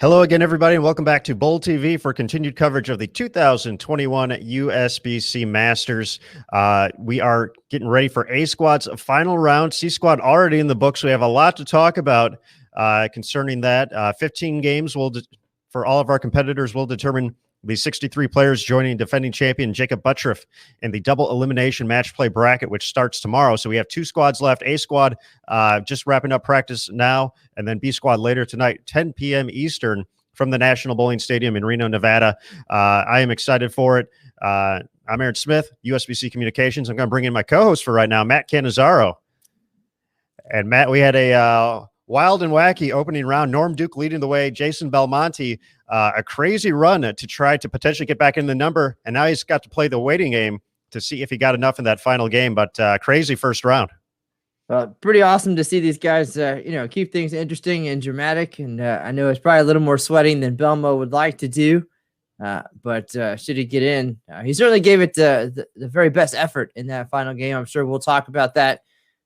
Hello again, everybody, and welcome back to Bowl TV for continued coverage of the 2021 USBC Masters. We are getting ready for A Squad's final round. C Squad already in the books. We have a lot to talk about concerning that. 15 games for all of our competitors will determine the 63 players joining defending champion Jacob Buttriff in the double elimination match play bracket, which starts tomorrow. So we have two squads left. A squad just wrapping up practice now, and then B squad later tonight, 10 p.m. Eastern from the National Bowling Stadium in Reno, Nevada. I am excited for it. I'm Aaron Smith, USBC Communications. I'm going to bring in my co-host for right now, Matt Cannizzaro. And Matt, we had a wild and wacky opening round. Norm Duke leading the way. Jason Belmonte, a crazy run to try to potentially get back in the number. And now he's got to play the waiting game to see if he got enough in that final game. But crazy first round. Pretty awesome to see these guys, keep things interesting and dramatic. And I know it's probably a little more sweating than Belmo would like to do. But should he get in, he certainly gave it the very best effort in that final game. I'm sure we'll talk about that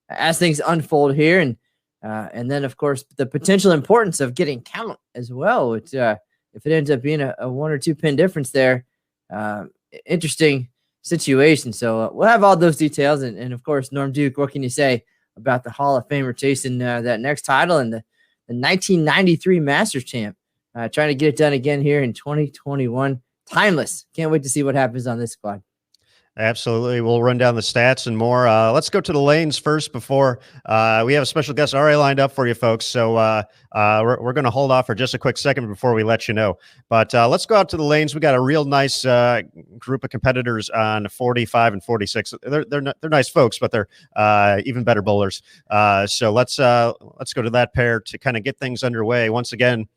as things unfold here. And then, of course, the potential importance of getting count as well. Which, if it ends up being a 1 or 2 pin difference there, interesting situation. So we'll have all those details. And of course, Norm Duke, what can you say about the Hall of Famer chasing that next title and the 1993 Masters champ, trying to get it done again here in 2021. Timeless. Can't wait to see what happens on this squad. Absolutely. We'll run down the stats and more. Let's go to the lanes first before we have a special guest already lined up for you folks. So we're going to hold off for just a quick second before we let you know. But let's go out to the lanes. We got a real nice group of competitors on 45 and 46. They're nice folks, but they're even better bowlers. So let's go to that pair to kind of get things underway. Once again,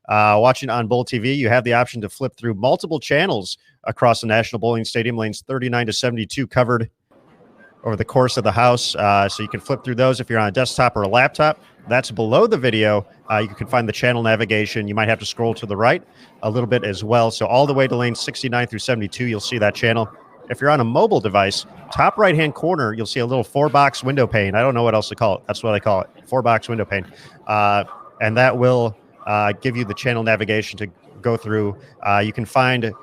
watching on Bowl TV, you have the option to flip through multiple channels across the National Bowling Stadium, lanes 39 to 72 covered over the course of the house. So you can flip through those if you're on a desktop or a laptop. That's below the video. You can find the channel navigation. You might have to scroll to the right a little bit as well. So all the way to lanes 69 through 72, you'll see that channel. If you're on a mobile device, top right-hand corner, you'll see a little 4-box window pane. I don't know what else to call it. That's what I call it, 4-box window pane. And that will give you the channel navigation to go through. You can find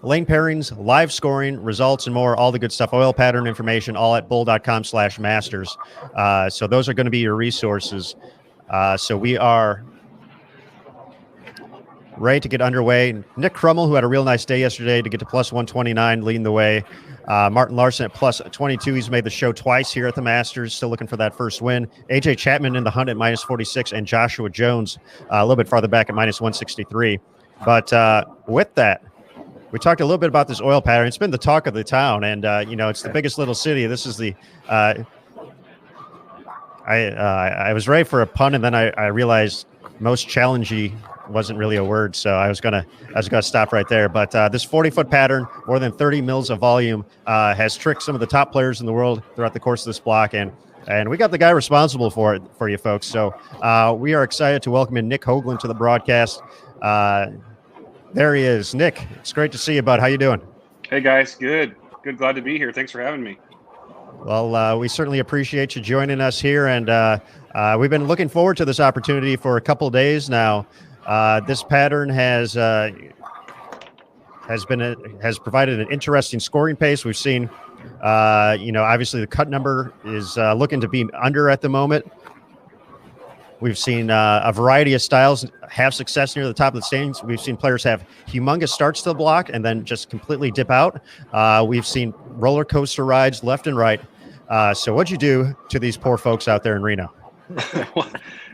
lane pairings, live scoring, results, and more, all the good stuff, oil pattern information, all at bowl.com/masters. So those are going to be your resources. So we are ready to get underway. Nick Crummell, who had a real nice day yesterday to get to plus 129, leading the way. Martin Larson at plus 22. He's made the show twice here at the Masters, still looking for that first win. AJ Chapman in the hunt at minus 46, and Joshua Jones a little bit farther back at minus 163. But with that, we talked a little bit about this oil pattern. It's been the talk of the town, and it's the biggest little city. This is the I was ready for a pun, and then I realized most challenging wasn't really a word, so I was gonna stop right there. But this 40-foot pattern, more than 30 mils of volume, has tricked some of the top players in the world throughout the course of this block, and we got the guy responsible for it for you folks. So we are excited to welcome in Nick Hoagland to the broadcast. There he is. Nick, it's great to see you, bud. How you doing? Hey, guys. Good. Glad to be here. Thanks for having me. Well, we certainly appreciate you joining us here, and we've been looking forward to this opportunity for a couple of days now. This pattern has provided an interesting scoring pace. We've seen, obviously the cut number is looking to be under at the moment. We've seen a variety of styles have success near the top of the standings. We've seen players have humongous starts to the block and then just completely dip out. We've seen roller coaster rides left and right. So what'd you do to these poor folks out there in Reno?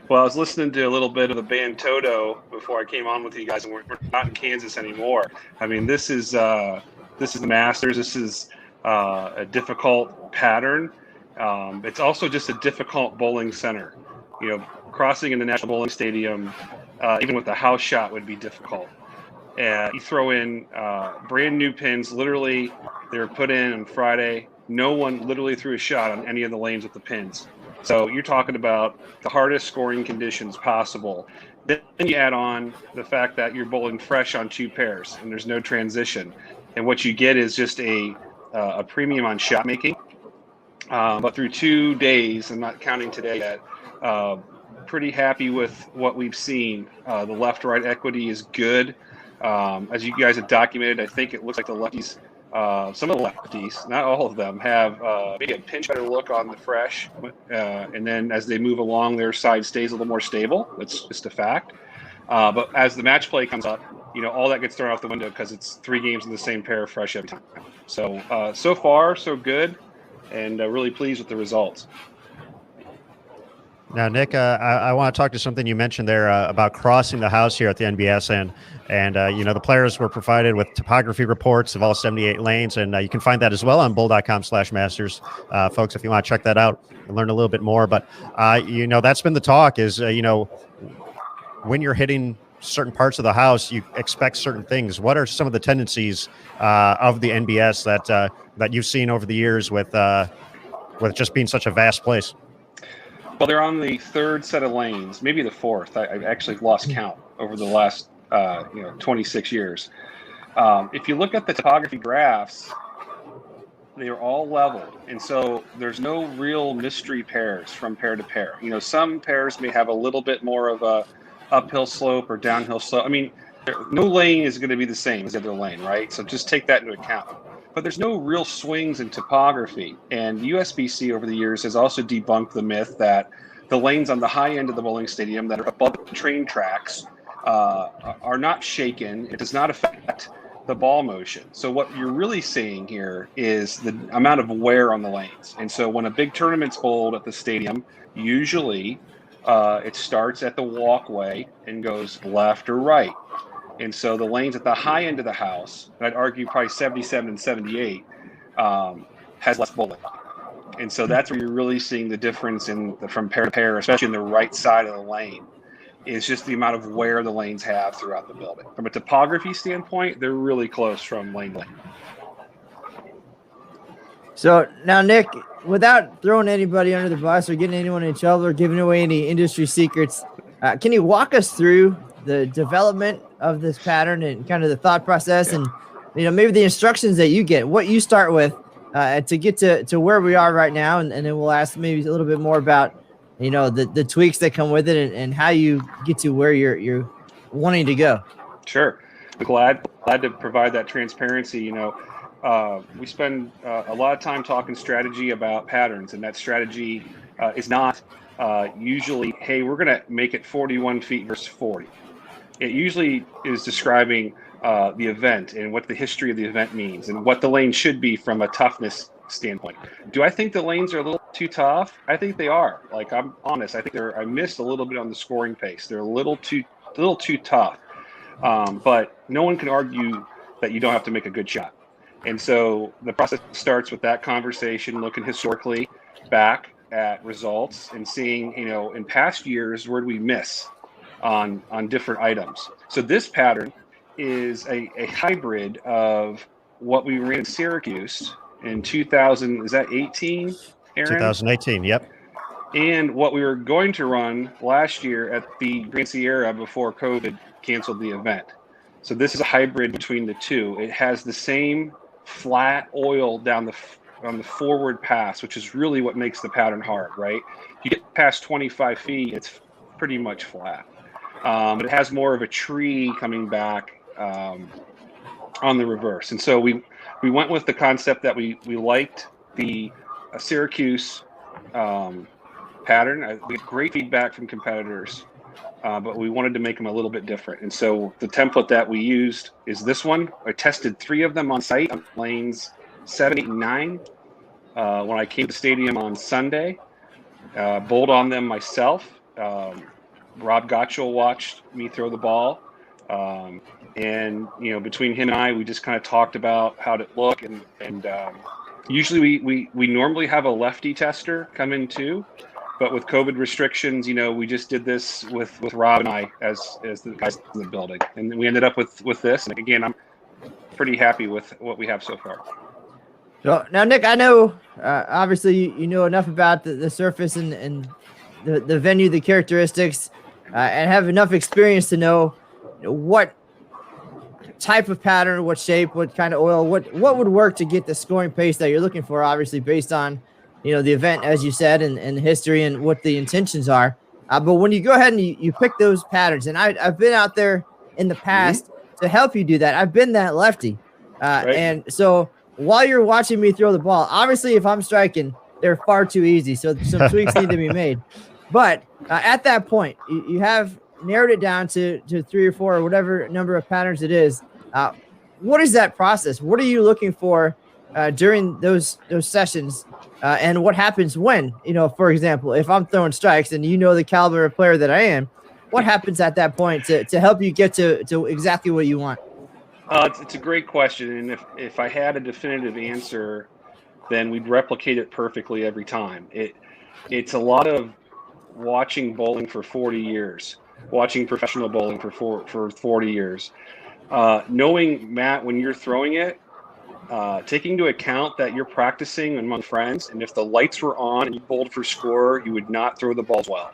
Well, I was listening to a little bit of the band Toto before I came on with you guys, and we're not in Kansas anymore. I mean, this is the Masters. This is a difficult pattern. It's also just a difficult bowling center. Crossing in the National Bowling Stadium, even with the house shot, would be difficult. You throw in brand new pins. Literally, they were put in on Friday. No one literally threw a shot on any of the lanes with the pins. So you're talking about the hardest scoring conditions possible. Then you add on the fact that you're bowling fresh on 2 pairs and there's no transition. And what you get is just a premium on shot making. But through 2 days, I'm not counting today yet, pretty happy with what we've seen. The left-right equity is good. As you guys have documented, I think it looks like the lefties, some of the lefties, not all of them, have maybe a pinch better look on the fresh. And then as they move along, their side stays a little more stable. That's just a fact. But as the match play comes up, all that gets thrown out the window because it's 3 games in the same pair of fresh every time. So, so far, so good, and really pleased with the results. Now, Nick, I want to talk to something you mentioned there about crossing the house here at the NBS, and the players were provided with topography reports of all 78 lanes, and you can find that as well on bull.com/masters, folks, if you want to check that out and learn a little bit more. But that's been the talk is when you're hitting certain parts of the house, you expect certain things. What are some of the tendencies of the NBS that you've seen over the years with just being such a vast place? Well, they're on the 3rd set of lanes, maybe the 4th. I actually lost count over the last 26 years. If you look at the topography graphs, they are all level, and so there's no real mystery pairs from pair to pair. Some pairs may have a little bit more of a uphill slope or downhill slope. I mean, no lane is going to be the same as the other lane, right? So just take that into account. But there's no real swings in topography. And USBC over the years has also debunked the myth that the lanes on the high end of the bowling stadium that are above the train tracks are not shaken. It does not affect the ball motion. So what you're really seeing here is the amount of wear on the lanes. And so when a big tournament's bowled at the stadium, usually it starts at the walkway and goes left or right. And so the lanes at the high end of the house, and I'd argue probably 77 and 78, has less bowling. And so that's where you're really seeing the difference from pair to pair, especially in the right side of the lane, is just the amount of wear the lanes have throughout the building. From a topography standpoint, they're really close from lane to lane. So now, Nick, without throwing anybody under the bus or getting anyone in trouble or giving away any industry secrets, can you walk us through the development of this pattern and kind of the thought process and, maybe the instructions that you get, what you start with to get to where we are right now. And then we'll ask maybe a little bit more about, the tweaks that come with it and how you get to where you're wanting to go. Sure. I'm glad to provide that transparency. We spend a lot of time talking strategy about patterns, and that strategy is not usually, hey, we're going to make it 41 feet versus 40. It usually is describing the event and what the history of the event means and what the lane should be from a toughness standpoint. Do I think the lanes are a little too tough? I think they are. Like, I'm honest. I think I missed a little bit on the scoring pace. They're a little too tough. But no one can argue that you don't have to make a good shot. And so the process starts with that conversation, looking historically back at results and seeing, in past years, where do we miss on different items. So this pattern is a hybrid of what we ran in Syracuse in 2000, is that 18, Aaron? 2018, yep. And what we were going to run last year at the Grand Sierra before COVID canceled the event. So this is a hybrid between the two. It has the same flat oil on the forward pass, which is really what makes the pattern hard, right? You get past 25 feet, it's pretty much flat. But it has more of a tree coming back on the reverse. And so we went with the concept that we liked the Syracuse pattern. We had great feedback from competitors, but we wanted to make them a little bit different. And so the template that we used is this one. I tested 3 of them on site on lanes 7, 8, and 9 when I came to the stadium on Sunday. Bowled on them myself. Rob Gottschall watched me throw the ball. And, between him and I, we just kind of talked about how to look. And usually we normally have a lefty tester come in too. But with COVID restrictions, we just did this with Rob and I as the guys in the building. And we ended up with this. And again, I'm pretty happy with what we have so far. So now, Nick, I know obviously you know enough about the surface and the venue, the characteristics, and have enough experience to know what type of pattern, what shape, what kind of oil, what would work to get the scoring pace that you're looking for, obviously based on, the event, as you said, and the history and what the intentions are. But when you go ahead and you pick those patterns, and I've been out there in the past to help you do that. I've been that lefty. Right. And so while you're watching me throw the ball, obviously if I'm striking, they're far too easy. So some tweaks need to be made. But at that point, you have narrowed it down to 3 or 4 or whatever number of patterns it is. What is that process? What are you looking for during those sessions? And what happens when, for example, if I'm throwing strikes and the caliber of player that I am, what happens at that point to help you get to exactly what you want? It's a great question. And if I had a definitive answer, then we'd replicate it perfectly every time. It's a lot of watching bowling for 40 years, watching professional bowling for 40 years. Knowing, Matt, when you're throwing it, taking into account that you're practicing among friends, and if the lights were on and you bowled for score, you would not throw the balls well,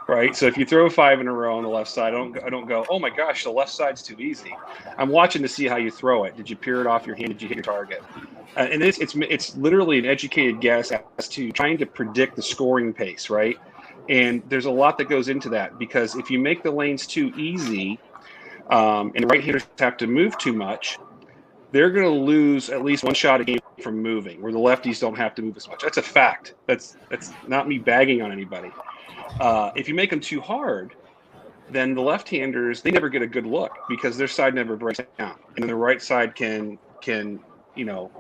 right? So if you throw 5 in a row on the left side, I don't go, oh my gosh, the left side's too easy. I'm watching to see how you throw it. Did you peer it off your hand? Did you hit your target? And it's literally an educated guess as to trying to predict the scoring pace, right? And there's a lot that goes into that, because if you make the lanes too easy, and the right-handers have to move too much, they're going to lose at least one shot a game from moving, where the lefties don't have to move as much. That's a fact. That's not me bagging on anybody. If you make them too hard, then the left-handers, they never get a good look because their side never breaks down, and the right side can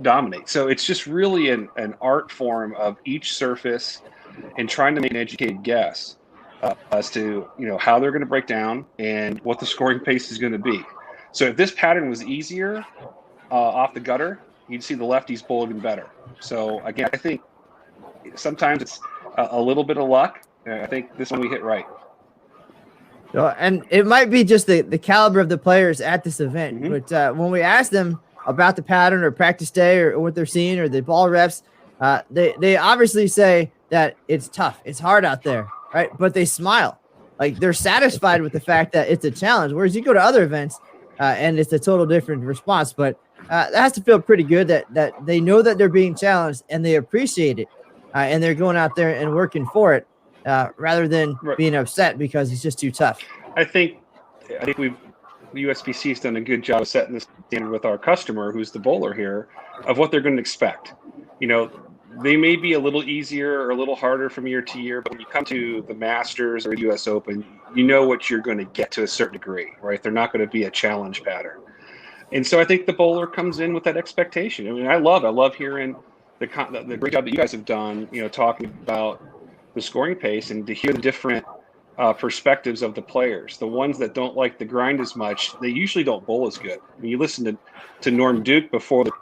dominate. So it's just really an art form of each surface and trying to make an educated guess as to how they're going to break down and what the scoring pace is going to be. So if this pattern was easier off the gutter, you'd see the lefties bowl even better. So again, I think sometimes it's a little bit of luck. I think this one we hit right. And it might be just the caliber of the players at this event, but when we ask them about the pattern or practice day or what they're seeing or the ball reps, they obviously say that it's tough, it's hard out there, right? But they smile, like they're satisfied with the fact that it's a challenge. Whereas you go to other events and it's a total different response. But that has to feel pretty good that they know that they're being challenged and they appreciate it, and they're going out there and working for it rather than being upset because it's just too tough. I think the USBC has done a good job of setting the standard with our customer, who's the bowler here, of what they're going to expect. They may be a little easier or a little harder from year to year, but when you come to the Masters or US Open, you know what you're going to get to a certain degree, right? They're not going to be a challenge pattern. And so I think the bowler comes in with that expectation. I mean, I love hearing the great job that you guys have done, talking about the scoring pace and to hear the different perspectives of the players. The ones that don't like the grind as much, they usually don't bowl as good. When you listen to Norm Duke before the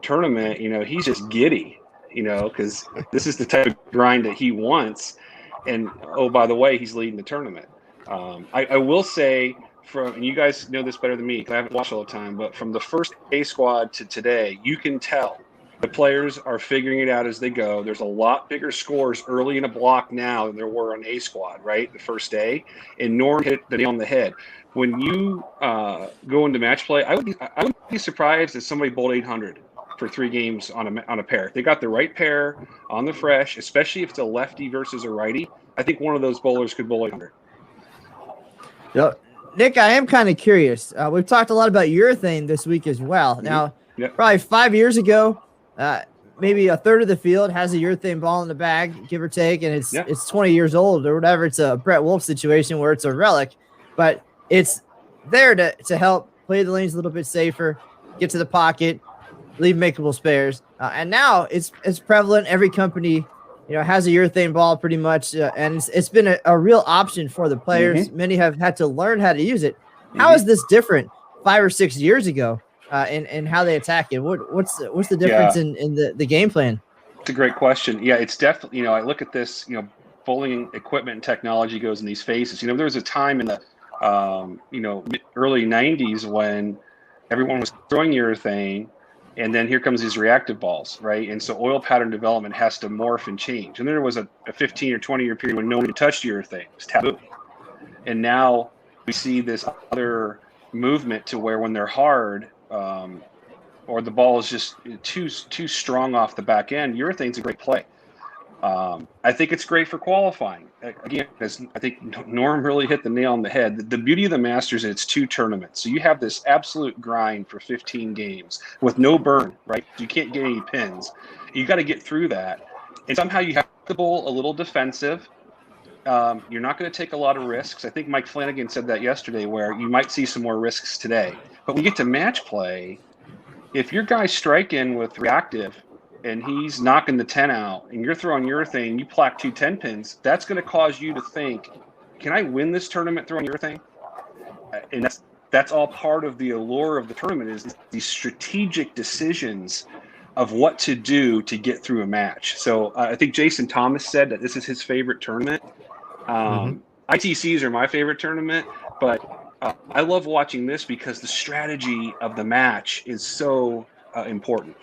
tournament, he's just giddy, because this is the type of grind that he wants. And, oh, by the way, he's leading the tournament. I will say, and you guys know this better than me because I haven't watched all the time, but from the first A squad to today, you can tell the players are figuring it out as they go. There's a lot bigger scores early in a block now than there were on A squad, right? The first day. And Norm hit the nail on the head. When you go into match play, I would be surprised if somebody bowled 800 for 3 games on a pair. If they got the right pair on the fresh, especially if it's a lefty versus a righty, I think one of those bowlers could bowl 800. Yep. Nick, I am kind of curious. We've talked a lot about urethane this week as well. Now, probably 5 years ago, maybe a third of the field has a urethane ball in the bag, give or take, and it's 20 years old or whatever. It's a Brett Wolf situation where it's a relic, but it's there to help play the lanes a little bit safer, get to the pocket, leave makeable spares. And now it's prevalent. Every company, has a urethane ball pretty much, and it's been a real option for the players. Many have had to learn how to use it. How is this different 5 or 6 years ago? And how they attack it? What's the difference in the game plan? It's a great question. Yeah, it's definitely, I look at this, bowling equipment and technology goes in these phases. There was a time in the, early 90s when everyone was throwing urethane, and then here comes these reactive balls, right? And so oil pattern development has to morph and change. And then there was a 15 or 20 year period when no one touched urethane. It was taboo. And now we see this other movement to where when they're hard, or the ball is just too strong off the back end, urethane's a great play. I think it's great for qualifying. Again, as I think Norm really hit the nail on the head. The beauty of the Masters is it's 2 tournaments. So you have this absolute grind for 15 games with no burn, right? You can't get any pins. You got to get through that. And somehow you have to bowl a little defensive. You're not going to take a lot of risks. I think Mike Flanagan said that yesterday, where you might see some more risks today. But when you get to match play, if your guy's striking with reactive and he's knocking the 10 out and you're throwing urethane, you plaque 2 10 pins, that's going to cause you to think, can I win this tournament throwing urethane? And that's all part of the allure of the tournament, is these strategic decisions of what to do to get through a match. So I think Jason Thomas said that this is his favorite tournament. ITCs are my favorite tournament, but I love watching this because the strategy of the match is so important.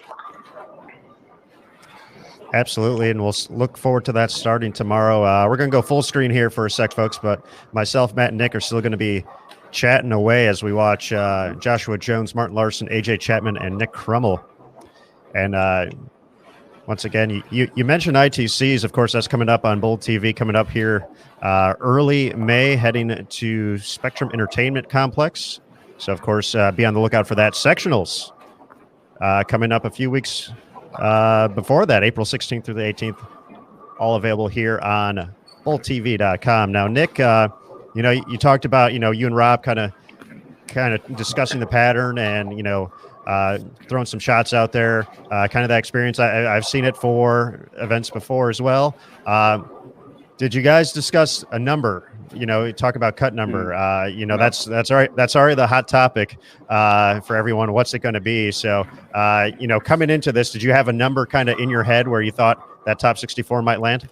Absolutely, and we'll look forward to that starting tomorrow. We're going to go full screen here for a sec, folks, but myself, Matt, and Nick are still going to be chatting away as we watch Joshua Jones, Martin Larson, AJ Chapman, and Nick Krummel. And once again, you mentioned ITCs. Of course, that's coming up on Bold TV, coming up here early May, heading to Spectrum Entertainment Complex. So, of course, be on the lookout for that. Sectionals coming up a few weeks before that, April 16th through the 18th, all available here on BoldTV.com. Now, Nick, you talked about, you and Rob kind of discussing the pattern and, throwing some shots out there, kind of that experience. I've seen it for events before as well. Did you guys discuss a number? Talk about cut number. That's all right. That's already the hot topic for everyone. What's it going to be? So, coming into this, did you have a number kind of in your head where you thought that top 64 might land?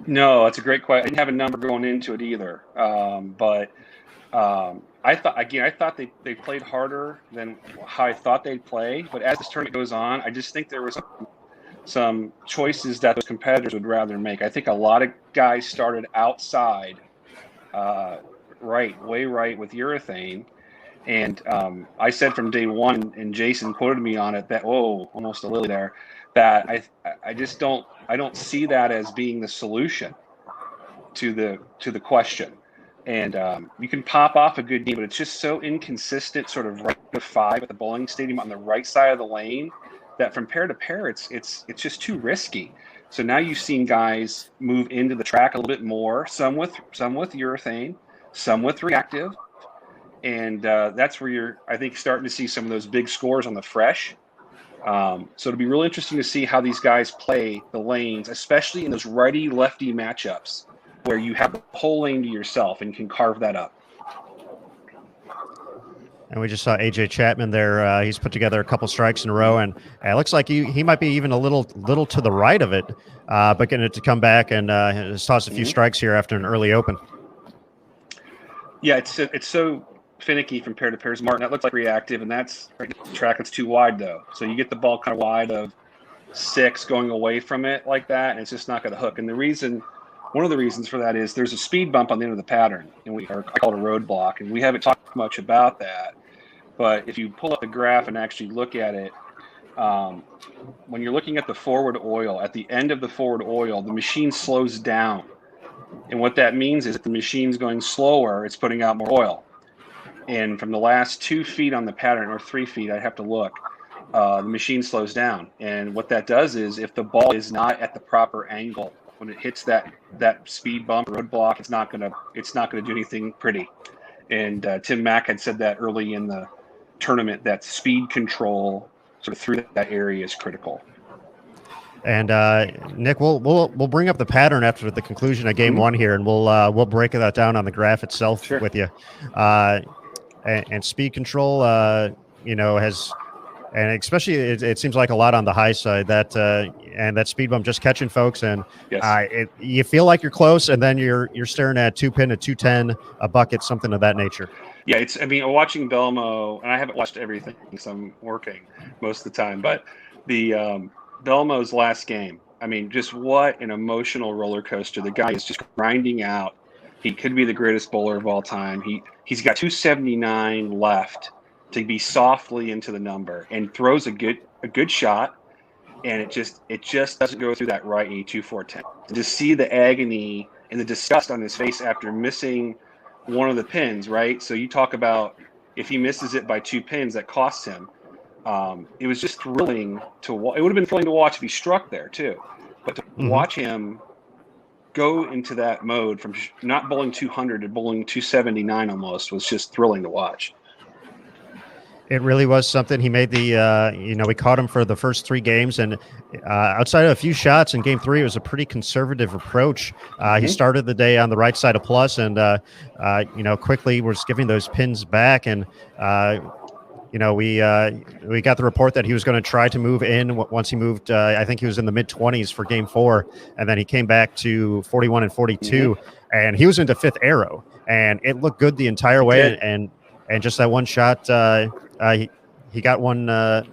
No, that's a great question. I didn't have a number going into it either. But I thought they played harder than how I thought they'd play. But as this tournament goes on, I just think there was some choices that those competitors would rather make. I think a lot of guys started outside, way right with urethane. And I said from day one, and Jason quoted me on it, that, almost a lily there, that I don't see that as being the solution to the question. And you can pop off a good game, but it's just so inconsistent, sort of right to 5 at the bowling stadium on the right side of the lane, that from pair to pair, it's just too risky. So now you've seen guys move into the track a little bit more, some with urethane, some with reactive, and that's where you're, I think, starting to see some of those big scores on the fresh. So it'll be really interesting to see how these guys play the lanes, especially in those righty-lefty matchups, where you have the whole lane to yourself and can carve that up. And we just saw AJ Chapman there. He's put together a couple strikes in a row, and it looks like he might be even a little to the right of it, but getting it to come back and has tossed a few strikes here after an early open. Yeah, it's so finicky from pair to pairs. Martin, that looks like reactive, and that's right, the track that's too wide though. So you get the ball kind of wide of 6 going away from it like that, and it's just not going to hook. And one of the reasons for that is there's a speed bump on the end of the pattern, and I call it a roadblock, and we haven't talked much about that. But if you pull up the graph and actually look at it, when you're looking at the forward oil, at the end of the forward oil, the machine slows down. And what that means is if the machine's going slower, it's putting out more oil. And from the last 2 feet on the pattern, or 3 feet, I'd have to look, the machine slows down. And what that does is, if the ball is not at the proper angle when it hits that speed bump roadblock, it's not gonna do anything pretty. And Tim Mack had said that early in the tournament, that speed control sort of through that area is critical. And Nick, we'll bring up the pattern after the conclusion of game 1 here, and we'll break that down on the graph itself with you. And speed control, has. And especially, it seems like a lot on the high side, that and that speed bump just catching folks, and you feel like you're close, and then you're staring at 2-pin, a 210, a bucket, something of that nature. Yeah, watching Belmo, and I haven't watched everything, so I'm working most of the time, but the Belmo's last game, just what an emotional roller coaster. The guy is just grinding out. He could be the greatest bowler of all time. He's got 279 left to be softly into the number, and throws a good shot, and it just doesn't go through that right 82-410. To see the agony and the disgust on his face after missing one of the pins, right? So you talk about if he misses it by 2 pins, that costs him. It was just thrilling to watch. It would have been thrilling to watch if he struck there too, but to watch him go into that mode from not bowling 200 to bowling 279 almost was just thrilling to watch. It really was something. He made the, we caught him for the first 3 games, and outside of a few shots in game 3, it was a pretty conservative approach. He started the day on the right side of plus, and, quickly was giving those pins back. And, we got the report that he was going to try to move in once he moved. I think he was in the mid 20s for game 4, and then he came back to 41 and 42, and he was into 5th arrow, and it looked good the entire way. And just that one shot, he got one a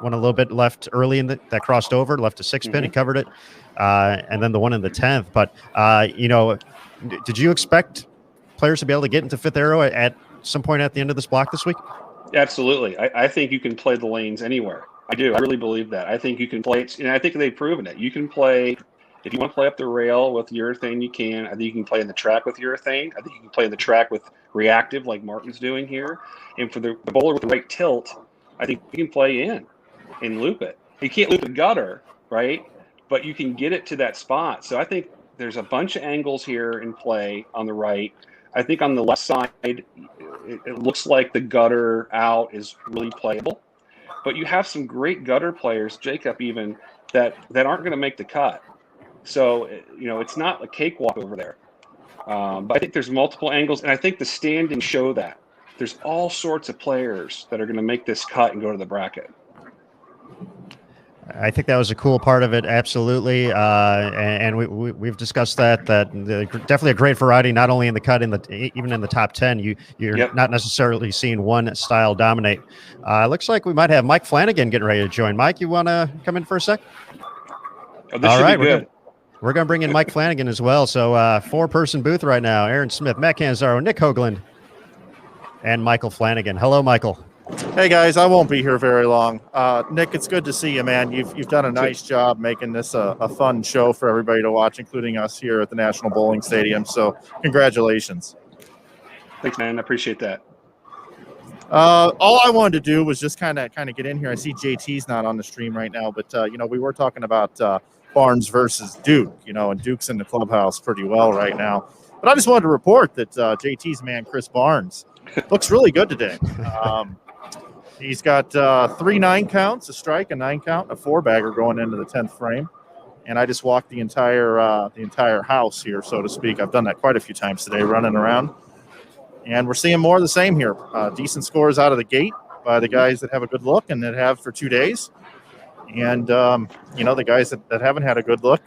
little bit left early that crossed over, left a 6 pin. He covered it, and then the one in the 10th. But did you expect players to be able to get into 5th arrow at some point at the end of this block this week? Absolutely. I think you can play the lanes anywhere. I do. I really believe that. I think you can play it, and I think they've proven it. You can play, if you want to play up the rail with urethane, you can. I think you can play in the track with urethane. I think you can play in the track with reactive, like Martin's doing here. And for the bowler with the right tilt, I think you can play in and loop it. You can't loop the gutter, right? But you can get it to that spot. So I think there's a bunch of angles here in play on the right. I think on the left side, it looks like the gutter out is really playable. But you have some great gutter players, Jacob even, that aren't going to make the cut. So, it's not a cakewalk over there. But I think there's multiple angles, and I think the standings show that. There's all sorts of players that are going to make this cut and go to the bracket. I think that was a cool part of it, absolutely. And we've discussed that definitely a great variety, not only in the cut, even in the top 10. You're not necessarily seeing one style dominate. Looks like we might have Mike Flanagan getting ready to join. Mike, you want to come in for a sec? Oh, this should be good. We're going to bring in Mike Flanagan as well. So 4-person booth right now. Aaron Smith, Matt Canzaro, Nick Hoagland, and Michael Flanagan. Hello, Michael. Hey, guys. I won't be here very long. Nick, it's good to see you, man. You've done a nice job making this a fun show for everybody to watch, including us here at the National Bowling Stadium. So congratulations. Thanks, man. I appreciate that. All I wanted to do was just kind of get in here. I see JT's not on the stream right now, but, we were talking about Barnes versus Duke, and Duke's in the clubhouse pretty well right now. But I just wanted to report that JT's man, Chris Barnes, looks really good today. He's got 3 9 counts, a strike, a 9 count, a 4-bagger going into the 10th frame. And I just walked the entire house here, so to speak. I've done that quite a few times today, running around. And we're seeing more of the same here. Decent scores out of the gate by the guys that have a good look and that have for 2 days. And, the guys that haven't had a good look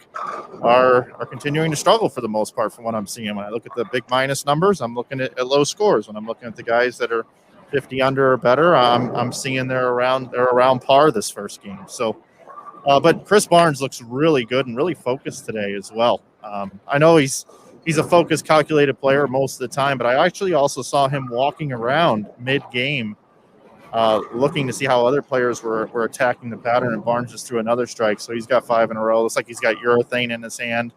are continuing to struggle for the most part from what I'm seeing. When I look at the big minus numbers, I'm looking at low scores. When I'm looking at the guys that are 50 under or better, I'm seeing they're around par this first game. So, but Chris Barnes looks really good and really focused today as well. I know he's a focused, calculated player most of the time, but I actually also saw him walking around mid-game looking to see how other players were attacking the pattern, and Barnes just threw another strike. So he's got 5 in a row. Looks like he's got urethane in his hand.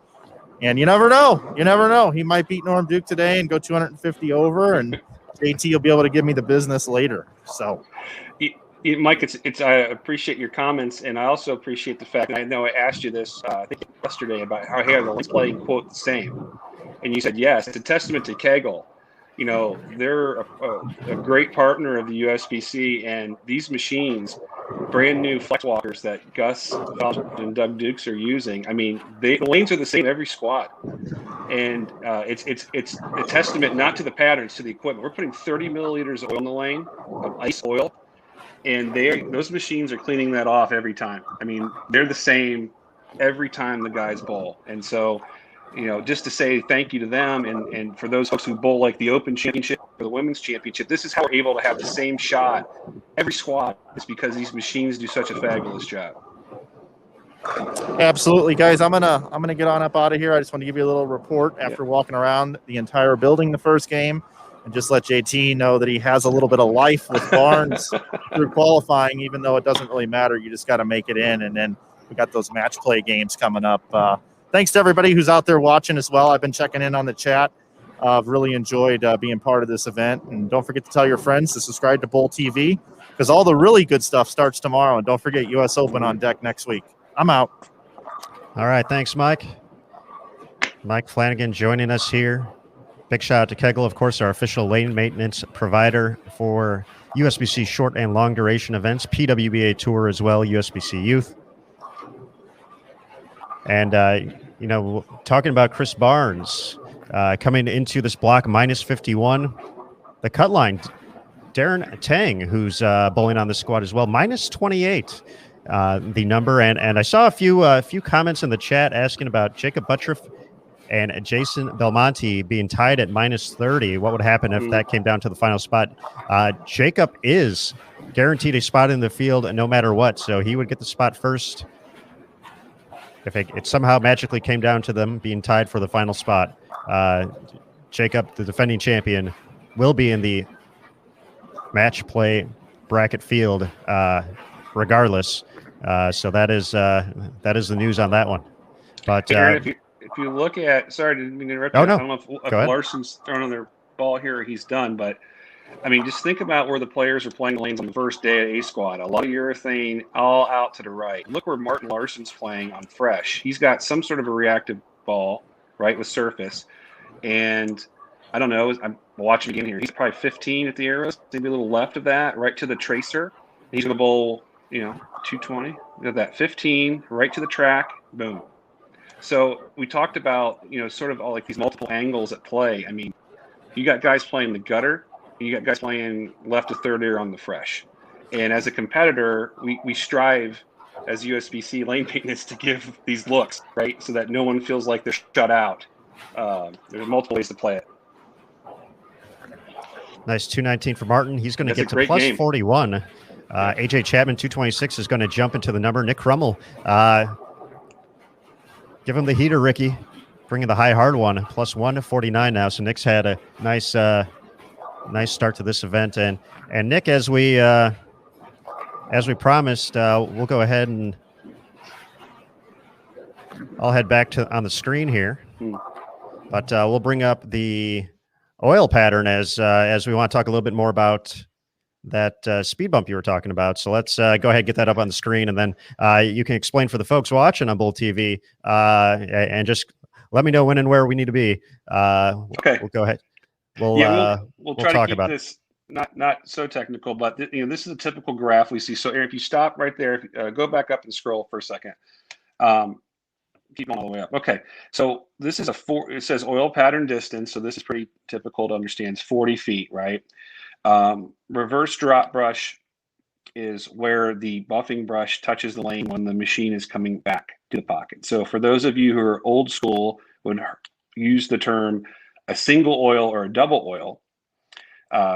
And you never know. He might beat Norm Duke today and go 250 over, and JT will be able to give me the business later. So, Mike, I appreciate your comments, and I also appreciate the fact, and I know I asked you this, I think yesterday, about how here the lanes play, quote, the same. And you said, yes, it's a testament to Kegel. They're a great partner of the USBC, and these machines, brand new flex walkers that Gus and Doug Dukes are using. I mean, the lanes are the same every squad, and it's a testament not to the patterns, to the equipment. We're putting 30 milliliters of oil in the lane, of ice oil, and those machines are cleaning that off every time. I mean, they're the same every time the guys bowl, and so. Just to say thank you to them and for those folks who bowl like the Open Championship or the Women's Championship, this is how we're able to have the same shot every squad. It's because these machines do such a fabulous job. Absolutely, guys. I'm gonna get on up out of here. I just want to give you a little report after walking around the entire building the first game, and just let JT know that he has a little bit of life with Barnes through qualifying, even though it doesn't really matter. You just got to make it in, and then We got those match play games coming up. Thanks to everybody who's out there watching as well. I've been checking in on the chat. I've really enjoyed being part of this event. And don't forget to tell your friends to subscribe to Bull TV, because all the really good stuff starts tomorrow. And don't forget US Open on deck next week. I'm out. All right. Thanks, Mike. Mike Flanagan joining us here. Big shout out to Kegel, of course, our official lane maintenance provider for USBC short and long duration events, PWBA Tour as well, USBC Youth. And, talking about Chris Barnes coming into this block minus 51, the cut line, Darren Tang, who's bowling on the squad as well, minus 28, the number. And I saw a few comments in the chat asking about Jacob Buttriff and Jason Belmonte being tied at minus 30. What would happen if that came down to the final spot? Jacob is guaranteed a spot in the field no matter what, so he would get the spot first. If it somehow magically came down to them being tied for the final spot, Jacob, the defending champion, will be in the match play bracket field regardless. So that is the news on that one. But Aaron, if you look at, sorry, didn't mean to interrupt you. No. I don't know if Larson's thrown on their ball here or he's done, but I mean, just think about where the players are playing lanes on the first day at A squad. A lot of urethane all out to the right. Look where Martin Larson's playing on fresh. He's got some sort of a reactive ball, right, with surface. And I don't know, I'm watching again here. He's probably 15 at the arrows, maybe a little left of that, right to the tracer. He's going to bowl, 220. You know, that 15, right to the track, boom. So we talked about, sort of all like these multiple angles at play. I mean, you got guys playing the gutter, and you got guys playing left to third ear on the fresh. And as a competitor, we strive as USBC lane maintenance to give these looks, right? So that no one feels like they're shut out. There's multiple ways to play it. Nice 219 for Martin. He's going to get to plus game. 41. AJ Chapman, 226, is going to jump into the number. Nick Crummel, give him the heater, Ricky. Bringing the high hard one, plus 149 now. So Nick's had a nice start to this event. And Nick, as we promised, we'll go ahead and I'll head back to on the screen here. But we'll bring up the oil pattern as we want to talk a little bit more about that speed bump you were talking about. So let's go ahead and get that up on the screen, and then you can explain for the folks watching on Bull TV and just let me know when and where we need to be. Okay. We'll go ahead. We'll try talk to keep about this not so technical, but this is a typical graph we see. So Aaron, if you stop right there, go back up and scroll for a second. Keep going all the way up. Okay. So this is it says oil pattern distance. So this is pretty typical to understand. It's 40 feet, right? Reverse drop brush is where the buffing brush touches the lane when the machine is coming back to the pocket. So for those of you who are old school, would use the term a single oil or a double oil.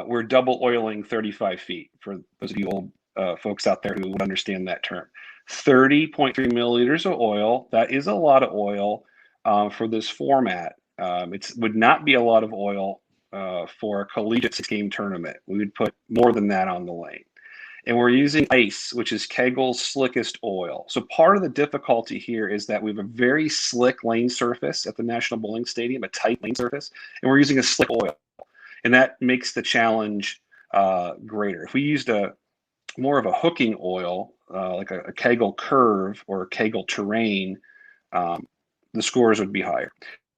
We're double oiling 35 feet for those of you old folks out there who would understand that term. 30.3 milliliters of oil. That is a lot of oil for this format. It would not be a lot of oil for a collegiate 6-game tournament. We would put more than that on the lane. And we're using ice, which is Kegel's slickest oil. So part of the difficulty here is that we have a very slick lane surface at the National Bowling Stadium, a tight lane surface, and we're using a slick oil. And that makes the challenge greater. If we used more of a hooking oil, like a Kegel curve or a Kegel terrain, the scores would be higher.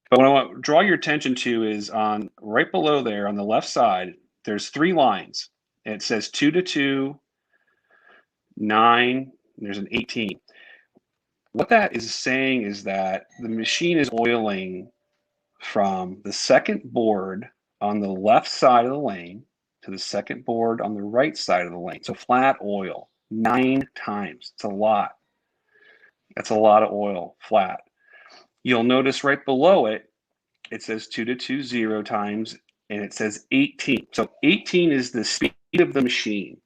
But what I want to draw your attention to is on right below there on the left side, there's 3 lines. And it says 2 to 2, 9, and there's an 18. What that is saying is that the machine is oiling from the second board on the left side of the lane to the second board on the right side of the lane. So flat oil 9 times. It's a lot. That's a lot of oil flat. You'll notice right below it, it says 2 to 2 0 times, and it says 18. So 18 is the speed of the machine.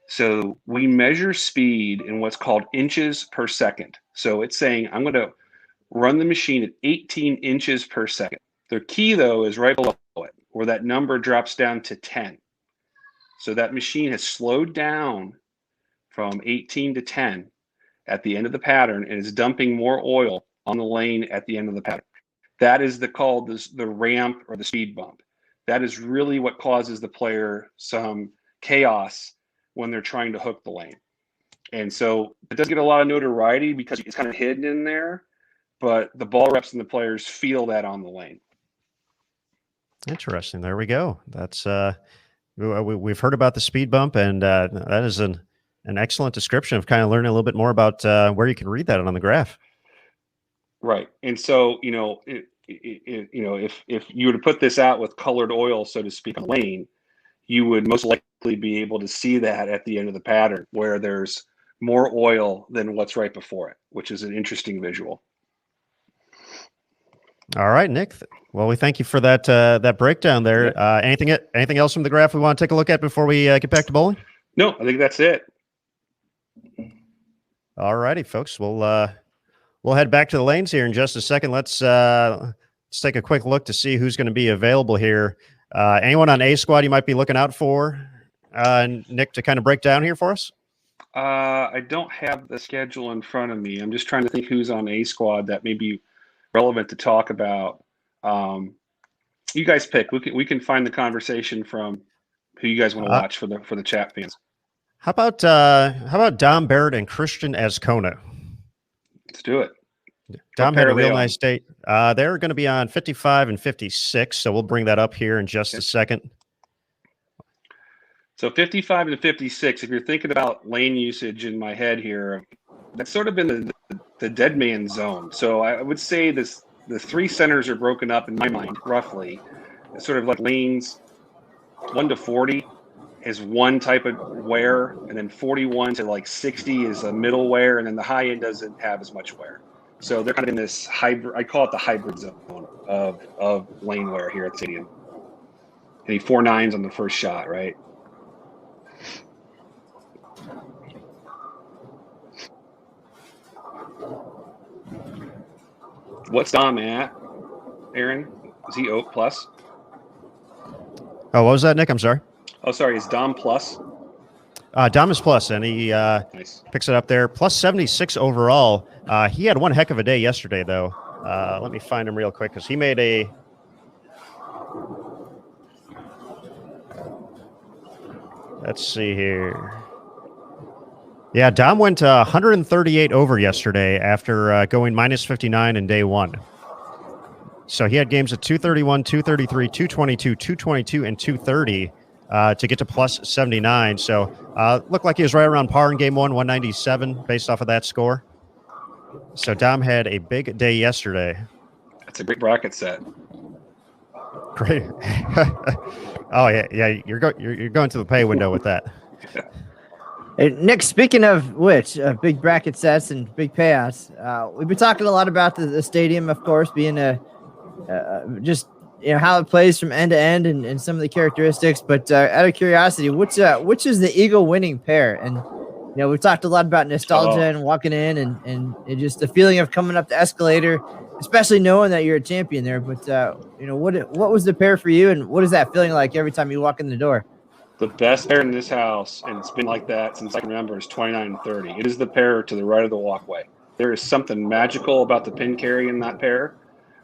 So we measure speed in what's called inches per second. So it's saying I'm going to run the machine at 18 inches per second. The key, though, is right below it, where that number drops down to 10. So that machine has slowed down from 18 to 10 at the end of the pattern and is dumping more oil on the lane at the end of the pattern. That is called the ramp or the speed bump. That is really what causes the player some chaos when they're trying to hook the lane. And so it does get a lot of notoriety because it's kind of hidden in there, but the ball reps and the players feel that on the lane. Interesting. There we go. That's we've heard about the speed bump, and that is an excellent description of kind of learning a little bit more about where you can read that on the graph. Right. And so, if you were to put this out with colored oil, so to speak, on the lane, you would most likely be able to see that at the end of the pattern where there's more oil than what's right before it, which is an interesting visual. All right, Nick. Well, we thank you for that breakdown there. Yeah. Anything else from the graph we want to take a look at before we get back to bowling? No, I think that's it. All righty, folks. We'll head back to the lanes here in just a second. Let's take a quick look to see who's going to be available here. Anyone on A squad you might be looking out for, Nick, to kind of break down here for us? I don't have the schedule in front of me. I'm just trying to think who's on A squad that may be relevant to talk about. You guys pick. We can find the conversation from who you guys want to watch for the chat fans. How about Dom Barrett and Christian Azcona? Let's do it. Dom had a real nice date. They're going to be on 55 and 56, so we'll bring that up here in just a second. So 55 and 56, if you're thinking about lane usage in my head here, that's sort of been the dead man zone. So I would say the three centers are broken up in my mind, roughly. It's sort of like lanes 1 to 40 is one type of wear, and then 41 to like 60 is a middle wear, and then the high end doesn't have as much wear. So they're kind of in this hybrid, I call it the hybrid zone of lane wear here at the stadium. Any 4.9s on the first shot, right? What's Dom at, Aaron? Is he O plus? Oh, what was that, Nick? I'm sorry. Oh, sorry. Is Dom plus? Dom is plus, and he Nice. picks it up there. Plus 76 overall. He had one heck of a day yesterday, though. Let me find him real quick because he made a. Let's see here. Yeah, Dom went 138 over yesterday after going minus 59 in day one. So he had games at 231, 233, 222, 222, and 230 to get to plus 79. So looked like he was right around par in game one, 197 based off of that score. So Dom had a big day yesterday. That's a great bracket set. Great. Oh yeah. You're going to the pay window with that. Hey, Nick, speaking of which, big bracket sets and big payouts, we've been talking a lot about the stadium, of course, being just how it plays from end to end and some of the characteristics. But out of curiosity, which is the Eagle winning pair? And we've talked a lot about nostalgia and walking in and just the feeling of coming up the escalator, especially knowing that you're a champion there. But what was the pair for you, and what is that feeling like every time you walk in the door? The best pair in this house, and it's been like that since I can remember, is 29 and 30. It is the pair to the right of the walkway. There is something magical about the pin carry in that pair.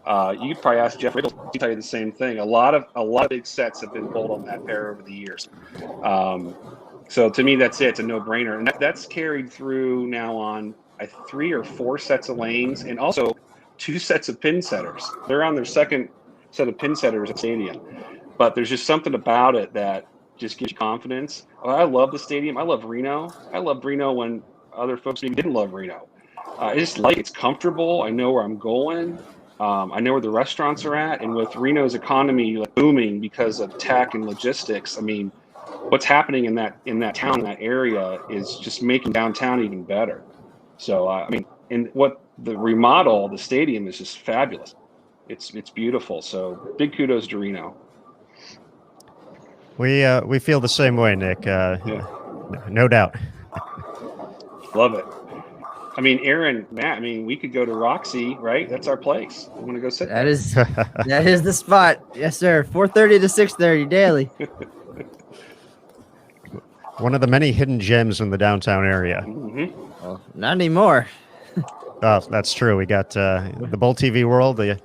You could probably ask Jeff Riddle to tell you the same thing. A lot of big sets have been pulled on that pair over the years. So to me, that's it. It's a no-brainer, and that's carried through now on 3 or 4 sets of lanes, and also 2 sets of pin setters. They're on their second set of pin setters at the stadium, but there's just something about it that just gives you confidence. I love the stadium. I love Reno. I loved Reno when other folks maybe didn't love Reno. It's comfortable. I know where I'm going. I know where the restaurants are at. And with Reno's economy booming because of tech and logistics, I mean, what's happening in that town, that area, is just making downtown even better. So, and what the remodel, the stadium is just fabulous. It's beautiful. So big kudos to Reno. We feel the same way, Nick. No doubt. Love it. I mean, Aaron, Matt, we could go to Roxy, right? That's our place. I want to go sit there. That is the spot. Yes, sir. 4:30 to 6:30 daily. One of the many hidden gems in the downtown area. Mm-hmm. Well, not anymore. Oh, that's true. We got the Bowl TV world, the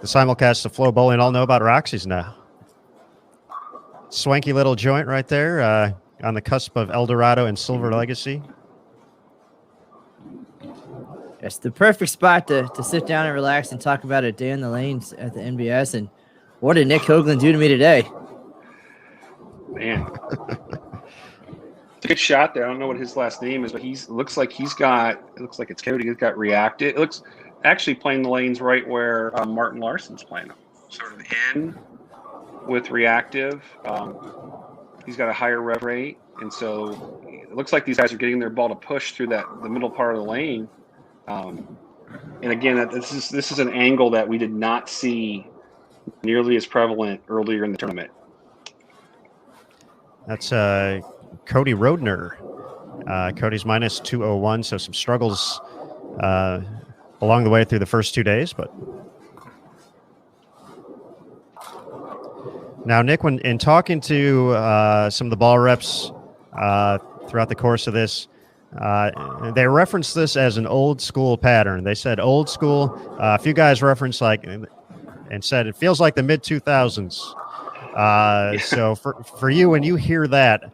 simulcast of Flow Bowling all know about Roxy's now. Swanky little joint right there on the cusp of El Dorado and Silver Legacy. It's the perfect spot to sit down and relax and talk about a day in the lanes at the NBS. And what did Nick Hoagland do to me today? Man. It's a good shot there. I don't know what his last name is, but it looks like it's Cody. He's got reacted. It looks actually playing the lanes right where Martin Larson's playing them. Sort of in with reactive. He's got a higher rev rate. And so it looks like these guys are getting their ball to push through the middle part of the lane. And again, this is an angle that we did not see nearly as prevalent earlier in the tournament. That's Cody Rodner. Cody's minus 201, so some struggles along the way through the first 2 days. But now, Nick, when in talking to some of the ball reps throughout the course of this, they referenced this as an old school pattern. They said old school. A few guys referenced and said it feels like the mid 2000s. So for you, when you hear that,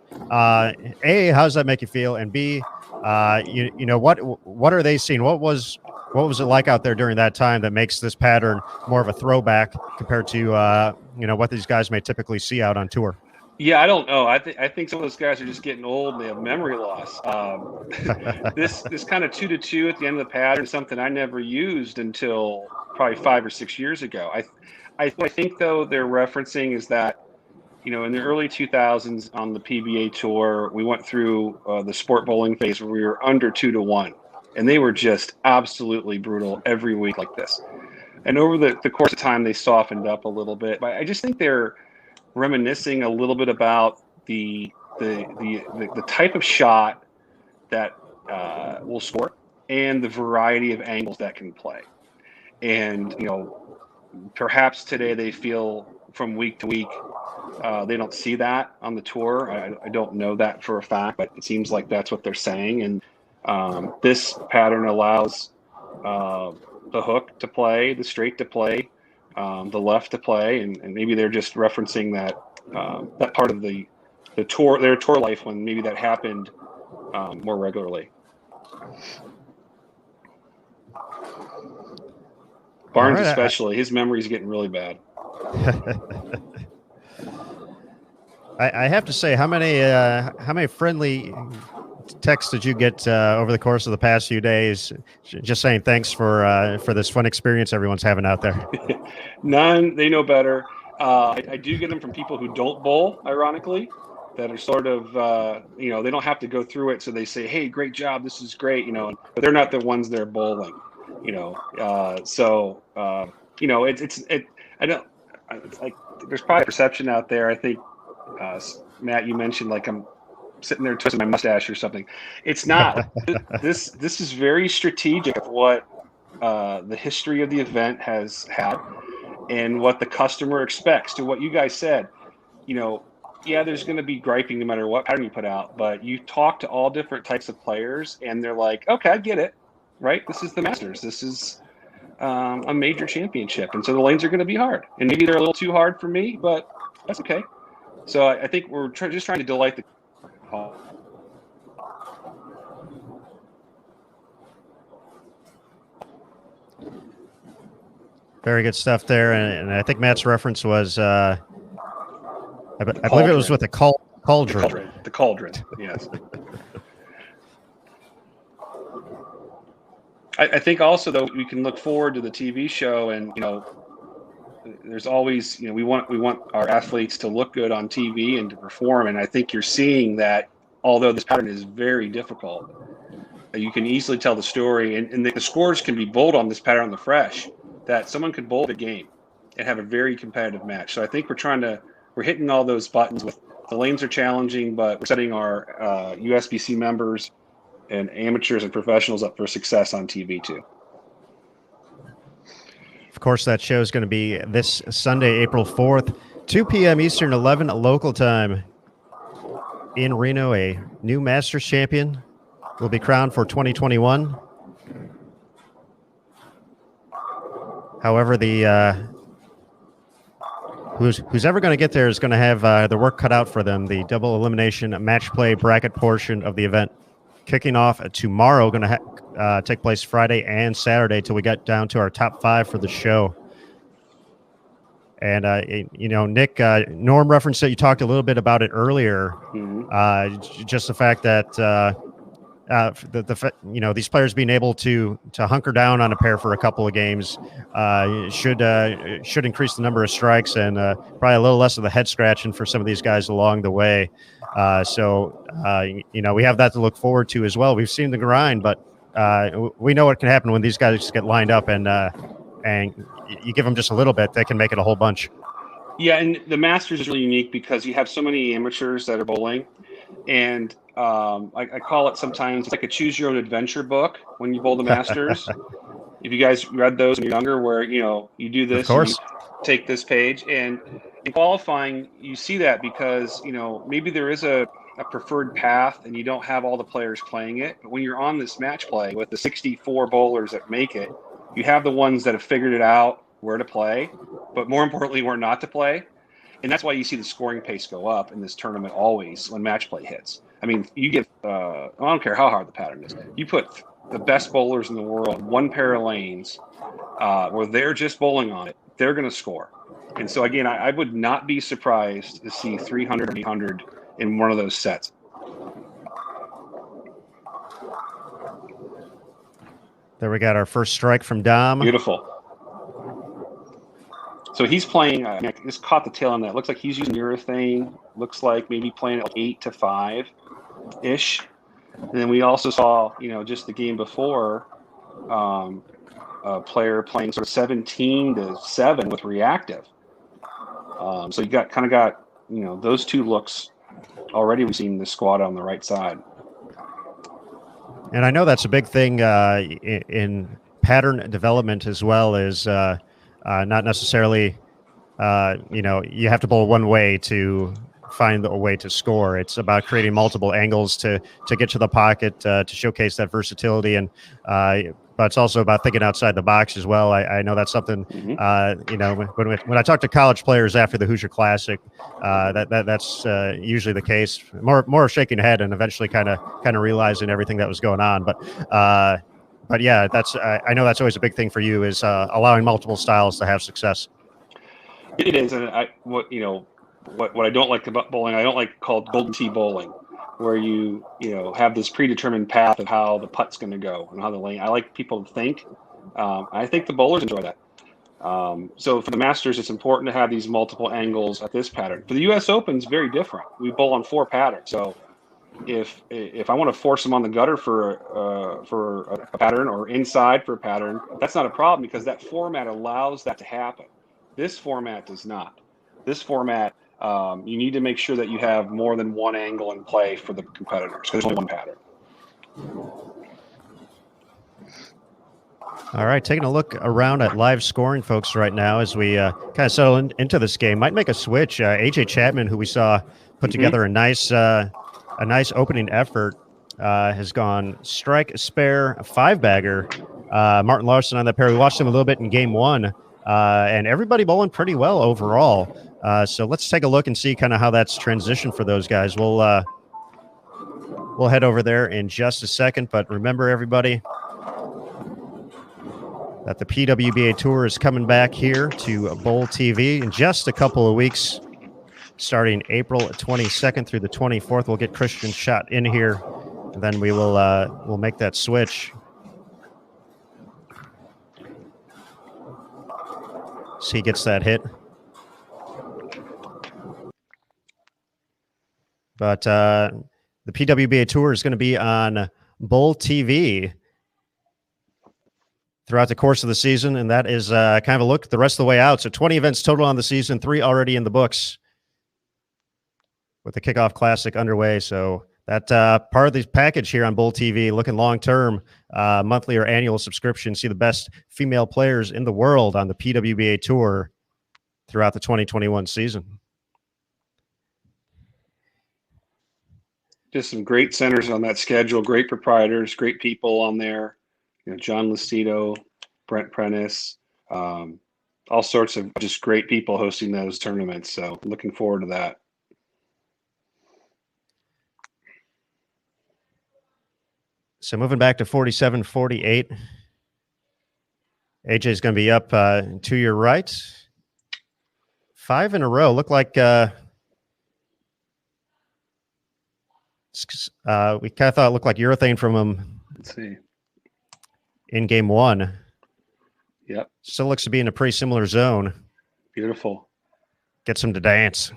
A, how does that make you feel? And B, you know, what are they seeing? What was it like out there during that time that makes this pattern more of a throwback compared to what these guys may typically see out on tour? Yeah, I don't know. I think some of those guys are just getting old and they have memory loss. This kind of 2-2 at the end of the pattern is something I never used until probably 5 or 6 years ago. I think, though, they're referencing is that, in the early 2000s on the PBA tour, we went through the sport bowling phase where we were under 2-1, and they were just absolutely brutal every week like this. And over the course of time, they softened up a little bit. But I just think they're reminiscing a little bit about the type of shot that will score and the variety of angles that can play. And, perhaps today they feel from week to week they don't see that on the tour. I don't know that for a fact, but it seems like that's what they're saying. And this pattern allows the hook to play, the straight to play, the left to play, and maybe they're just referencing that part of the tour, their tour life, when maybe that happened more regularly. Barnes, right, especially, his memory's getting really bad. I have to say, how many friendly texts did you get over the course of the past few days, just saying thanks for this fun experience everyone's having out there? None. They know better. I do get them from people who don't bowl, ironically, that are sort of, they don't have to go through it. So they say, hey, great job. This is great, but they're not the ones that are bowling, there's probably a perception out there. I think, Matt, you mentioned like I'm sitting there twisting my mustache or something. It's not. This is very strategic of what the history of the event has had and what the customer expects. To what you guys said, there's going to be griping no matter what pattern you put out, but you talk to all different types of players and they're like, okay, I get it, right? This is the Masters. This is a major championship. And so the lanes are going to be hard. And maybe they're a little too hard for me, but that's okay. So I think we're just trying to delight the Very good stuff there, and I think Matt's reference was, I believe it was with the cauldron. The cauldron, yes. I think also, though, we can look forward to the TV show, and there's always, we want our athletes to look good on TV and to perform, and I think you're seeing that. Although this pattern is very difficult, you can easily tell the story, and the scores can be bold on this pattern on the fresh, that someone could bowl the game and have a very competitive match. So I think we're hitting all those buttons. With the lanes are challenging, but we're setting our USBC members and amateurs and professionals up for success on TV too. Of course, that show is going to be this Sunday, April 4th, 2 p.m. Eastern, 11 local time. In Reno, a new Masters champion will be crowned for 2021. However, the who's ever going to get there is going to have the work cut out for them. The double elimination match play bracket portion of the event kicking off tomorrow, going to take place Friday and Saturday till we get down to our top 5 for the show. And, Nick, Norm referenced that you talked a little bit about it earlier. Just the fact that, these players being able to hunker down on a pair for a couple of games should increase the number of strikes and probably a little less of the head scratching for some of these guys along the way. We have that to look forward to as well. We've seen the grind, but we know what can happen when these guys get lined up and you give them just a little bit, they can make it a whole bunch. Yeah, and the Masters is really unique because you have so many amateurs that are bowling, and I call it sometimes it's like a choose your own adventure book when you bowl the Masters. If you guys read those when you're younger, where you do this, of course, and you take this page, and in qualifying you see that because maybe there is a preferred path and you don't have all the players playing it, but when you're on this match play with the 64 bowlers that make it, you have the ones that have figured it out where to play, but more importantly where not to play. And that's why you see the scoring pace go up in this tournament always when match play hits. I mean, you give I don't care how hard the pattern is. You put the best bowlers in the world, one pair of lanes where they're just bowling on it, they're going to score. And so, again, I would not be surprised to see 300 or 800 in one of those sets. There we got our first strike from Dom. Beautiful. So he's playing, I just caught the tail on that. Looks like he's using urethane. Looks like maybe playing at 8 to 5-ish. And then we also saw, just the game before, a player playing sort of 17 to 7 with reactive. So you got those two looks already. We've seen the squad on the right side. And I know that's a big thing in pattern development as well as not necessarily, you have to bowl one way to find a way to score. It's about creating multiple angles to get to the pocket, to showcase that versatility. And but it's also about thinking outside the box as well. I know that's something, when I talk to college players after the Hoosier Classic, that's usually the case. More shaking head and eventually kind of realizing everything that was going on. But yeah, I know that's always a big thing for you is allowing multiple styles to have success. It is, and what I don't like about bowling, I don't like called golden tee bowling, where you have this predetermined path of how the putt's going to go and how the lane. I like people to think. I think the bowlers enjoy that. So for the Masters, it's important to have these multiple angles at this pattern. For the U.S. Open, it's very different. We bowl on 4 patterns. So if I want to force them on the gutter for a pattern or inside for a pattern, that's not a problem because that format allows that to happen. This format does not. This format, you need to make sure that you have more than one angle in play for the competitors because there's only one pattern. All right, taking a look around at live scoring, folks, right now as we kind of settle into this game. Might make a switch. AJ Chapman, who we saw put together a nice opening effort, has gone strike, spare, 5-bagger. Martin Larson on that pair. We watched him a little bit in game 1, and everybody bowling pretty well overall. So let's take a look and see kind of how that's transitioned for those guys. We'll head over there in just a second, but remember, everybody, that the PWBA Tour is coming back here to Bowl TV in just a couple of weeks, starting April 22nd through the 24th. We'll get Christian Schott in here, and then we'll make that switch. So he gets that hit. But the PWBA Tour is going to be on Bowl TV throughout the course of the season, and that is kind of a look the rest of the way out. So 20 events total on the season, 3 already in the books with the Kickoff Classic underway. So that part of the package here on Bowl TV, looking long-term, monthly or annual subscription, see the best female players in the world on the PWBA Tour throughout the 2021 season. Just some great centers on that schedule, great proprietors, great people on there. John Lucido, Brent Prentice, all sorts of just great people hosting those tournaments. So looking forward to that. So moving back to 47-48. AJ's going to be up to your right. 5 in a row. Look like we kind of thought it looked like urethane from him. Let's see. In game 1. Yep. Still looks to be in a pretty similar zone. Beautiful. Gets him to dance.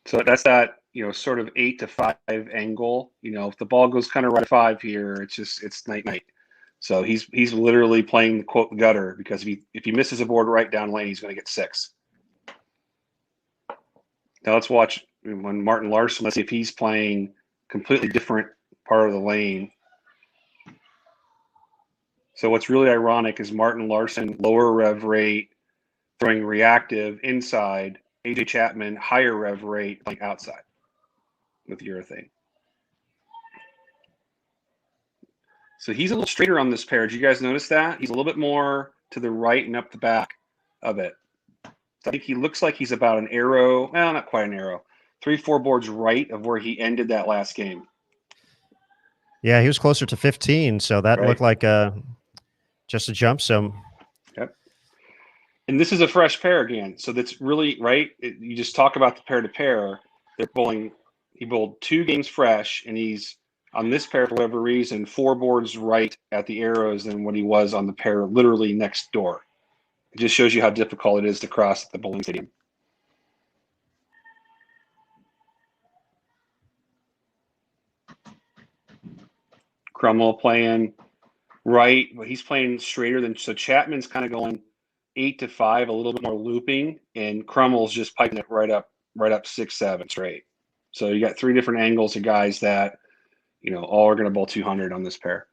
So that's that, sort of 8 to 5 angle. If the ball goes kind of right at 5 here, it's night. So he's literally playing the quote gutter, because if he misses a board right down lane, he's going to get 6. Now let's watch when Martin Larson. Let's see if he's playing completely different part of the lane. So what's really ironic is Martin Larson, lower rev rate, throwing reactive inside. AJ Chapman, higher rev rate, playing outside with urethane. So he's a little straighter on this pair. Did you guys notice that? He's a little bit more to the right and up the back of it. So I think he looks like he's about an arrow. Well, not quite an arrow. 3-4 boards right of where he ended that last game. Yeah, he was closer to 15, so that looked like just a jump. So, yep. And this is a fresh pair again. So that's really right. You just talk about the pair to pair. They're bowling. He bowled 2 games fresh, and he's on this pair for whatever reason 4 boards right at the arrows than what he was on the pair literally next door. It just shows you how difficult it is to cross at the bowling stadium. Cromwell playing right, but he's playing straighter than, so Chapman's kind of going 8 to 5, a little bit more looping, and Cromwell's just piping it right up 6-7 straight. So you got 3 different angles of guys that, all are going to bowl 200 on this pair.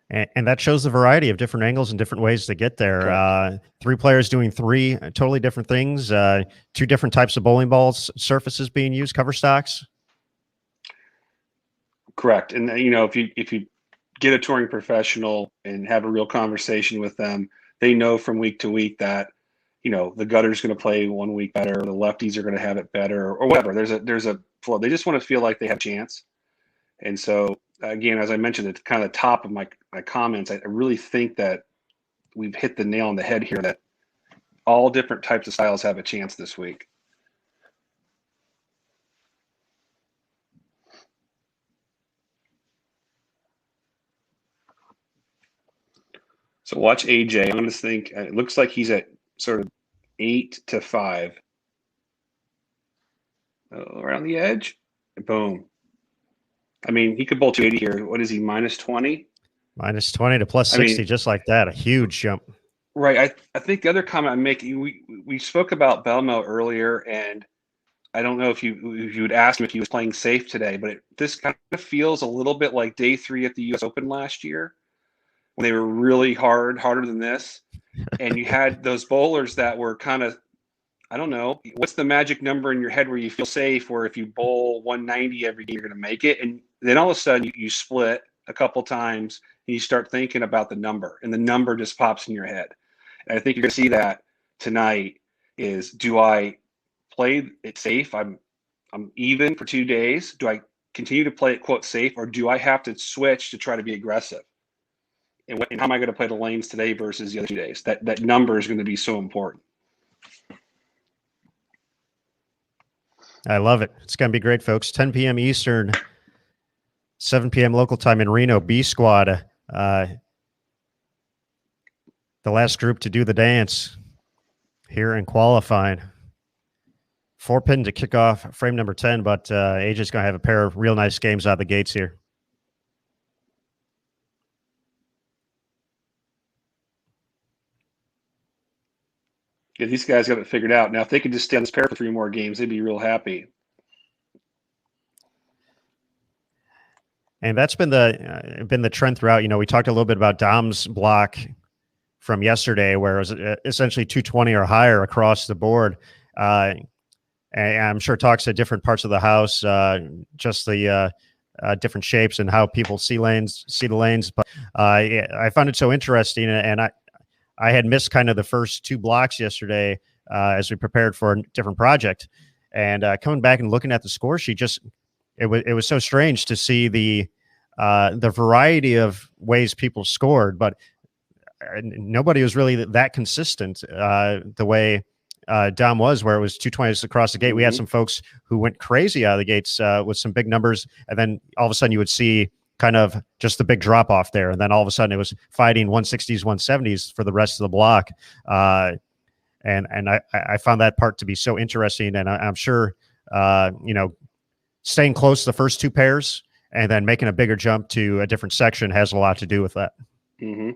And that shows the variety of different angles and different ways to get there. 3 players doing 3 totally different things. 2 different types of bowling balls, surfaces being used, cover stocks. Correct. And if you get a touring professional and have a real conversation with them, they know from week to week that the gutter's going to play one week better, or the lefties are going to have it better, or whatever. There's a flow. They just want to feel like they have a chance. And so again, as I mentioned at kind of the top of my comments, I really think that we've hit the nail on the head here, that all different types of styles have a chance this week. So watch AJ. I'm going to think, it looks like he's at sort of 8 to 5. Around the edge. Boom. I mean, he could bowl 280 here. What is he, minus 20? Minus 20 to plus 60, just like that. A huge jump. Right. I think the other comment I'm making, we spoke about Belmo earlier, and I don't know if you would ask him if he was playing safe today, but this kind of feels a little bit like day 3 at the U.S. Open last year, when they were really harder than this. And you had those bowlers that were kind of, I don't know, what's the magic number in your head where you feel safe, where if you bowl 190 every game, you're going to make it? And then all of a sudden you split a couple times and you start thinking about the number, and the number just pops in your head. And I think you're going to see that tonight is, do I play it safe? I'm even for 2 days. Do I continue to play it, quote, safe, or do I have to switch to try to be aggressive? And how am I going to play the lanes today versus the other 2 days? That number is going to be so important. I love it. It's going to be great, folks. 10 p.m. Eastern, 7 p.m. local time in Reno. B Squad, the last group to do the dance here in qualifying. 4-pin to kick off frame number 10, but AJ's going to have a pair of real nice games out of the gates here. Yeah, these guys got it figured out. Now, if they could just stay on this pair for 3 more games, they'd be real happy. And that's been the trend throughout. We talked a little bit about Dom's block from yesterday, where it was essentially 220 or higher across the board. and I'm sure talks to different parts of the house, just the different shapes and how people see the lanes. But yeah, I found it so interesting, and I had missed kind of the first 2 blocks yesterday as we prepared for a different project, and coming back and looking at the score sheet, it was so strange to see the variety of ways people scored, but nobody was really that consistent the way Dom was, where it was 220s across the gate. We had some folks who went crazy out of the gates with some big numbers, and then all of a sudden you would see kind of just the big drop off there, and then all of a sudden it was fighting 160s, 170s for the rest of the block. And I found that part to be so interesting, and I'm sure staying close to the first 2 pairs and then making a bigger jump to a different section has a lot to do with that. Mm-hmm.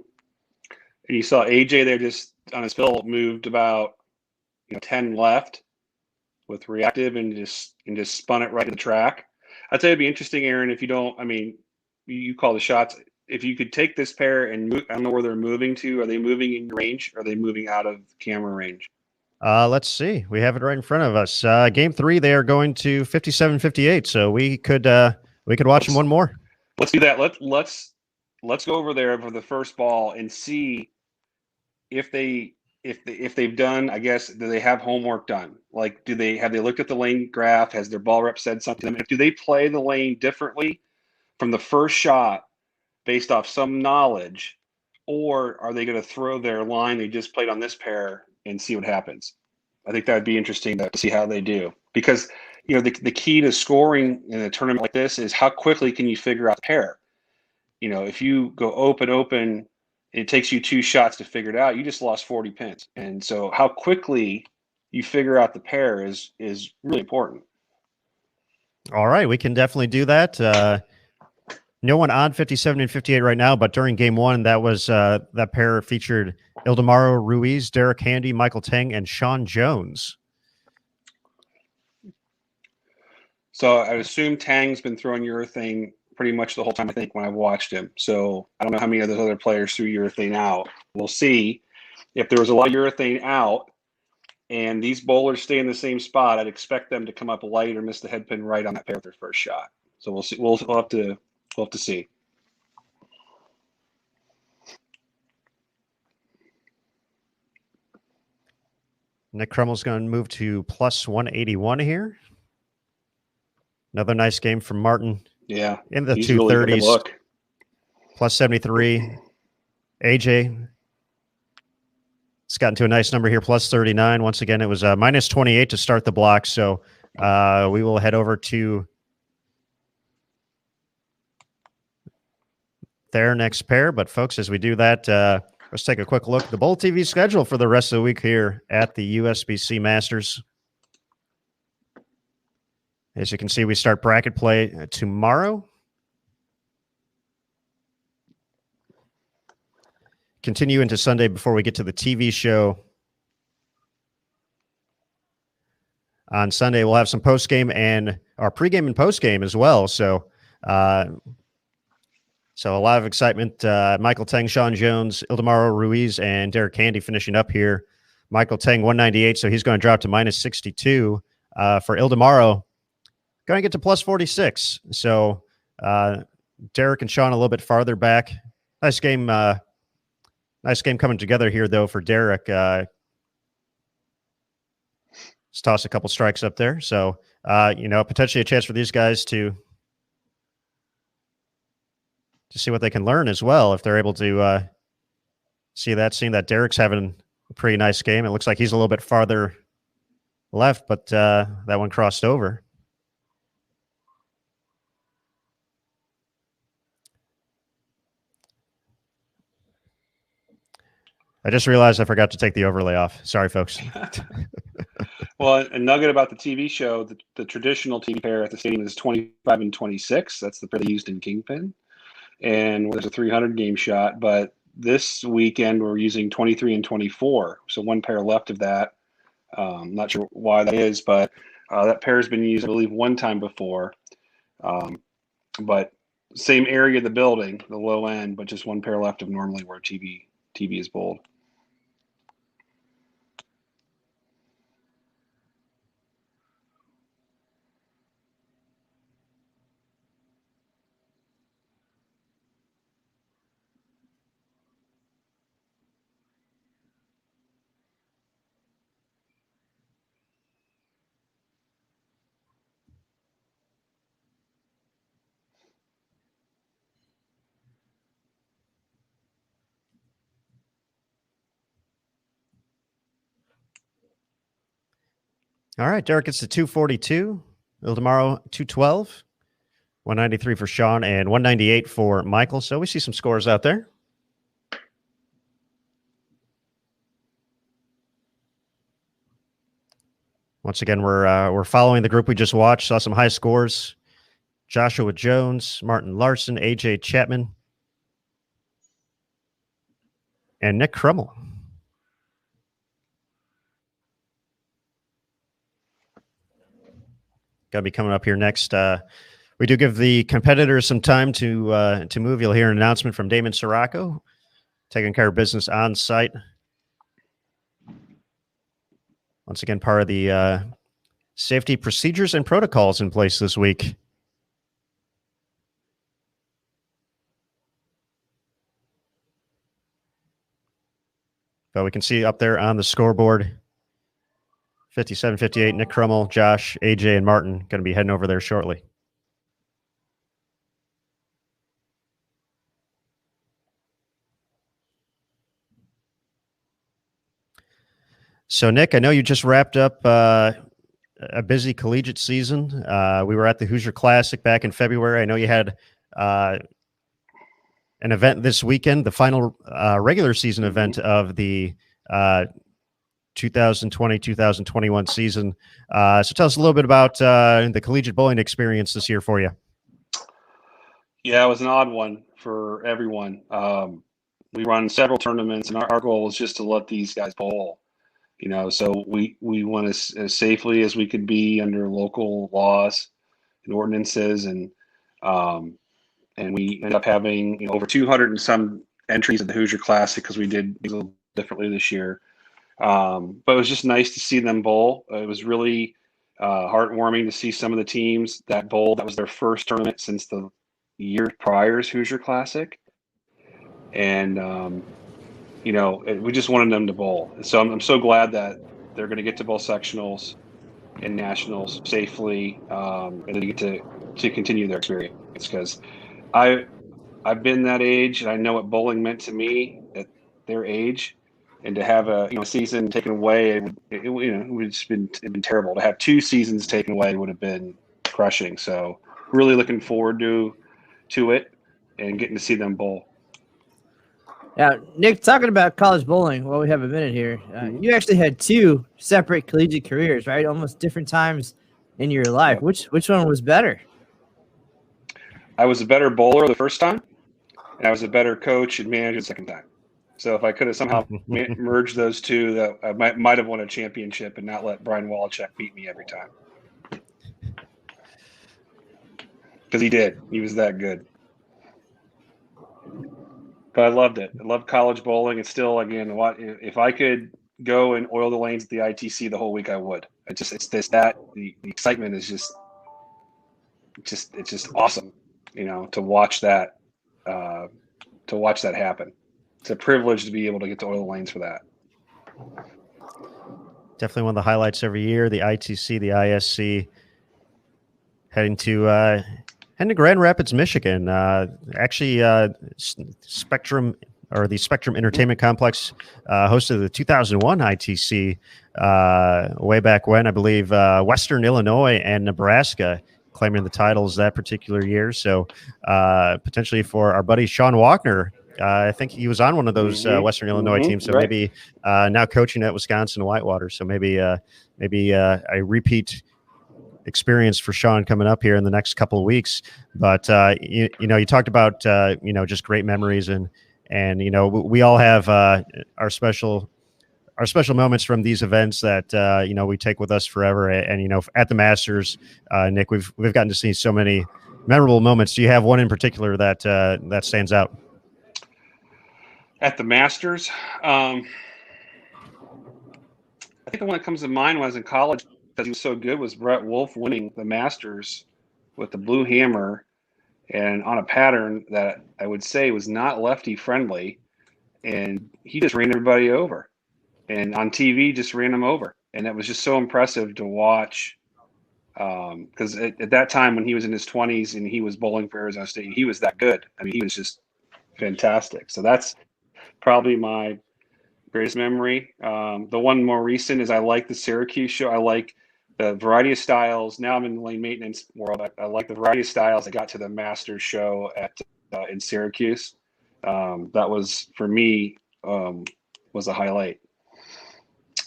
And you saw AJ there just on his fill moved about 10 left with reactive and just spun it right to the track. I'd say it'd be interesting, Aaron, if you don't, you call the shots. If you could take this pair and move, I don't know where they're moving to. Are they moving in range? Or are they moving out of camera range? Let's see. We have it right in front of us. Game 3, they are going to 57-58. So we could watch them one more. Let's do that. Let's go over there for the first ball and see if they've done, I guess, do they have homework done? Like, have they looked at the lane graph? Has their ball rep said something? Do they play the lane differently from the first shot based off some knowledge, or are they going to throw their line they just played on this pair and see what happens? I think that would be interesting to see how they do, because the key to scoring in a tournament like this is how quickly can you figure out the pair. If you go open, it takes you 2 shots to figure it out. You just lost 40 pins. And so how quickly you figure out the pair is really important. All right, we can definitely do that. No one on 57 and 58 right now, but during game 1, that was that pair featured Ildemaro Ruiz, Derek Handy, Michael Tang, and Sean Jones. So I assume Tang's been throwing urethane pretty much the whole time, I think, when I've watched him. So I don't know how many of those other players threw urethane out. We'll see. If there was a lot of urethane out and these bowlers stay in the same spot, I'd expect them to come up light or miss the head pin right on that pair with their first shot. So we'll see. We'll have to see. Nick Krummel's going to move to plus 181 here. Another nice game from Martin. Yeah. In the he's 230s. Really look. Plus 73. AJ. It's gotten to a nice number here, plus 39. Once again, it was minus 28 to start the block. So we will head over to their next pair. But folks, as we do that, let's take a quick look at the Bowl TV schedule for the rest of the week here at the USBC Masters. As you can see, we start bracket play tomorrow. Continue into Sunday before we get to the TV show. On Sunday, we'll have some post-game and our pregame and post-game as well. So a lot of excitement. Michael Tang, Sean Jones, Ildemaro Ruiz, and Derek Handy finishing up here. Michael Tang, 198, so he's going to drop to minus 62. For Ildemaro, going to get to plus 46. So Derek and Sean a little bit farther back. Nice game coming together here, though, for Derek. Let's toss a couple strikes up there. So, potentially a chance for these guys to see what they can learn as well if they're able to seeing that Derek's having a pretty nice game. It looks like he's a little bit farther left, but that one crossed over. I just realized I forgot to take the overlay off. Sorry, folks. Well, a nugget about the TV show, the traditional TV pair at the stadium is 25 and 26. That's the pair they used in Kingpin. And there's a 300 game shot. But this weekend, we're using 23 and 24. So one pair left of that. Not sure why that is, but that pair has been used, I believe, one time before. But same area of the building, the low end, but just one pair left of normally where TV is bowled. All right, Derek, it's the 242. Tomorrow, 212. 193 for Sean and 198 for Michael. So we see some scores out there. Once again, we're following the group we just watched. Saw some high scores. Joshua Jones, Martin Larson, AJ Chapman, and Nick Krummel. Gonna be coming up here next. We do give the competitors some time to move. You'll hear an announcement from Damon Sirocco, taking care of business on site. Once again, part of the safety procedures and protocols in place this week. But we can see up there on the scoreboard, 57-58, Nick Krummel, Josh, AJ, and Martin going to be heading over there shortly. So, Nick, I know you just wrapped up a busy collegiate season. We were at the Hoosier Classic back in February. I know you had an event this weekend, the final regular season event of the 2020-2021 season. So tell us a little bit about the collegiate bowling experience this year for you. Yeah, it was an odd one for everyone. We run several tournaments, and our goal was just to let these guys bowl. So we went as safely as we could be under local laws and ordinances, and we ended up having over 200 and some entries at the Hoosier Classic because we did a little differently this year. But it was just nice to see them bowl. It was really heartwarming to see some of the teams that bowled. That was their first tournament since the year prior's Hoosier Classic, and we just wanted them to bowl. So I'm so glad that they're going to get to bowl sectionals and nationals safely, and they get to continue their experience. Because I've been that age, and I know what bowling meant to me at their age, and to have a season taken away, it would just been terrible. To have 2 seasons taken away would have been crushing. So really looking forward to it and getting to see them bowl. Now, Nick, talking about college bowling, well, we have a minute here. You actually had 2 separate collegiate careers, right? Almost different times in your life. Yep. Which one was better? I was a better bowler the first time, and I was a better coach and manager the second time. So if I could have somehow merged those two, that I might have won a championship and not let Brian Wallachek beat me every time. Because he did. He was that good. But I loved it. I loved college bowling. It's still, again, if I could go and oil the lanes at the ITC the whole week, I would. The excitement is just awesome, to watch that happen. It's a privilege to be able to get to oil the lanes for that. Definitely one of the highlights every year, the ITC, the ISC, heading to Grand Rapids, Michigan. Spectrum Entertainment Complex hosted the 2001 ITC way back when. I believe Western Illinois and Nebraska claiming the titles that particular year. So potentially for our buddy Sean Walkner, I think he was on one of those Western Illinois teams. So maybe now coaching at Wisconsin Whitewater. So maybe a repeat experience for Sean coming up here in the next couple of weeks. But you talked about just great memories, and we all have our special moments from these events that we take with us forever. And at the Masters, Nick, we've gotten to see so many memorable moments. Do you have one in particular that stands out? At the Masters, I think the one that comes to mind when I was in college, because he was so good, was Brett Wolf winning the Masters with the blue hammer and on a pattern that I would say was not lefty friendly, and he just ran everybody over, and on TV just ran them over, and it was just so impressive to watch, because at that time when he was in his 20s and he was bowling for Arizona State, he was that good. I mean, he was just fantastic. So that's probably my greatest memory. The one more recent is I like the Syracuse show. I like the variety of styles. Now I'm in the lane maintenance world. I like the variety of styles. I got to the Masters show at in Syracuse. That was, for me, was a highlight.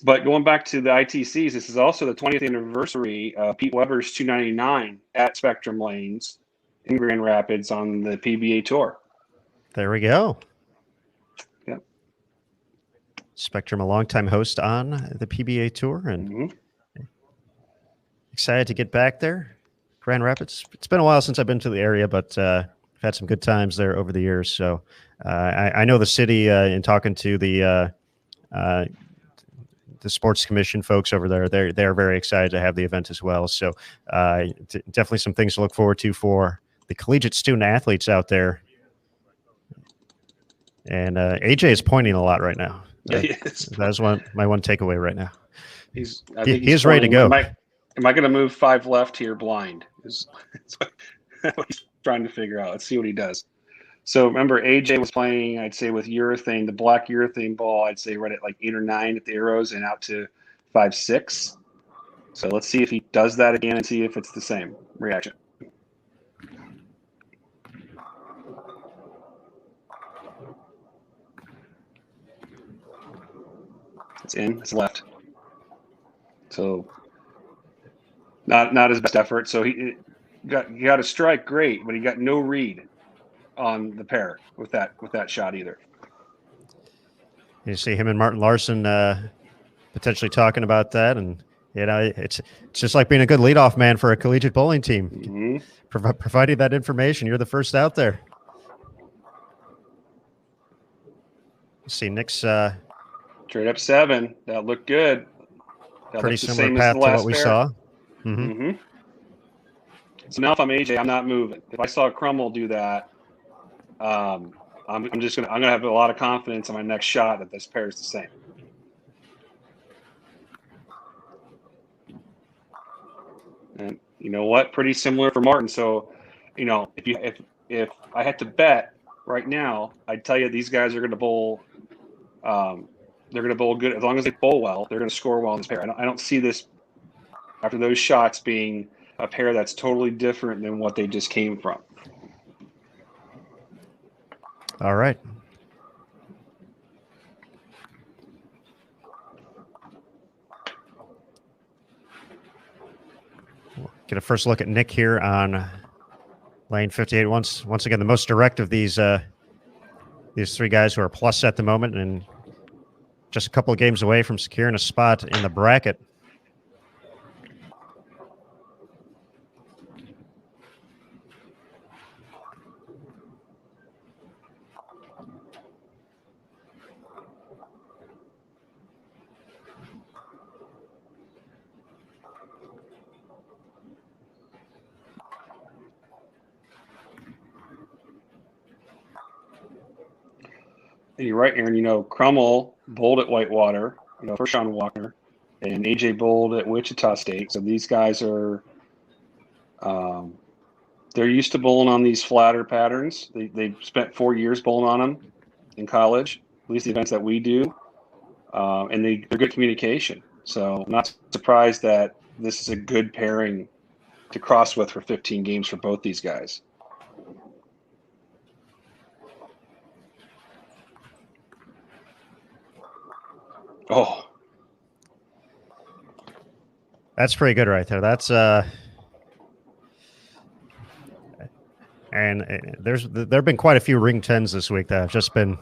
But going back to the ITCs, this is also the 20th anniversary of Pete Weber's 299 at Spectrum Lanes in Grand Rapids on the PBA Tour. There we go. Yep. Spectrum, a longtime host on the PBA Tour, and excited to get back there. Grand Rapids. It's been a while since I've been to the area, but I've had some good times there over the years. So I know the city in talking to the sports commission folks over there. They're very excited to have the event as well. So definitely some things to look forward to for the collegiate student athletes out there. And AJ is pointing a lot right now. Yeah, he is. That's my one takeaway right now. He's ready to go. Am I going to move 5 left here blind? Is what he's trying to figure out. Let's see what he does. So remember, AJ was playing, I'd say, with urethane, the black urethane ball, I'd say right at like 8 or 9 at the arrows and out to 5, 6. So let's see if he does that again and see if it's the same reaction. It's in, it's left. So not his best effort. So he got a strike, great, but he got no read on the pair with that shot either. You see him and Martin Larson potentially talking about that, and it's just like being a good leadoff man for a collegiate bowling team. Mm-hmm. Providing that information, you're the first out there. See Nick's straight up 7. That looked good. That pretty similar path to what we saw. Mm-hmm. Mm-hmm. So now if I'm AJ, I'm not moving. If I saw Crummell do that, I'm gonna have a lot of confidence in my next shot that this pair is the same. And you know what? Pretty similar for Martin. So, if I had to bet right now, I'd tell you these guys are going to bowl. They're going to bowl good as long as they bowl well. They're going to score well in this pair. I don't see this after those shots being a pair that's totally different than what they just came from. All right. We'll get a first look at Nick here on lane 58. Once again, the most direct of these 3 guys who are plus at the moment, and just a couple of games away from securing a spot in the bracket. And you're right, Aaron. Crummell bowled at Whitewater, for Sean Walker, and AJ bowled at Wichita State. So these guys are, they're used to bowling on these flatter patterns. They spent 4 years bowling on them in college, at least the events that we do, and they're good communication. So I'm not surprised that this is a good pairing to cross with for 15 games for both these guys. Oh, that's pretty good right there. That's and there've been quite a few ring 10s this week that have just been,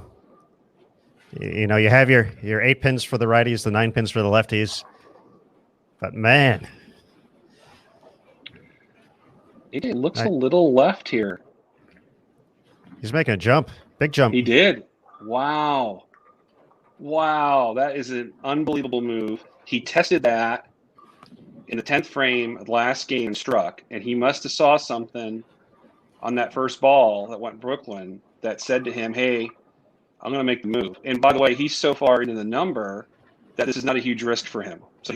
you have your 8 pins for the righties, the 9 pins for the lefties, but man, it looks a little left here. He's making a jump, big jump. He did. Wow, that is an unbelievable move. He tested that in the 10th frame of the last game and struck, and he must have saw something on that first ball that went Brooklyn that said to him, hey, I'm going to make the move. And by the way, he's so far into the number that this is not a huge risk for him. So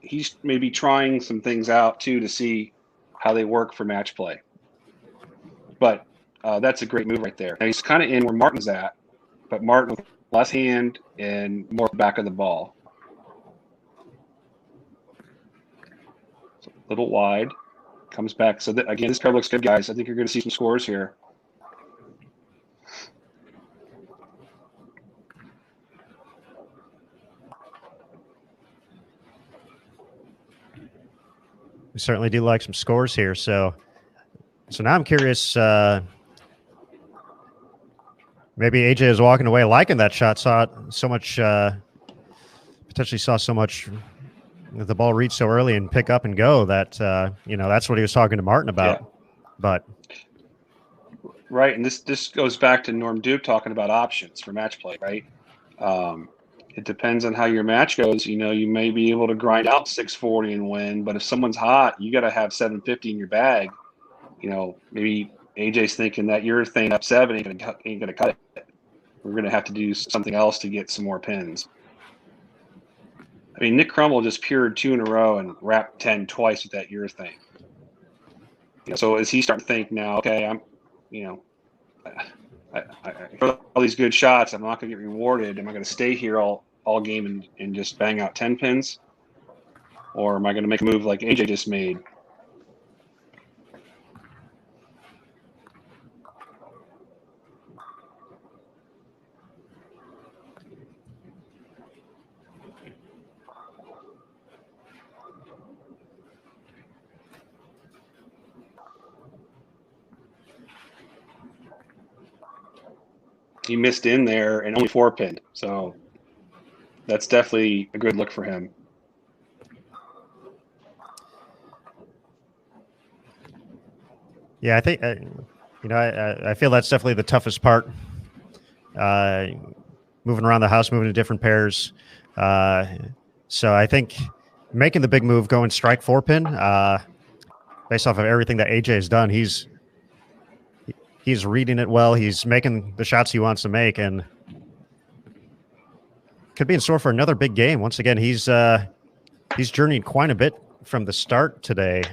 he's maybe trying some things out, too, to see how they work for match play. But that's a great move right there. Now he's kind of in where Martin's at, but Martin with less hand and more back of the ball. little wide, comes back. So again, this pair looks good, guys. I think you're going to see some scores here. We certainly do like some scores here. So now I'm curious. Maybe AJ is walking away liking that shot. Saw it so much. Potentially saw so much. The ball reach so early and pick up and go that that's what he was talking to Martin about. Yeah. But right, and this goes back to Norm Duke talking about options for match play, right? It depends on how your match goes. You may be able to grind out 640 and win, but if someone's hot, you got to have 750 in your bag. Maybe AJ's thinking that your thing up 7 ain't gonna cut it. We're gonna have to do something else to get some more pins. I mean, Nick Crummell just pured 2 in a row and wrapped 10 twice with that your thing. So as he starting to think now, okay, I throw all these good shots, I'm not going to get rewarded. Am I going to stay here all game and just bang out 10 pins? Or am I going to make a move like AJ just made? He missed in there and only 4 pinned. So that's definitely a good look for him. yeah, I think I feel that's definitely the toughest part. Moving around the house, moving to different pairs. So I think making the big move, going strike 4 pin, based off of everything that AJ has done, he's reading it well. He's making the shots he wants to make, and could be in store for another big game. Once again, he's journeyed quite a bit from the start today.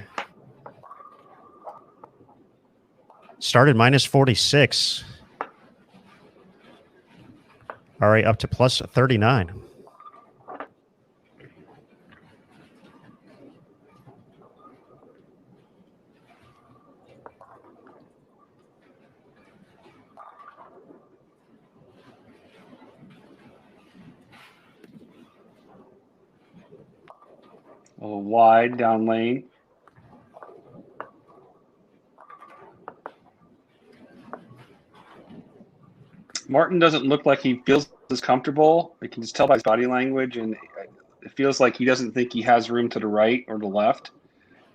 Started minus 46. All right, up to plus 39. A little wide down lane. Martin doesn't look like he feels as comfortable. I can just tell by his body language, and it feels like he doesn't think he has room to the right or the left.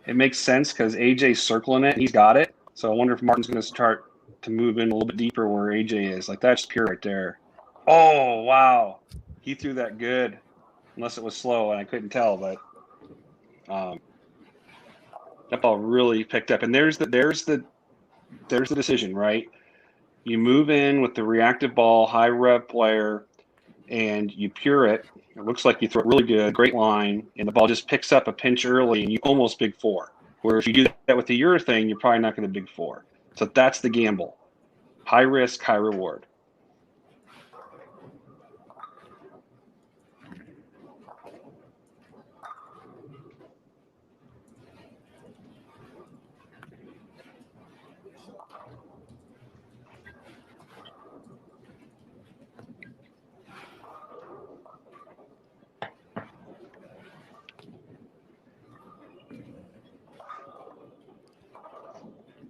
It makes sense because AJ's circling it, and he's got it. So I wonder if Martin's going to start to move in a little bit deeper where AJ is. Like, that's pure right there. Oh, wow. He threw that good, unless it was slow, and I couldn't tell, but that ball really picked up. And there's the decision, right? You move in with the reactive ball, high rev player, and you pure it. It looks like you throw it really good, great line, and the ball just picks up a pinch early, and you almost big 4. Where if you do that with the urethane, you're probably not going to big 4. So that's the gamble. High risk, high reward.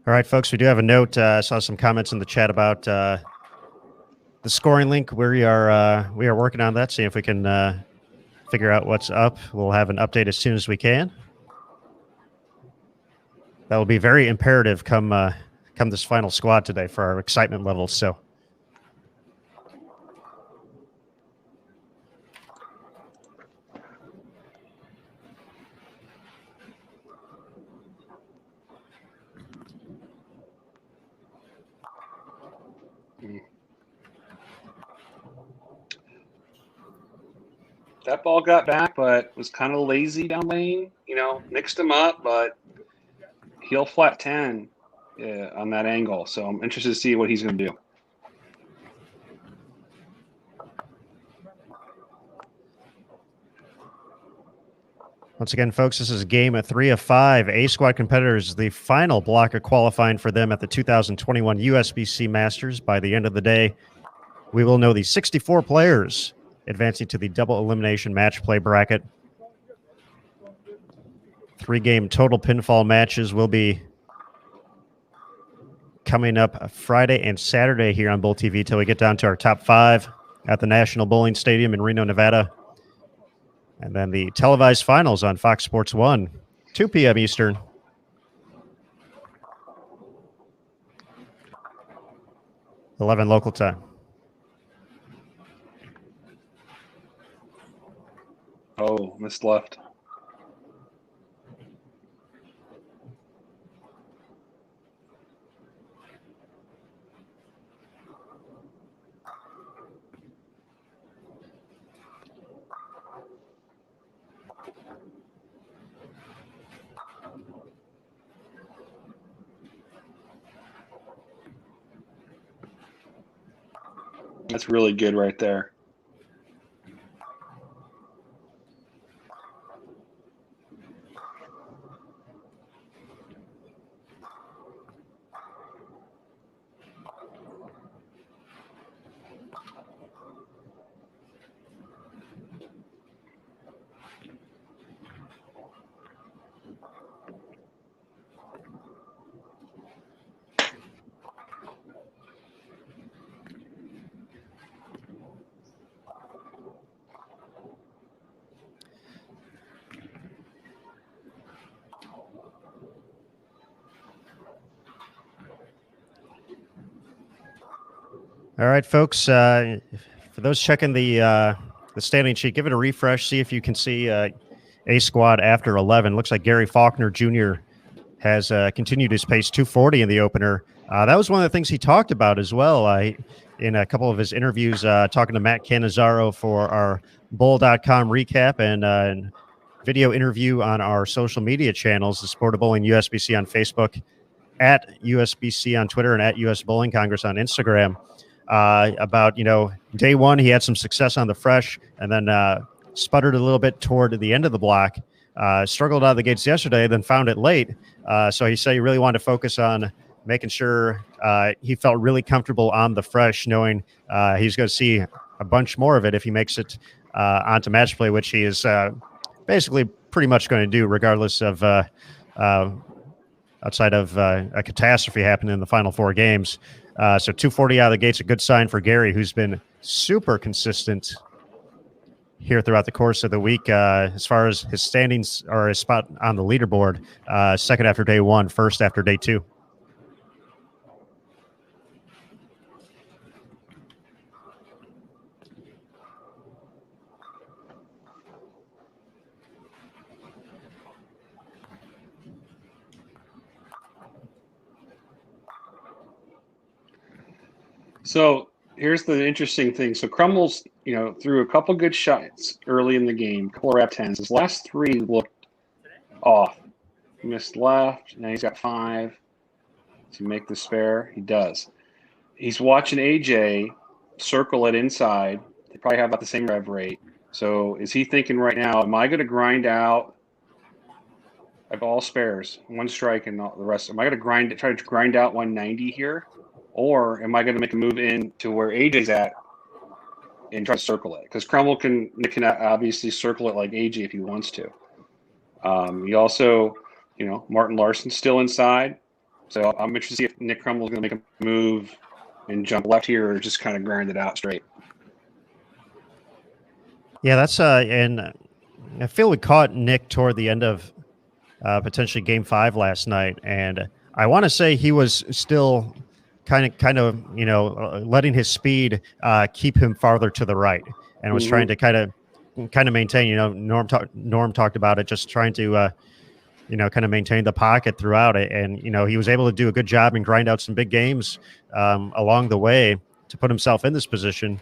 All right, folks, we do have a note. I saw some comments in the chat about the scoring link. We are working on that, seeing if we can figure out what's up. We'll have an update as soon as we can. That will be very imperative come this final squad today for our excitement levels. So. That ball got back, but was kind of lazy down lane. Mixed him up, but he'll flat 10 on that angle. So I'm interested to see what he's going to do. Once again, folks, this is game 3 of 5. A squad competitors, the final block of qualifying for them at the 2021 USBC Masters. By the end of the day, we will know the 64 players advancing to the double elimination match play bracket. 3-game total pinfall matches will be coming up Friday and Saturday here on Bull TV till we get down to our top 5 at the National Bowling Stadium in Reno, Nevada. And then the televised finals on Fox Sports 1, 2 p.m. Eastern. (11 local time). Oh, missed left. That's really good right there. All right, folks. For those checking the standing sheet, give it a refresh. See if you can see A squad after 11. Looks like Gary Faulkner Jr. has continued his pace, 240 in the opener. That was one of the things he talked about as well in a couple of his interviews, talking to Matt Cannizzaro for our Bowl.com recap and video interview on our social media channels, the Sport of Bowling USBC on Facebook, at USBC on Twitter, and at US Bowling Congress on Instagram. About, day one, he had some success on the fresh and then sputtered a little bit toward the end of the block, struggled out of the gates yesterday, then found it late. So he said he really wanted to focus on making sure he felt really comfortable on the fresh, knowing he's going to see a bunch more of it if he makes it onto match play, which he is basically pretty much going to do regardless of outside of a catastrophe happening in the final 4 games. So 240 out of the gate's a good sign for Gary, who's been super consistent here throughout the course of the week as far as his standings or his spot on the leaderboard. Second after day 1, first after day 2. So here's the interesting thing. So Crumbles, threw a couple good shots early in the game, a couple of wrap 10s. His last 3 looked off. He missed left. Now he's got 5. Does he make the spare? He does. He's watching AJ circle it inside. They probably have about the same rev rate. So is he thinking right now, am I going to grind out? I have all spares, 1 strike and all the rest. Am I going to try to grind out 190 here? Or am I going to make a move in to where AJ's at and try to circle it? Because Crumble can obviously circle it like AJ if he wants to. He also, Martin Larson's still inside. So I'm interested to see if Nick Crumble's going to make a move and jump left here or just kind of grind it out straight. Yeah, that's and I feel we caught Nick toward the end of potentially game 5 last night. And I want to say he was still kind of letting his speed keep him farther to the right, and was trying to kind of maintain. Norm talked about it, just trying to kind of maintain the pocket throughout it, and he was able to do a good job and grind out some big games along the way to put himself in this position.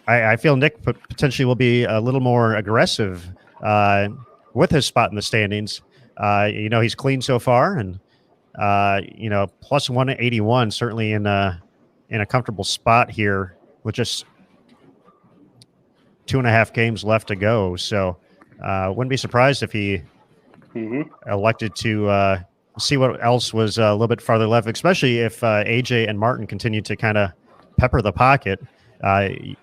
I feel Nick potentially will be a little more aggressive with his spot in the standings. He's clean so far, and plus 181, certainly in a comfortable spot here with just 2.5 games left to go. So Wouldn't be surprised if he elected to see what else was a little bit farther left, especially if AJ and Martin continue to kind of pepper the pocket.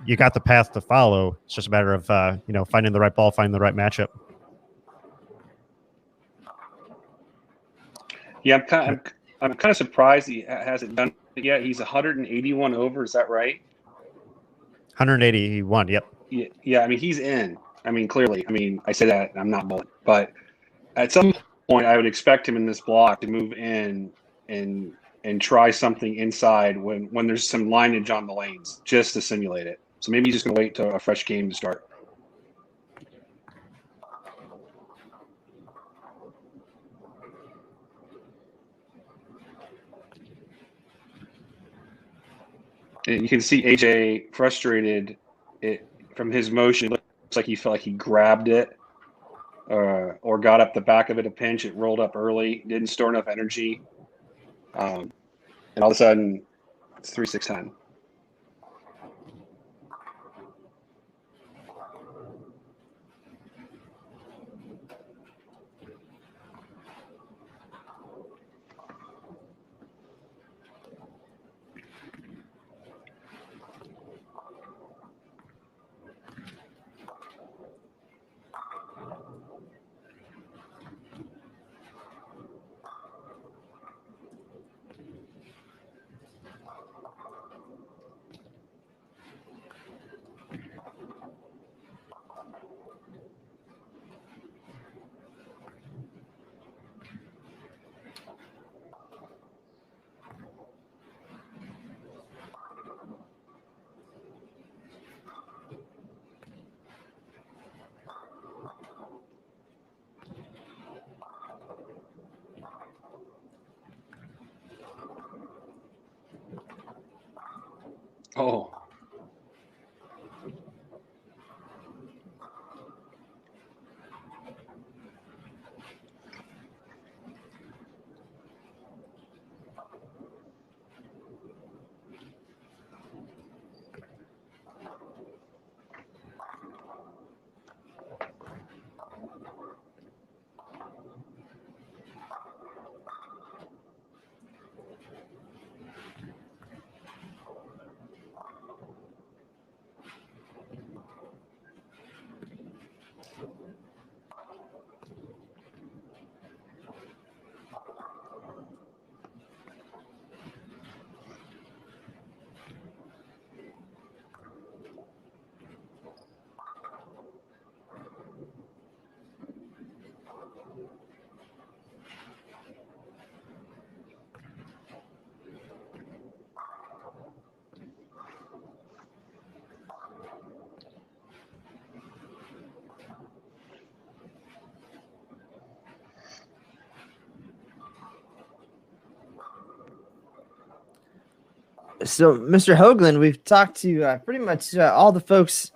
You got the path to follow. It's just a matter of finding the right ball, finding the right matchup. Yeah, I'm kind of surprised he hasn't done it yet. He's 181 over. Is that right? 181. Yep. Yeah. I mean, he's in. I mean, clearly. I mean, I say that I'm not bullet, but at some point, I would expect him in this block to move in and try something inside when there's some lineage on the lanes, just to simulate it. So maybe he's just going to wait till a fresh game to start. And you can see AJ frustrated from his motion. It looks like he felt like he grabbed it or got up the back of it a pinch. It rolled up early, didn't store enough energy. And all of a sudden, it's 3-6-10. Oh. So, Mr. Hoagland, we've talked to pretty much all the folks,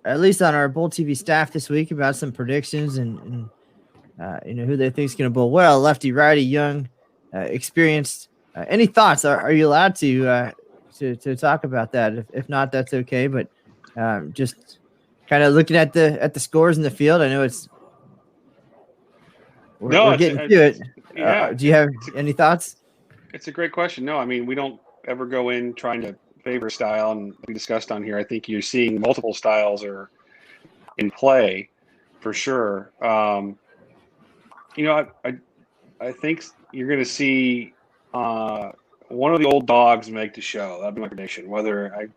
at least on our Bowl TV staff this week, about some predictions and who they think is going to bowl well. Lefty, righty, young, experienced. Any thoughts? Are you allowed to talk about that? If not, that's okay. But just kind of looking at the scores in the field, I know we're getting to it. Yeah. Do you have any thoughts? It's a great question. No, I mean, we don't ever go in trying to favor style, and we discussed on here. I think you're seeing multiple styles are in play for sure. I think you're going to see one of the old dogs make the show. That'd be my prediction. Whether I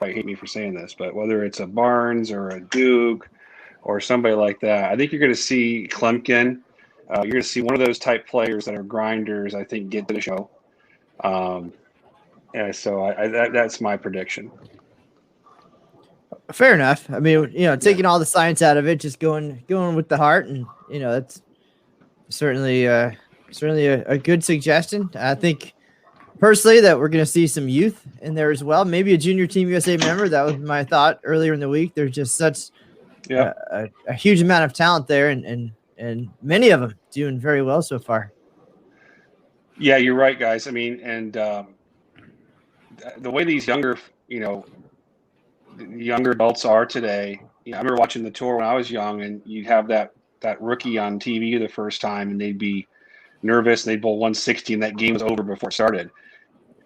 hate me for saying this, but whether it's a Barnes or a Duke or somebody like that, I think you're going to see Clemkin. You're going to see one of those type players that are grinders. I think get to the show. So that's my prediction. Fair enough. I mean, taking all the science out of it, just going with the heart, and that's certainly a good suggestion. I think personally that we're going to see some youth in there as well. Maybe a junior Team USA member. That was my thought earlier in the week. There's just such a huge amount of talent there, and many of them doing very well so far. Yeah, you're right, guys. I mean, and the way these younger adults are today, I remember watching the tour when I was young, and you'd have that rookie on TV the first time, and they'd be nervous, and they'd bowl 160, and that game was over before it started.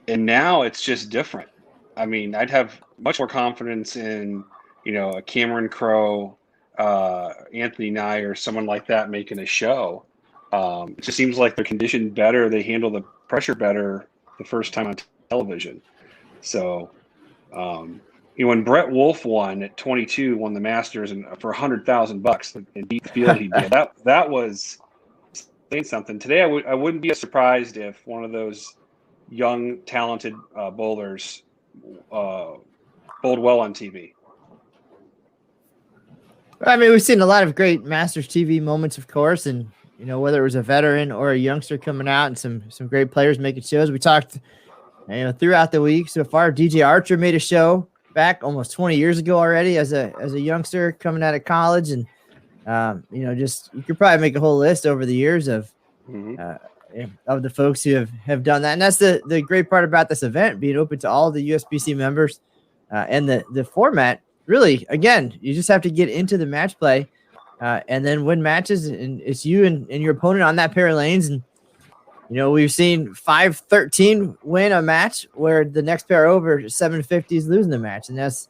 And now it's just different. I mean, I'd have much more confidence in, a Cameron Crowe, Anthony Nye, or someone like that making a show. It just seems like they're conditioned better. They handle the pressure better the first time on television. So, when Brett Wolf won at 22, won the Masters and for $100,000 and beat the field he did, that was saying something. Today, I wouldn't be surprised if one of those young, talented bowlers bowled well on TV. I mean, we've seen a lot of great Masters TV moments, of course, and whether it was a veteran or a youngster coming out, and some great players making shows. We talked, throughout the week so far. DJ Archer made a show back almost 20 years ago already as a youngster coming out of college, and just you could probably make a whole list over the years of the folks who have done that. And that's the great part about this event, being open to all the USBC members, and the format. Really, again, you just have to get into the match play, and then win matches, and it's you and your opponent on that pair of lanes. And we've seen 5-13 win a match where the next pair over 750 is losing the match, and that's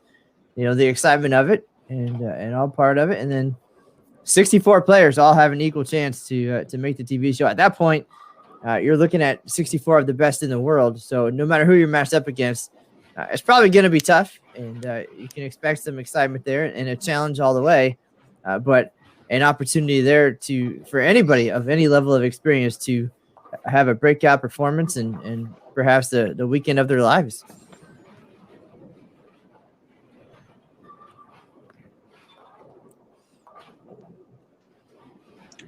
the excitement of it and all part of it. And then 64 players all have an equal chance to make the TV show. At that point, you're looking at 64 of the best in the world. So no matter who you're matched up against, it's probably going to be tough, and you can expect some excitement there and a challenge all the way. But an opportunity there for anybody of any level of experience to have a breakout performance and perhaps the weekend of their lives.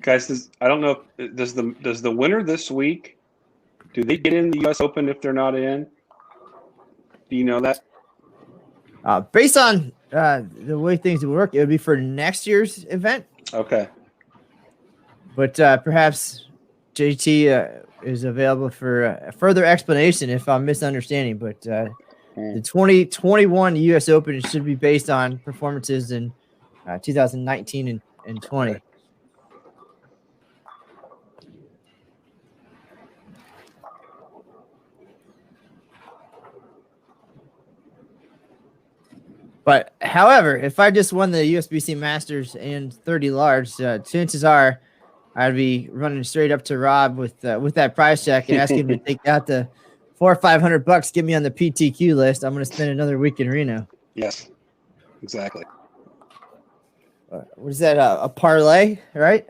Guys, I don't know. Does the winner this week, do they get in the U.S. Open if they're not in? Do you know that? Based on the way things would work, it would be for next year's event. Okay. But perhaps JT is available for further explanation if I'm misunderstanding. But the 2021 U.S. Open should be based on performances in 2019 and 20. Okay. But however, if I just won the USBC Masters and 30 large, chances are I'd be running straight up to Rob with that prize check and asking him to take out the $400 or $500, get me on the PTQ list. I'm going to spend another week in Reno. Yes, exactly. What is that? A parlay, right?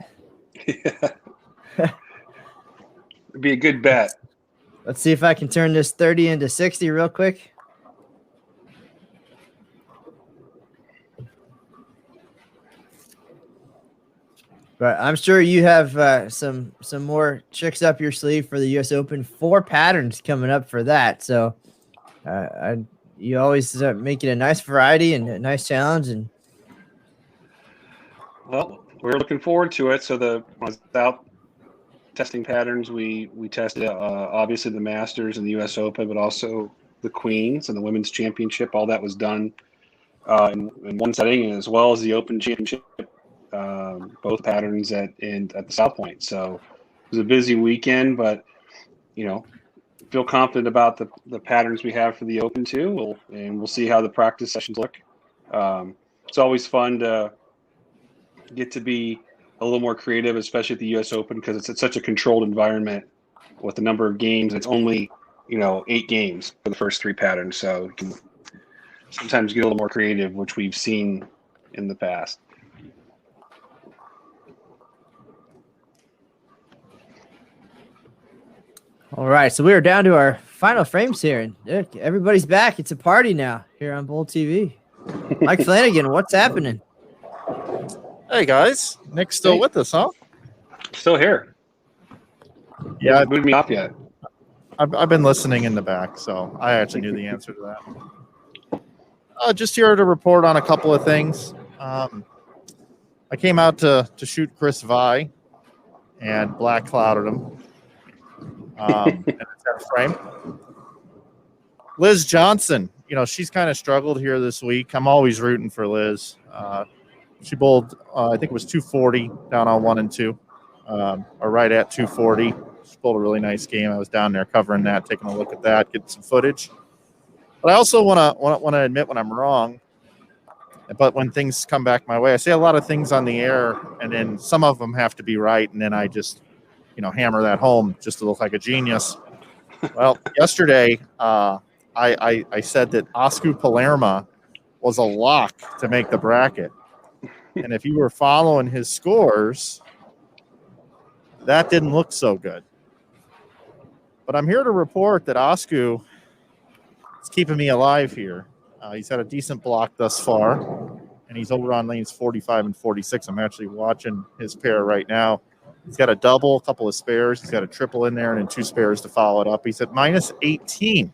Yeah. It'd be a good bet. Let's see if I can turn this 30 into 60 real quick. But I'm sure you have some more tricks up your sleeve for the U.S. Open. 4 patterns coming up for that. So you always make it a nice variety and a nice challenge. And well, we're looking forward to it. So without testing patterns, we tested obviously the Masters and the U.S. Open, but also the Queens and the Women's Championship. All that was done in one setting, as well as the Open Championship. Both patterns at the South Point. So it was a busy weekend, but feel confident about the patterns we have for the Open too. We'll see how the practice sessions look. It's always fun to get to be a little more creative, especially at the U.S. Open, because it's such a controlled environment with the number of games. It's only 8 games for the first 3 patterns, so you can sometimes get a little more creative, which we've seen in the past. all right, so we are down to our final frames here, and everybody's back. It's a party now here on Bowl TV. Mike Flanagan, what's happening? Hey guys, Nick's still with us, huh? Still here. Yeah, hasn't moved me up yet. I've been listening in the back, so I actually knew the answer to that. Just here to report on a couple of things. I came out to shoot Chris Vi and black clouded him. In the 10th frame. Liz Johnson, she's kind of struggled here this week. I'm always rooting for Liz. She bowled, I think it was 240 down on 1 and 2, or right at 240. She bowled a really nice game. I was down there covering that, taking a look at that, getting some footage. But I also want to admit when I'm wrong. But when things come back my way, I say a lot of things on the air, and then some of them have to be right, and then I just, hammer that home just to look like a genius. Well, yesterday, I said that Osku Palermo was a lock to make the bracket. And if you were following his scores, that didn't look so good. But I'm here to report that Osku is keeping me alive here. He's had a decent block thus far, and he's over on lanes 45 and 46. I'm actually watching his pair right now. He's got a double, a couple of spares. He's got a triple in there, and then 2 spares to follow it up. He's at minus 18.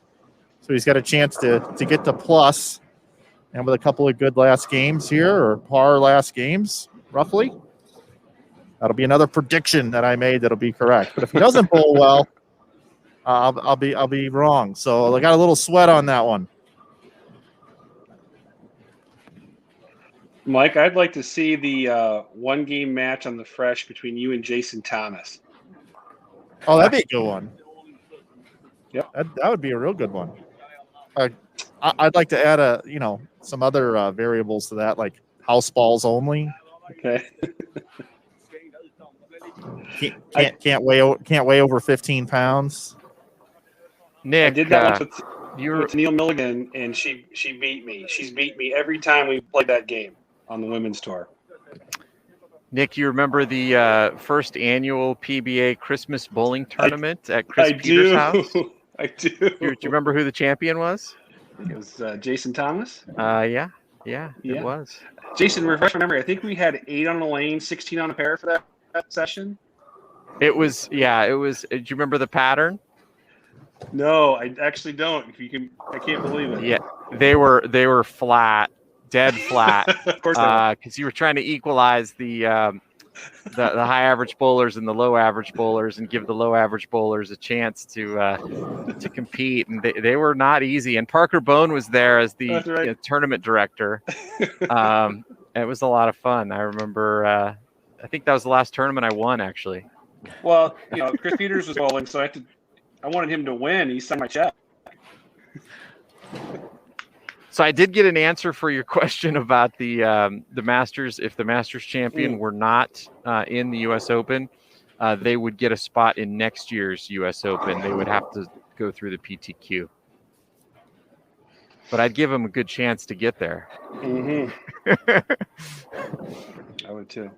So he's got a chance to get to plus. And with a couple of good last games here, or par last games, roughly, that'll be another prediction that I made that'll be correct. But if he doesn't bowl well, I'll be wrong. So I got a little sweat on that one. Mike, I'd like to see the one-game match on the Fresh between you and Jason Thomas. Oh, that'd be a good one. Yep, that would be a real good one. I'd like to add some other variables to that, like house balls only. Okay. Can't weigh over 15 pounds. Nick, I did that once with Neil Milligan, and she beat me. She's beat me every time we played that game on the women's tour. Nick, you remember the first annual PBA Christmas bowling tournament at Chris Peters' house? I do. Do you remember who the champion was? It was Jason Thomas. Yeah, it was. Jason, refresh my memory. I think we had 8 on the lane, 16 on a pair for that session. It was. Do you remember the pattern? No, I actually don't. If you can, I can't believe it. Yeah, they were flat, dead flat. Of course, because you were trying to equalize the high average bowlers and the low average bowlers, and give the low average bowlers a chance to compete. And they were not easy. And Parker Bone was there as the tournament director. It was a lot of fun. I remember. I think that was the last tournament I won, actually. Well, Chris Peters was bowling, so I wanted him to win. He signed my check. So I did get an answer for your question about the Masters. If the Masters champion were not in the U.S. Open, they would get a spot in next year's U.S. Open. They would have to go through the PTQ. But I'd give them a good chance to get there. Mm-hmm. I would too.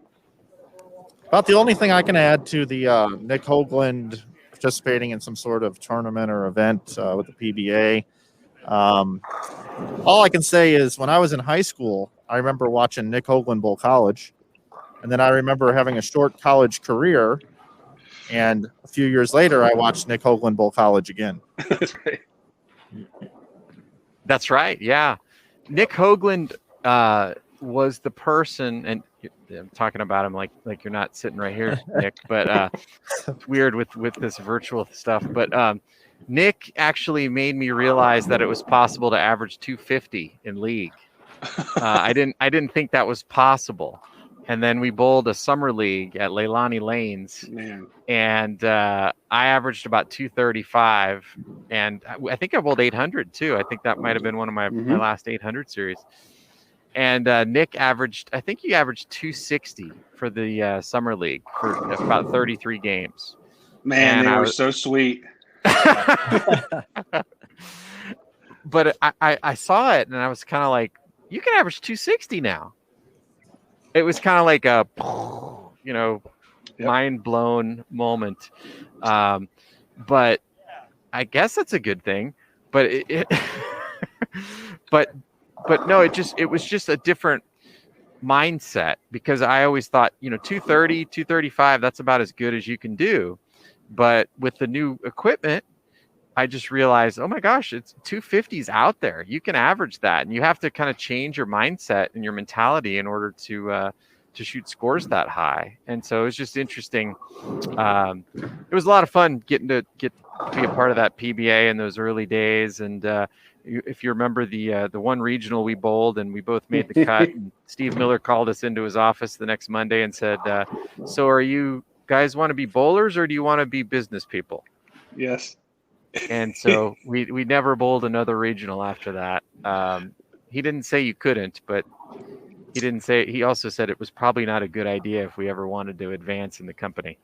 About the only thing I can add to the Nick Hoagland participating in some sort of tournament or event with the PBA. All I can say is when I was in high school, I remember watching Nick Hoagland bowl college. And then I remember having a short college career. And a few years later, I watched Nick Hoagland bowl college again. That's right. That's right. Yeah. Nick Hoagland was the person, and I'm talking about him like you're not sitting right here, Nick, but it's weird with this virtual stuff. But Nick actually made me realize that it was possible to average 250 in league. I didn't think that was possible. And then we bowled a summer league at Leilani Lanes. Man. And I averaged about 235. And I think I bowled 800 too. I think that might have been one of my last 800 series. And Nick averaged, I think he averaged 260 for the summer league for about 33 games. Man, and they were so sweet. But I saw it and I was kind of like, you can average 260 now. It was kind of like a, mind blown moment. But I guess that's a good thing. But but no, it was just a different mindset, because I always thought, 230, 235, that's about as good as you can do. But with the new equipment, I just realized, oh my gosh, it's 250s out there. You can average that, and you have to kind of change your mindset and your mentality in order to shoot scores that high. And so it was just interesting. It was a lot of fun getting to be a part of that PBA in those early days, and if you remember the one regional we bowled and we both made the cut, and Steve Miller called us into his office the next Monday and said, so are you guys want to be bowlers or do you want to be business people? Yes. And so we never bowled another regional after that. He didn't say you couldn't, but he also said it was probably not a good idea if we ever wanted to advance in the company.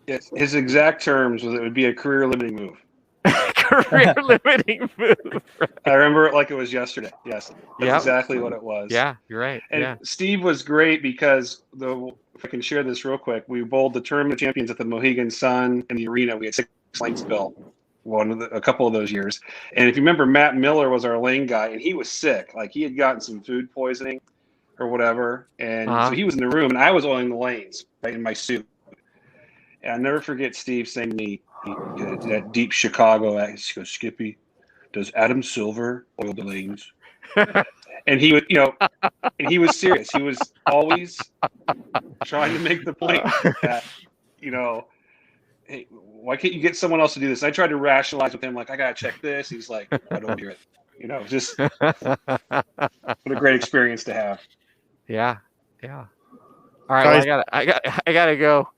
Yes. His exact terms was it would be a career limiting move. Career limiting move. I remember it like it was yesterday. Yes, that's Yep. exactly what it was. Yeah, you're right. And Yeah. Steve was great because if I can share this real quick, we bowled the tournament champions at the Mohegan Sun in the arena. We had 6 lanes built a couple of those years. And if you remember, Matt Miller was our lane guy, and he was sick. Like he had gotten some food poisoning or whatever, and so he was in the room, and I was oiling the lanes right in my suit. And I'll never forget Steve saying to me, that deep Chicago accent. He goes, Skippy, does Adam Silver oil the lanes? And he would, and he was serious. He was always trying to make the point that, hey, why can't you get someone else to do this? And I tried to rationalize with him, like, I got to check this. He's like, I don't hear it. Just what a great experience to have. Yeah. Yeah. All right. Well, I gotta go.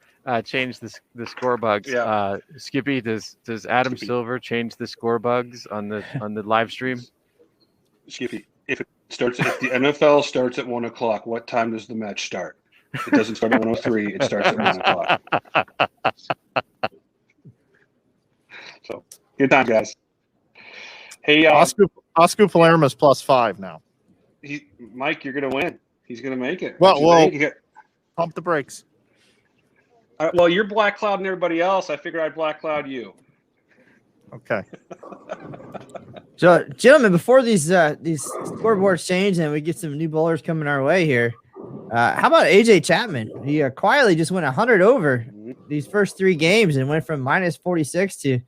Change the score bugs. Yeah. Skippy, does Adam Silver change the score bugs on the live stream? Skippy, if the NFL starts at 1:00, what time does the match start? It doesn't start at 1:03. It starts at 1:00. So good time, guys. Hey, Oscar Palermo's +5 now. Mike, you're gonna win. He's gonna make it. Well, pump the brakes. Well, you're black clouding everybody else. I figured I'd black cloud you. Okay. So, gentlemen, before these scoreboards change and we get some new bowlers coming our way here, how about AJ Chapman? He quietly just went 100 over these first 3 games and went from -46 to,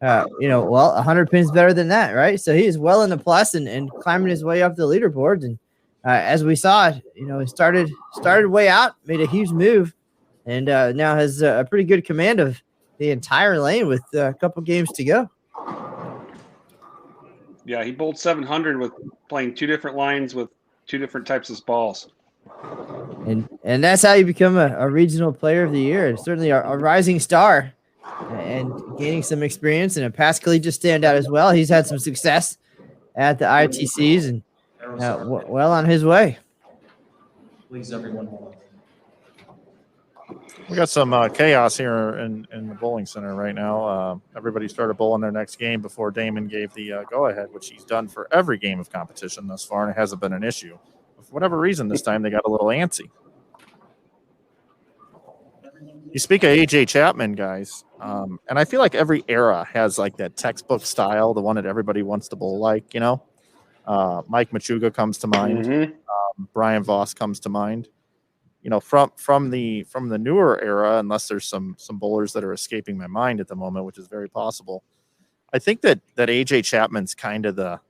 100 pins better than that, right? So he is well in the plus and climbing his way up the leaderboard. And as we saw, he started way out, made a huge move. And now has a pretty good command of the entire lane with a couple games to go. Yeah, he bowled 700 with playing 2 different lines with 2 different types of balls. And that's how you become a regional player of the year. And certainly a rising star and gaining some experience and a past collegiate standout as well. He's had some success at the ITCs and well on his way. Please, everyone, hold on. We got some chaos here in the bowling center right now. Everybody started bowling their next game before Damon gave the go-ahead, which he's done for every game of competition thus far, and it hasn't been an issue. But for whatever reason, this time they got a little antsy. You speak of A.J. Chapman, guys, and I feel like every era has like that textbook style, the one that everybody wants to bowl like, Mike Machuga comes to mind. Mm-hmm. Brian Voss comes to mind. From the newer era, unless there's some bowlers that are escaping my mind at the moment, which is very possible. I think that AJ Chapman's kind of the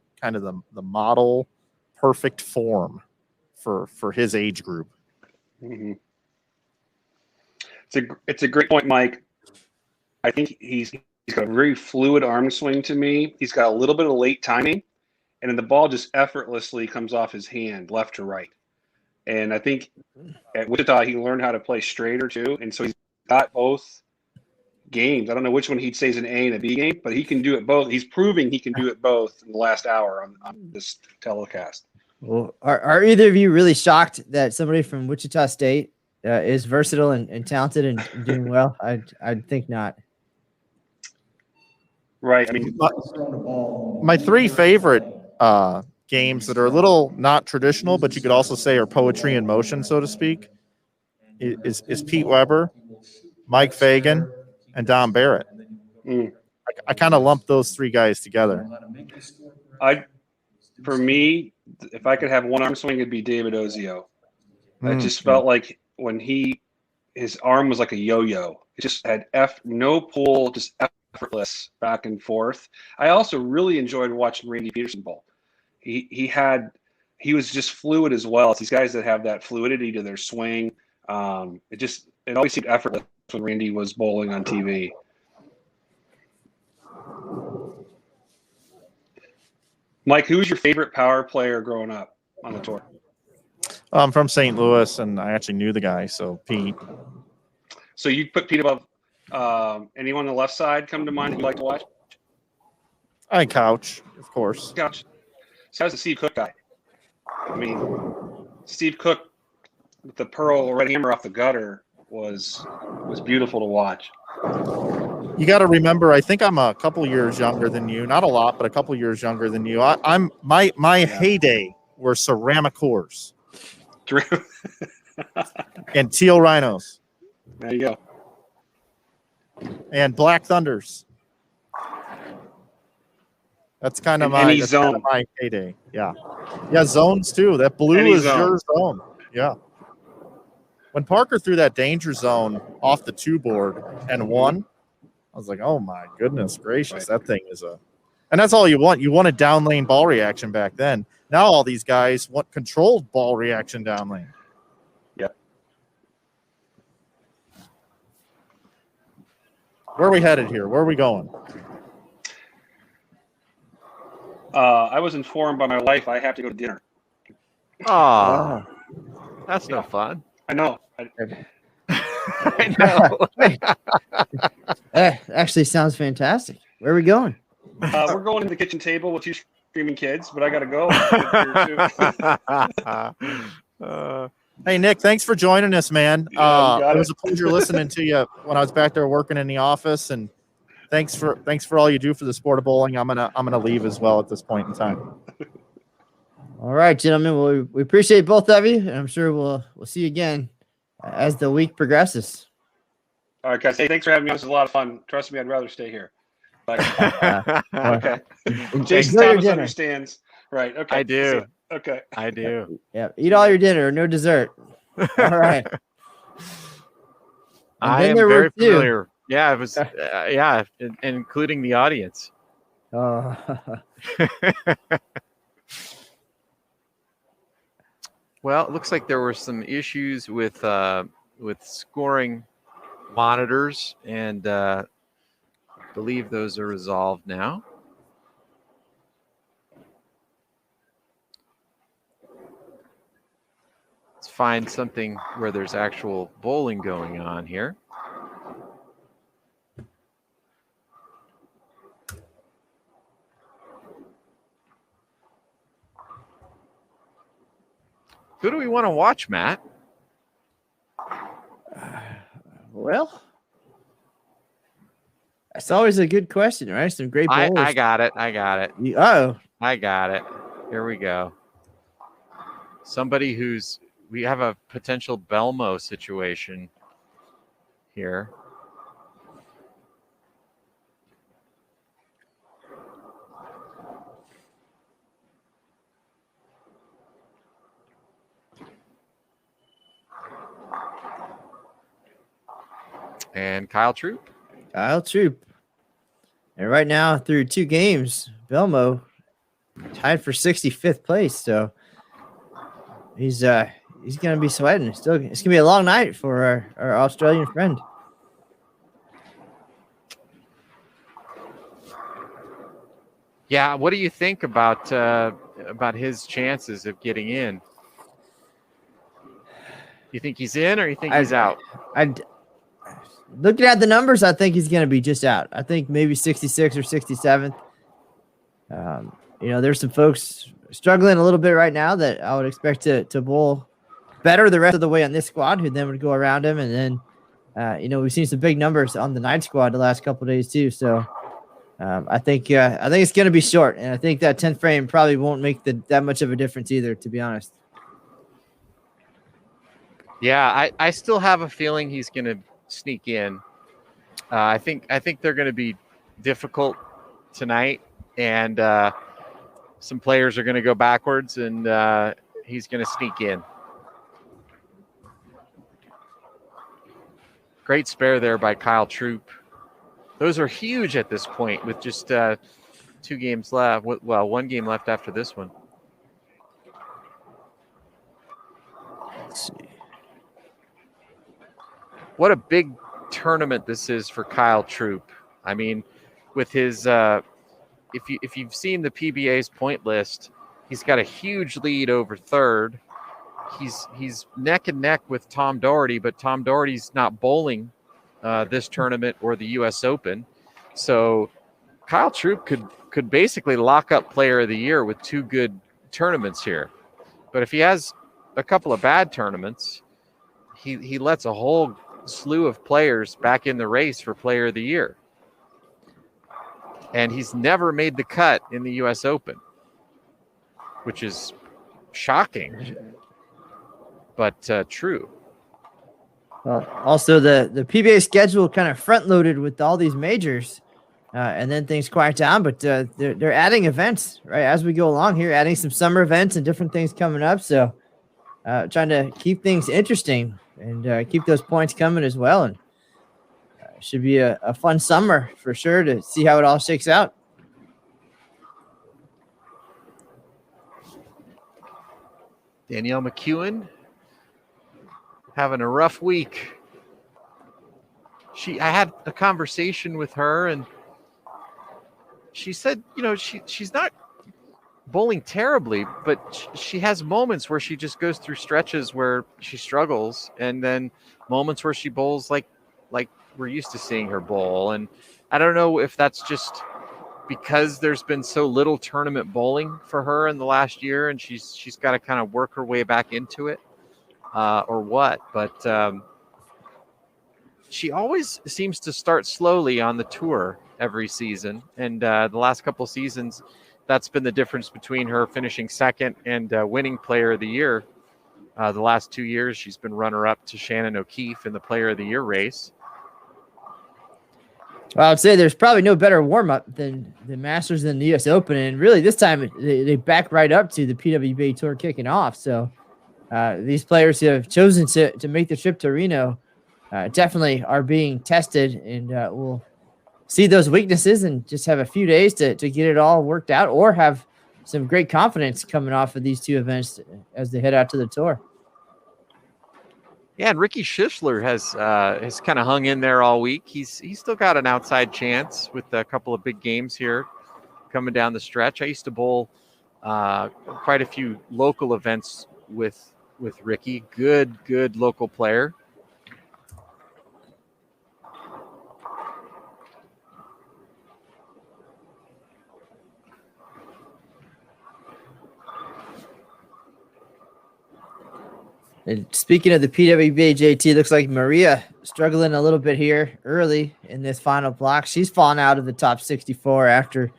model perfect form for his age group. Mm-hmm. It's a great point, Mike. I think he's got a very fluid arm swing to me. He's got a little bit of late timing, and then the ball just effortlessly comes off his hand, left to right. And I think at Wichita, he learned how to play straighter too. And so he's got both games. I don't know which one he'd say is an A and a B game, but he can do it both. He's proving he can do it both in the last hour on this telecast. Well, are either of you really shocked that somebody from Wichita State is versatile and talented and doing well? I'd think not. Right. I mean, my 3 favorite games that are a little not traditional, but you could also say are poetry in motion, so to speak, is Pete Weber, Mike Fagan, and Don Barrett. I kind of lump those 3 guys together. For me, if I could have one arm swing, it'd be David Ozio. I just felt like when his arm was like a yo-yo. It just had no pull, just effortless back and forth. I also really enjoyed watching Randy Peterson bowl. He was just fluid as well. It's these guys that have that fluidity to their swing. It always seemed effortless when Randy was bowling on TV. Mike, who was your favorite power player growing up on the tour? I'm from St. Louis, and I actually knew the guy, so Pete. So you put Pete above anyone on the left side come to mind that you like to watch? I couch, of course. Gosh. So how's the Steve Cook guy? I mean, Steve Cook with the pearl red hammer off the gutter was beautiful to watch. You got to remember, I think I'm a couple years younger than you. Not a lot, but a couple years younger than you. I'm my heyday were ceramic cores and teal rhinos There you go. and black thunders. That's kind of And any that's kind of zone. my heyday. Yeah, yeah, zones too. That blue Any is zone. your zone. Yeah. When Parker threw that danger zone off the 2-board and won, I was like, oh my goodness gracious, that thing is and that's all you want. You want a down lane ball reaction back then. Now all these guys want controlled ball reaction down lane. Yep. Where are we headed here? Where are we going? I was informed by my wife I have to go to dinner. Oh, that's no fun. I know. I know. Actually sounds fantastic. Where are we going? We're going to the kitchen table with 2 screaming kids, but I got to go. Hey, Nick, thanks for joining us, man. Yeah, you got it was it. a pleasure listening to you when I was back there working in the office, and thanks for all you do for the sport of bowling. I'm gonna leave as well at this point in time. All right, gentlemen. Well, we appreciate both of you, and I'm sure we'll see you again as the week progresses. All right, guys. Hey, thanks for having me. This was a lot of fun. Trust me, I'd rather stay here. But, okay. Jason Enjoy your Thomas dinner. understands. Right. Okay. I do. So, okay. I do. Yeah, eat all your dinner, no dessert. All right. I then am there very were two. familiar. Yeah, it was. Yeah, including the audience. Well, it looks like there were some issues with scoring monitors, and I believe those are resolved now. Let's find something where there's actual bowling going on here. Who do we want to watch, Matt? Well, that's always a good question, right? Some great bowlers. I got it. Oh, I got it. Here we go. Somebody we have a potential Belmo situation here. And Kyle Troop. And right now, through 2 games, Belmo tied for 65th place. So he's going to be sweating. It's going to be a long night for our Australian friend. Yeah, what do you think about his chances of getting in? You think he's in, or you think he's out? Looking at the numbers, I think he's going to be just out. I think maybe 66th or 67th. There's some folks struggling a little bit right now that I would expect to bowl better the rest of the way on this squad, who then would go around him. And then, we've seen some big numbers on the night squad the last couple of days too. So I think it's going to be short, and I think that 10th frame probably won't make that much of a difference either, to be honest. Yeah, I still have a feeling he's going to sneak in. I think they're going to be difficult tonight, and some players are going to go backwards, and he's going to sneak in. Great spare there by Kyle Troop. Those are huge at this point with just 2 games left. Well, 1 game left after this one. Let's see. What a big tournament this is for Kyle Troop. I mean, with his if you've seen the PBA's point list, he's got a huge lead over third. He's neck and neck with Tom Doherty, but Tom Doherty's not bowling this tournament or the U.S. Open, so Kyle Troup could basically lock up Player of the Year with 2 good tournaments here. But if he has a couple of bad tournaments, he lets a whole slew of players back in the race for Player of the Year. And he's never made the cut in the U.S. Open, which is shocking, but true. Also, the PBA schedule kind of front loaded with all these majors, and then things quiet down. But they're adding events right as we go along here, adding some summer events and different things coming up. So trying to keep things interesting and keep those points coming as well. And should be a fun summer for sure to see how it all shakes out. Danielle McEwen having a rough week. I had a conversation with her, and she said, she's not bowling terribly, but she has moments where she just goes through stretches where she struggles, and then moments where she bowls like we're used to seeing her bowl. And I don't know if that's just because there's been so little tournament bowling for her in the last year, and she's got to kind of work her way back into it, or what. But she always seems to start slowly on the tour every season, and the last couple seasons, that's been the difference between her finishing second and winning Player of the Year. The last 2 years, she's been runner-up to Shannon O'Keefe in the Player of the Year race. Well, I'd say there's probably no better warm-up than the Masters and the U.S. Open, and really this time they back right up to the PWBA Tour kicking off. So these players who have chosen to make the trip to Reno definitely are being tested, and we'll see those weaknesses and just have a few days to get it all worked out, or have some great confidence coming off of these 2 events as they head out to the tour. Yeah, and Ricky Schiffler has kind of hung in there all week. He's still got an outside chance with a couple of big games here coming down the stretch. I used to bowl quite a few local events with Ricky. Good local player. And speaking of the PWBA, JT, looks like Maria struggling a little bit here early in this final block. She's fallen out of the top 64 after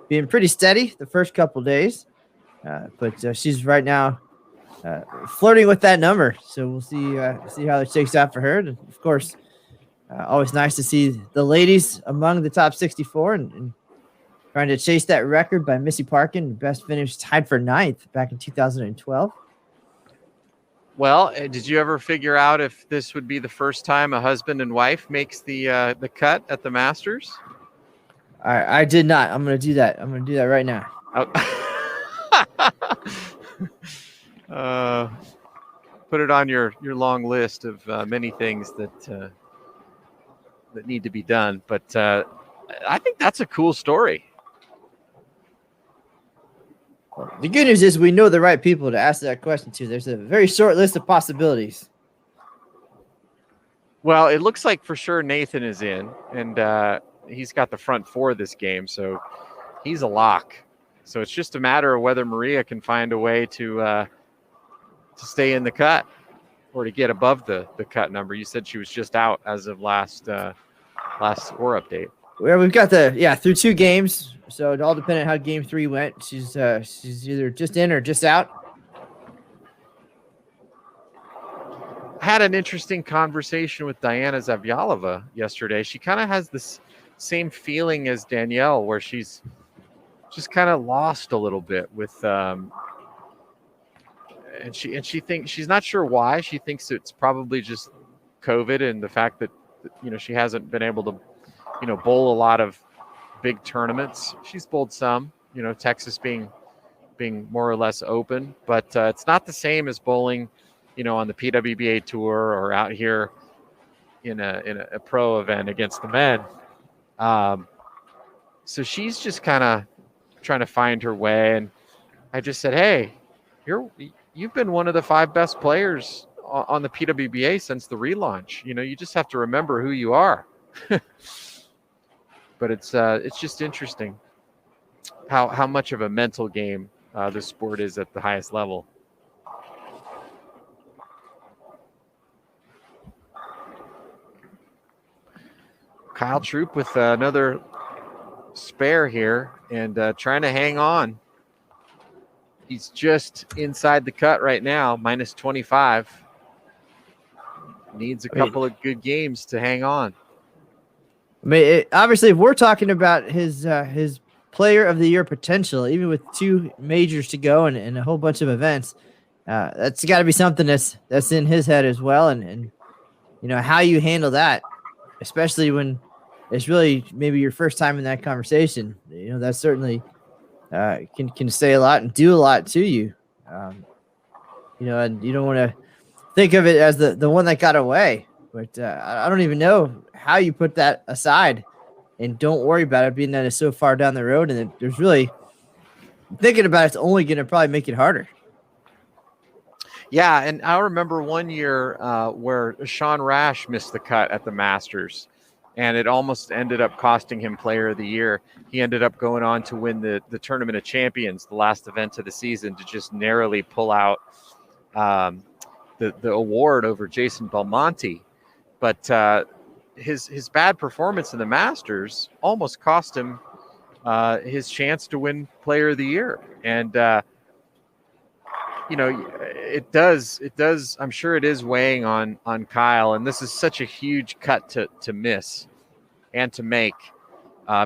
being pretty steady the first couple days. But she's right now flirting with that number. So we'll see how it shakes out for her. And of course, always nice to see the ladies among the top 64 and trying to chase that record by Missy Parkin, best finish tied for 9th back in 2012. Well, did you ever figure out if this would be the first time a husband and wife makes the cut at the Masters? I did not. I'm going to do that. I'm going to do that right now. Put it on your long list of many things that need to be done. But I think that's a cool story. The good news is we know the right people to ask that question to. There's a very short list of possibilities. Well, it looks like for sure Nathan is in, and he's got the front 4 this game, so he's a lock. So it's just a matter of whether Maria can find a way to stay in the cut or to get above the cut number. You said she was just out as of last score update. Well, we've got through 2 games. So it all depended on how game 3 went. She's either just in or just out. I had an interesting conversation with Diana Zavjalova yesterday. She kind of has this same feeling as Danielle, where she's just kind of lost a little bit with and she thinks she's not sure why. She thinks it's probably just COVID and the fact that she hasn't been able to bowl a lot of big tournaments. She's bowled some, Texas being more or less open, but it's not the same as bowling, on the PWBA tour or out here in a pro event against the men. So she's just kind of trying to find her way. And I just said, hey, you've been one of the 5 best players on the PWBA since the relaunch. You just have to remember who you are. But it's just interesting how much of a mental game this sport is at the highest level. Kyle Troop with another spare here and trying to hang on. He's just inside the cut right now, minus 25. Needs a couple of good games to hang on. I mean, obviously, if we're talking about his player of the year potential, even with 2 majors to go and a whole bunch of events, that's got to be something that's in his head as well. And how you handle that, especially when it's really maybe your first time in that conversation, that certainly can say a lot and do a lot to you. And you don't want to think of it as the one that got away, but I don't even know how you put that aside and don't worry about it being that it's so far down the road. And there's really thinking about it's only going to probably make it harder. Yeah. And I remember one year where Sean Rash missed the cut at the Masters, and it almost ended up costing him Player of the Year. He ended up going on to win the Tournament of Champions, the last event of the season, to just narrowly pull out the award over Jason Belmonte. But his bad performance in the Masters almost cost him his chance to win Player of the Year. And it does. I'm sure it is weighing on Kyle. And this is such a huge cut to miss and to make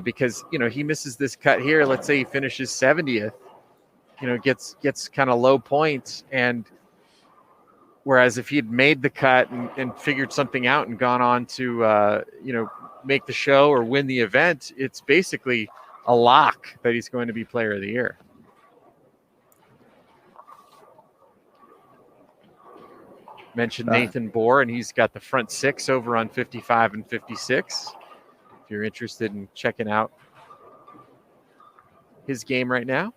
because, he misses this cut here. Let's say he finishes 70th, gets kind of low points. And whereas if he had made the cut and figured something out and gone on to, make the show or win the event, it's basically a lock that he's going to be Player of the Year. Mentioned Nathan Bohr, and he's got the front 6 over on 55 and 56. If you're interested in checking out his game right now.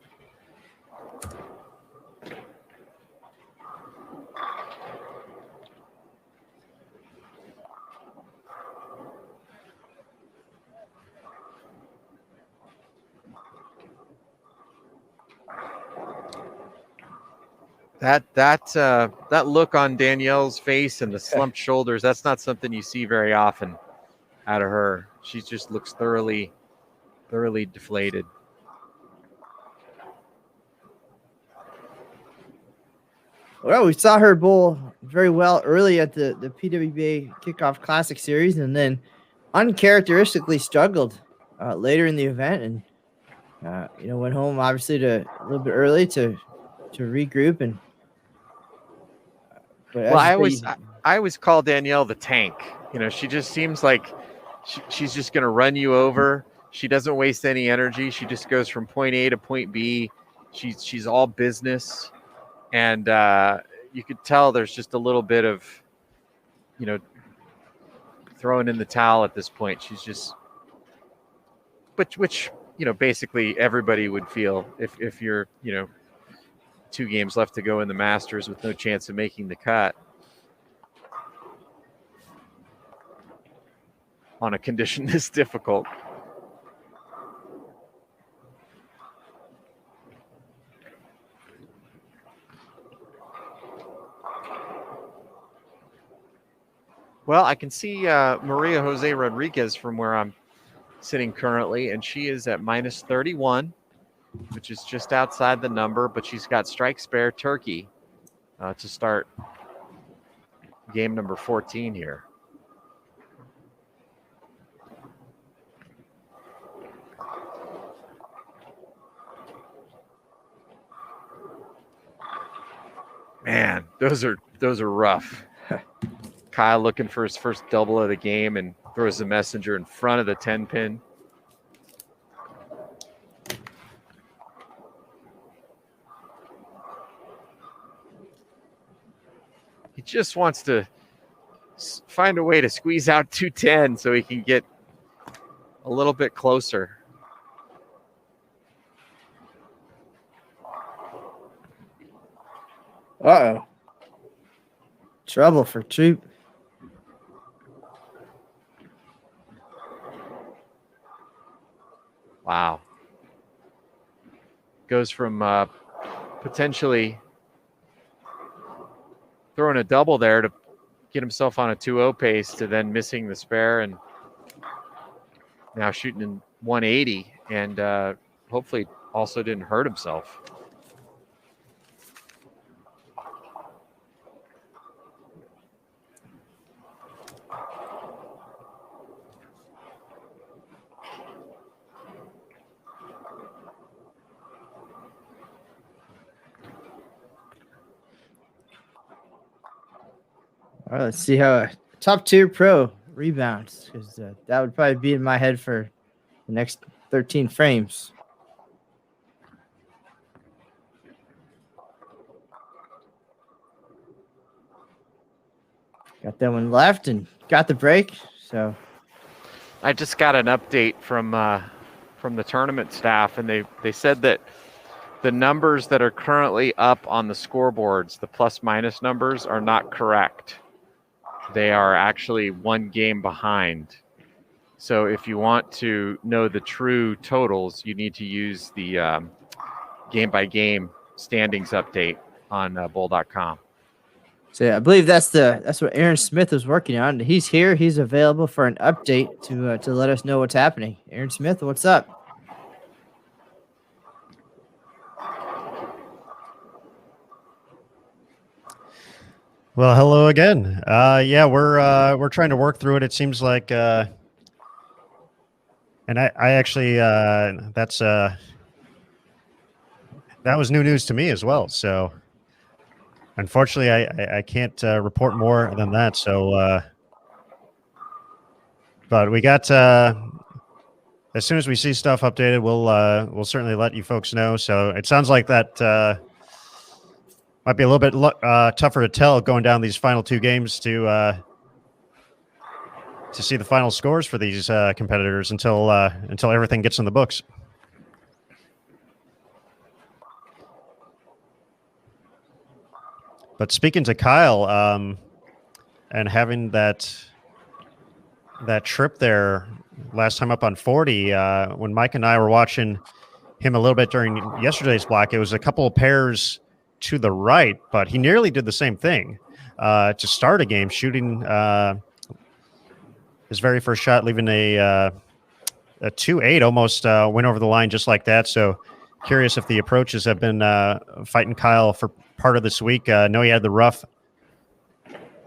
That look on Danielle's face and the slumped shoulders, that's not something you see very often out of her. She just looks thoroughly deflated. Well, we saw her bowl very well early at the PWBA Kickoff Classic Series, and then uncharacteristically struggled later in the event, and went home obviously a little bit early to regroup. And well, I always call Danielle the tank. She just seems like she's just going to run you over. She doesn't waste any energy. She just goes from point A to point B. She's all business. And you could tell there's just a little bit of, throwing in the towel at this point. She's just, which basically everybody would feel if you're, 2 games left to go in the Masters with no chance of making the cut on a condition this difficult. Well, I can see Maria Jose Rodriguez from where I'm sitting currently, and she is at minus 31, which is just outside the number, but she's got strike spare turkey to start game number 14 here. Man, those are rough. Kyle looking for his first double of the game and throws the messenger in front of the 10-pin. He just wants to find a way to squeeze out 210 so he can get a little bit closer. Uh-oh. Trouble for Troop. Wow. Goes from potentially throwing a double there to get himself on a 2-0 pace to then missing the spare and now shooting in 180 and hopefully also didn't hurt himself. All right, let's see how a top tier pro rebounds, because that would probably be in my head for the next 13 frames. Got that one left and got the break. So I just got an update from the tournament staff, and they said that the numbers that are currently up on the scoreboards, the plus minus numbers, are not correct. They are actually one game behind. So if you want to know the true totals, you need to use the game by game standings update on bull.com. So yeah, I believe that's what Aaron Smith was working on. He's here. He's available for an update to let us know what's happening. Aaron Smith, what's up? Well, hello again. Yeah, we're trying to work through it. It seems like, and I actually that was new news to me as well. So unfortunately, I can't report more than that. So, but we got as soon as we see stuff updated, we'll certainly let you folks know. So it sounds like that might be a little bit tougher to tell going down these final two games to see the final scores for these competitors until everything gets in the books. But speaking to Kyle, and having that trip there last time up on 40, when Mike and I were watching him a little bit during yesterday's block, it was a couple of pairs to the right, but he nearly did the same thing to start a game, shooting his very first shot, leaving a 2-8, almost went over the line just like that. So curious if the approaches have been fighting Kyle for part of this week. I know he had the rough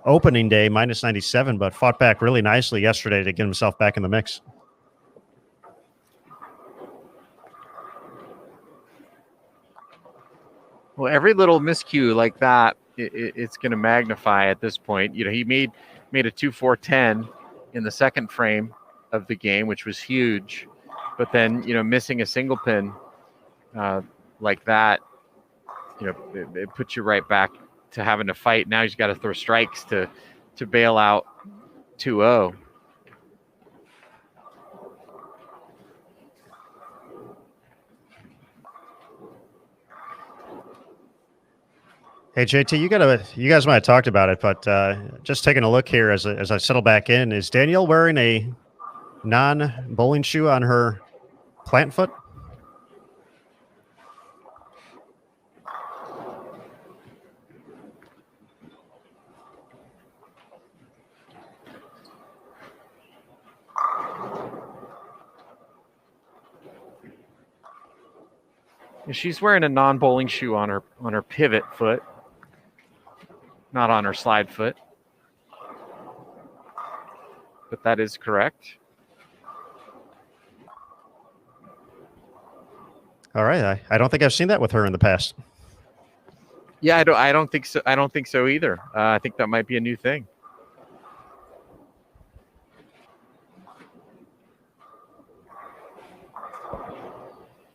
opening day, minus 97, but fought back really nicely yesterday to get himself back in the mix. Well, every little miscue like that, it's going to magnify at this point. You know, he made a 2-4-10 in the second frame of the game, which was huge. But then, you know, missing a single pin like that, you know, it puts you right back to having to fight. Now he's got to throw strikes to bail out 2-0. Hey JT, you guys might have talked about it, but just taking a look here as I settle back in, is Danielle wearing a non-bowling shoe on her plant foot? She's wearing a non-bowling shoe on her pivot foot, not on her slide foot. But that is correct. All right, I don't think I've seen that with her in the past. Yeah, I don't think so. I don't think so either. I think that might be a new thing.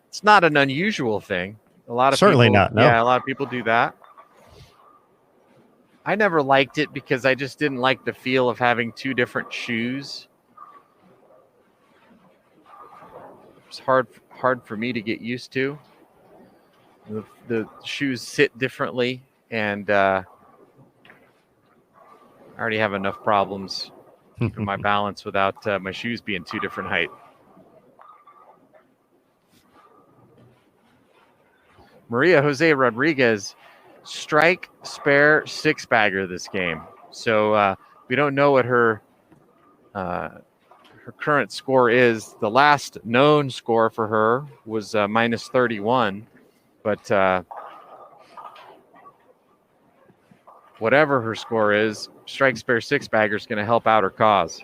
It's not an unusual thing. A lot of Certainly people, not. No. Yeah, a lot of people do that. I never liked it because I just didn't like the feel of having two different shoes. It's hard for me to get used to. The shoes sit differently, and I already have enough problems keeping my balance without my shoes being two different height. Maria Jose Rodriguez, strike, spare, six bagger this game. So we don't know what her current score is. The last known score for her was minus 31, but whatever her score is, strike, spare, six bagger is going to help out her cause.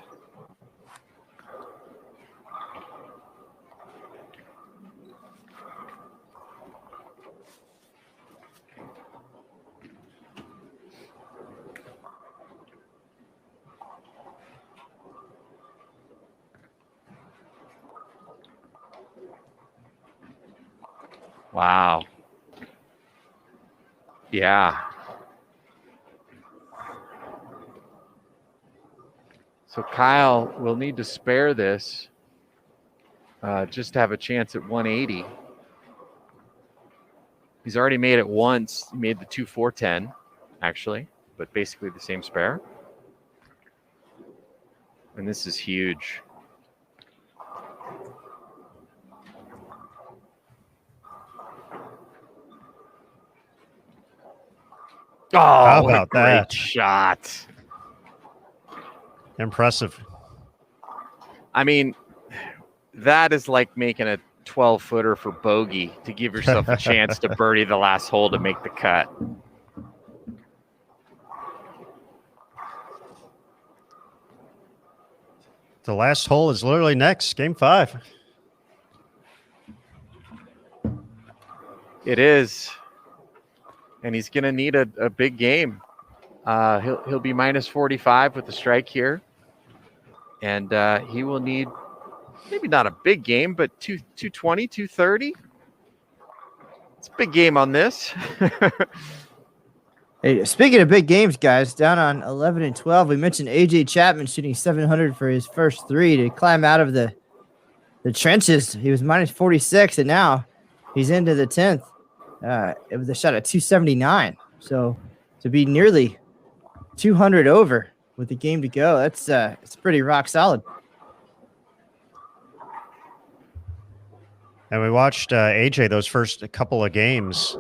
Wow. Yeah. So Kyle will need to spare this just to have a chance at 180. He's already made it once. He made the 2-4-10, actually, but basically the same spare. And this is huge. Oh, How what a about great that? shot. Impressive. I mean, that is like making a 12-footer for bogey to give yourself a chance to birdie the last hole to make the cut. The last hole is literally next, game 5. It is. And he's going to need a big game. He'll be minus 45 with the strike here. And he will need maybe not a big game, but 220, 230. It's a big game on this. Hey, speaking of big games, guys, down on 11 and 12, we mentioned AJ Chapman shooting 700 for his first three to climb out of the trenches. He was minus 46, and now he's into the 10th. It was a shot at 279. So to be nearly 200 over with the game to go, that's it's pretty rock solid. And we watched AJ those first couple of games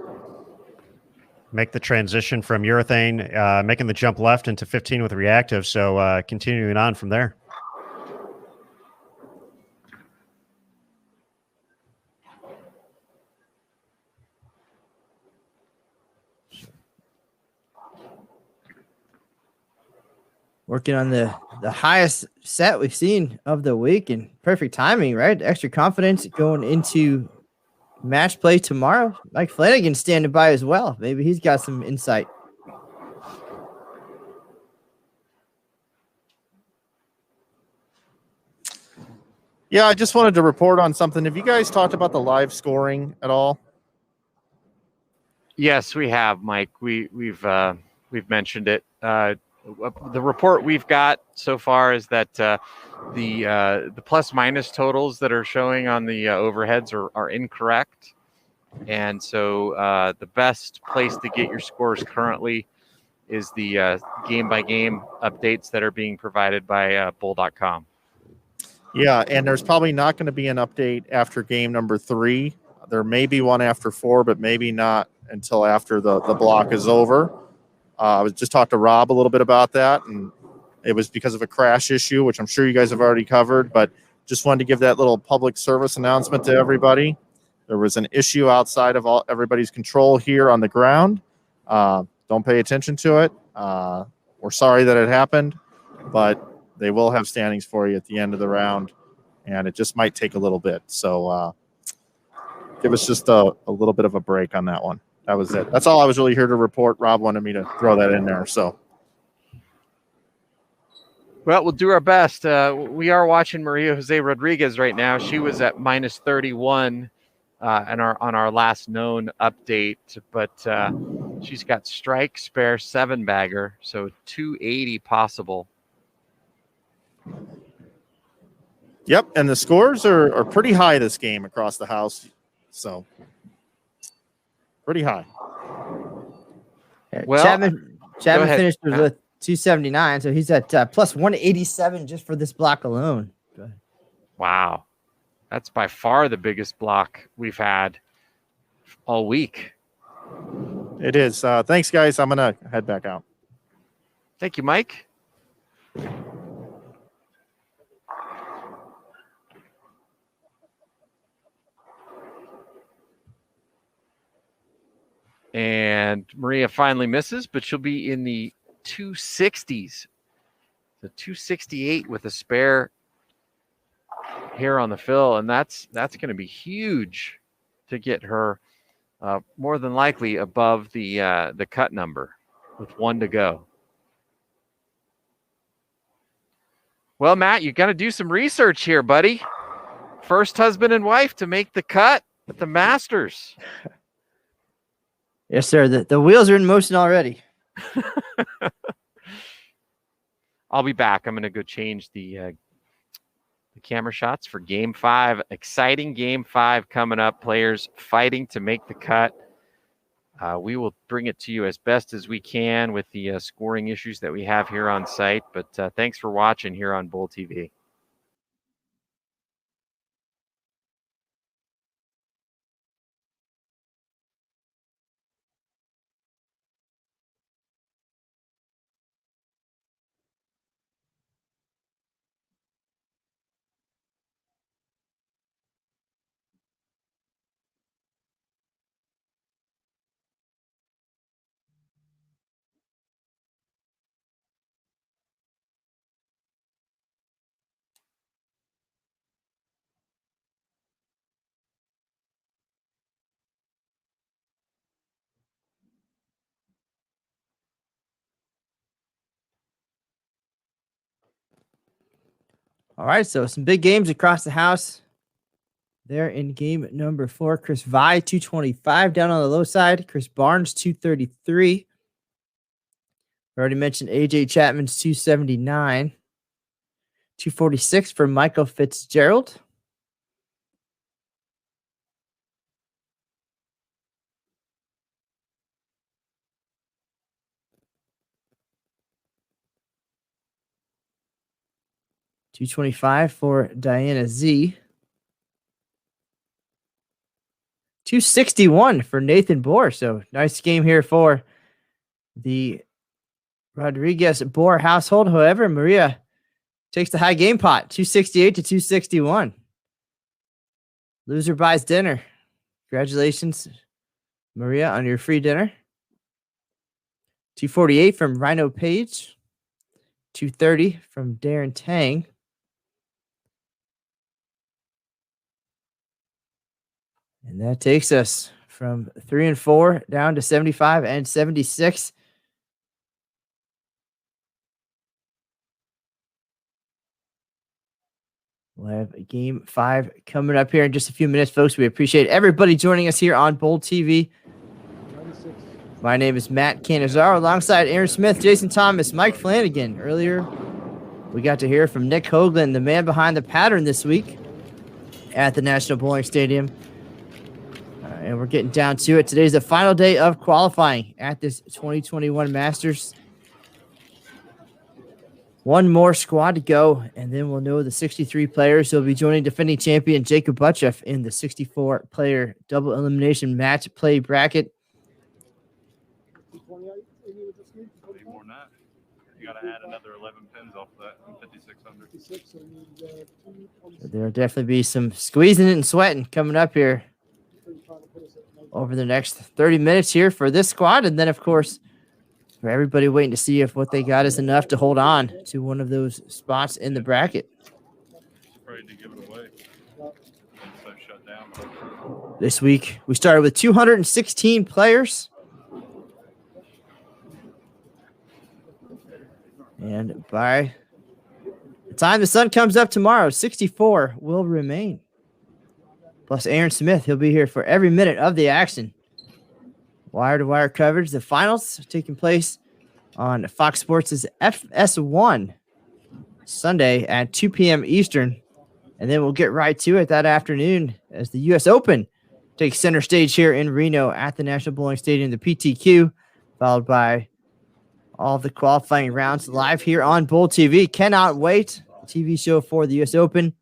make the transition from urethane, making the jump left into 15 with reactive. So continuing on from there. Working on the highest set we've seen of the week, and perfect timing, right? Extra confidence going into match play tomorrow. Mike Flanagan standing by as well. Maybe he's got some insight. Yeah, I just wanted to report on something. Have you guys talked about the live scoring at all? Yes, we have, Mike. We've mentioned it. The report we've got so far is that the plus minus totals that are showing on the overheads are incorrect, and so the best place to get your scores currently is the game by game updates that are being provided by Bull.com. Yeah, and there's probably not going to be an update after game number 3. There may be one after 4, but maybe not until after the block is over. I was just talked to Rob a little bit about that, and it was because of a crash issue, which I'm sure you guys have already covered, but just wanted to give that little public service announcement to everybody. There was an issue outside of everybody's control here on the ground. Don't pay attention to it. We're sorry that it happened, but they will have standings for you at the end of the round, and it just might take a little bit. So give us just a little bit of a break on that one. That was it. That's all I was really here to report. Rob wanted me to throw that in there. So, well, we'll do our best. We are watching Maria Jose Rodriguez right now. She was at minus 31 on our last known update, but she's got strike, spare, 7-bagger, so 280 possible. Yep, and the scores are pretty high this game across the house. So pretty high. Well, Chapman ahead, finished Matt. with 279, so he's at plus 187 just for this block alone. Go ahead. Wow. That's by far the biggest block we've had all week. It is. Thanks, guys. I'm going to head back out. Thank you, Mike. And Maria finally misses, but she'll be in the 260s. The 268 with a spare here on the fill, and that's going to be huge to get her more than likely above the cut number with 1 to go. Well, Matt, you got to do some research here, buddy. First husband and wife to make the cut at the Masters. Yes, sir. The wheels are in motion already. I'll be back. I'm going to go change the camera shots for Game 5. Exciting Game 5 coming up. Players fighting to make the cut. We will bring it to you as best as we can with the scoring issues that we have here on site. But thanks for watching here on Bull TV. All right, so some big games across the house. There in game number 4, Chris Vi, 225 down on the low side. Chris Barnes, 233. I already mentioned AJ Chapman's 279. 246 for Michael Fitzgerald. $225 for Diana Z. 261 for Nathan Bohr. So nice game here for the Rodriguez Bohr household. However, Maria takes the high game pot, 268 to 261. Loser buys dinner. Congratulations, Maria, on your free dinner. 248 from Rhino Page. 230 from Darren Tang. And that takes us from 3 and 4 down to 75 and 76. We'll have game 5 coming up here in just a few minutes, folks. We appreciate everybody joining us here on Bold TV. My name is Matt Canizaro, alongside Aaron Smith, Jason Thomas, Mike Flanagan. Earlier, we got to hear from Nick Hoagland, the man behind the pattern this week at the National Bowling Stadium. And we're getting down to it. Today's the final day of qualifying at this 2021 Masters. One more squad to go, and then we'll know the 63 players who will be joining defending champion Jacob Butcheff in the 64-player double elimination match play bracket. More than that. You got to add another 11 pins off that, 5,600. There'll definitely be some squeezing and sweating coming up here over the next 30 minutes here for this squad. And then, of course, for everybody waiting to see if what they got is enough to hold on to one of those spots in the bracket. Afraid to give it away. So shut down. This week, we started with 216 players. And by the time the sun comes up tomorrow, 64 will remain. Plus Aaron Smith, he'll be here for every minute of the action. Wire-to-wire coverage. The finals taking place on Fox Sports' FS1 Sunday at 2 p.m. Eastern. And then we'll get right to it that afternoon as the U.S. Open takes center stage here in Reno at the National Bowling Stadium, the PTQ. followed by all the qualifying rounds live here on Bull TV. Cannot wait. TV show for the U.S. Open,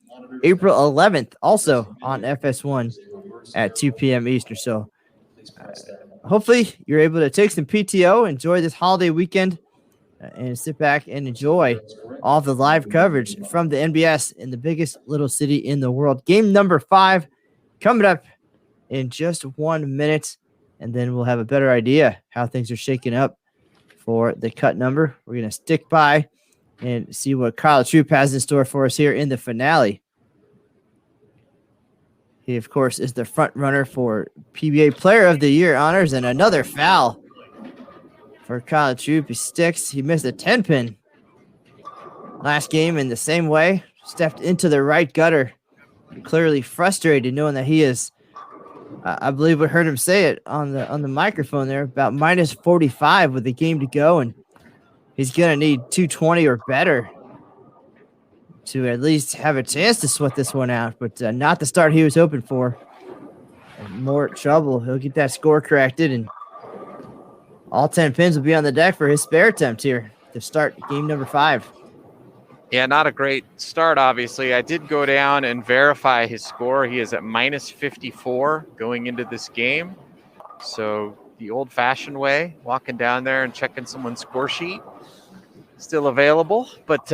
April 11th, also on FS1 at 2 p.m. Eastern. So hopefully you're able to take some PTO, enjoy this holiday weekend, and sit back and enjoy all the live coverage from the NBS in the biggest little city in the world. Game number 5 coming up in just 1 minute, and then we'll have a better idea how things are shaking up for the cut number. We're going to stick by and see what Kyle Troop has in store for us here in the finale. He, of course, is the front runner for PBA Player of the Year honors, and another foul for Kyle Troop. He sticks. He missed a 10-pin last game in the same way. Stepped into the right gutter. Clearly frustrated knowing that he is, I believe we heard him say it on the microphone there, about minus 45 with the game to go, and he's going to need 220 or better to at least have a chance to sweat this one out, but not the start he was hoping for. And more trouble. He'll get that score corrected, and all 10 pins will be on the deck for his spare attempt here to start game number 5. Yeah, not a great start, obviously. I did go down and verify his score. He is at minus 54 going into this game. So the old-fashioned way, walking down there and checking someone's score sheet, still available. But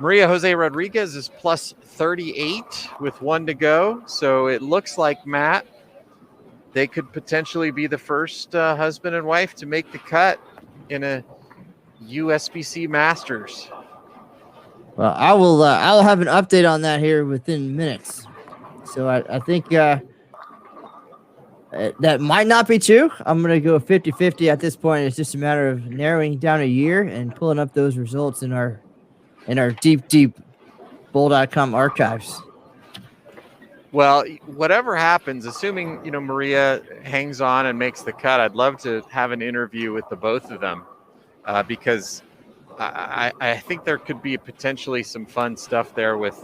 Maria Jose Rodriguez is plus 38 with 1 to go. So it looks like, Matt, they could potentially be the first husband and wife to make the cut in a USBC Masters. Well, I'll have an update on that here within minutes. So I think that might not be true. I'm going to go 50-50 at this point. It's just a matter of narrowing down a year and pulling up those results in our deep Bull.com archives. Well, whatever happens, assuming, Maria hangs on and makes the cut, I'd love to have an interview with the both of them because I think there could be potentially some fun stuff there with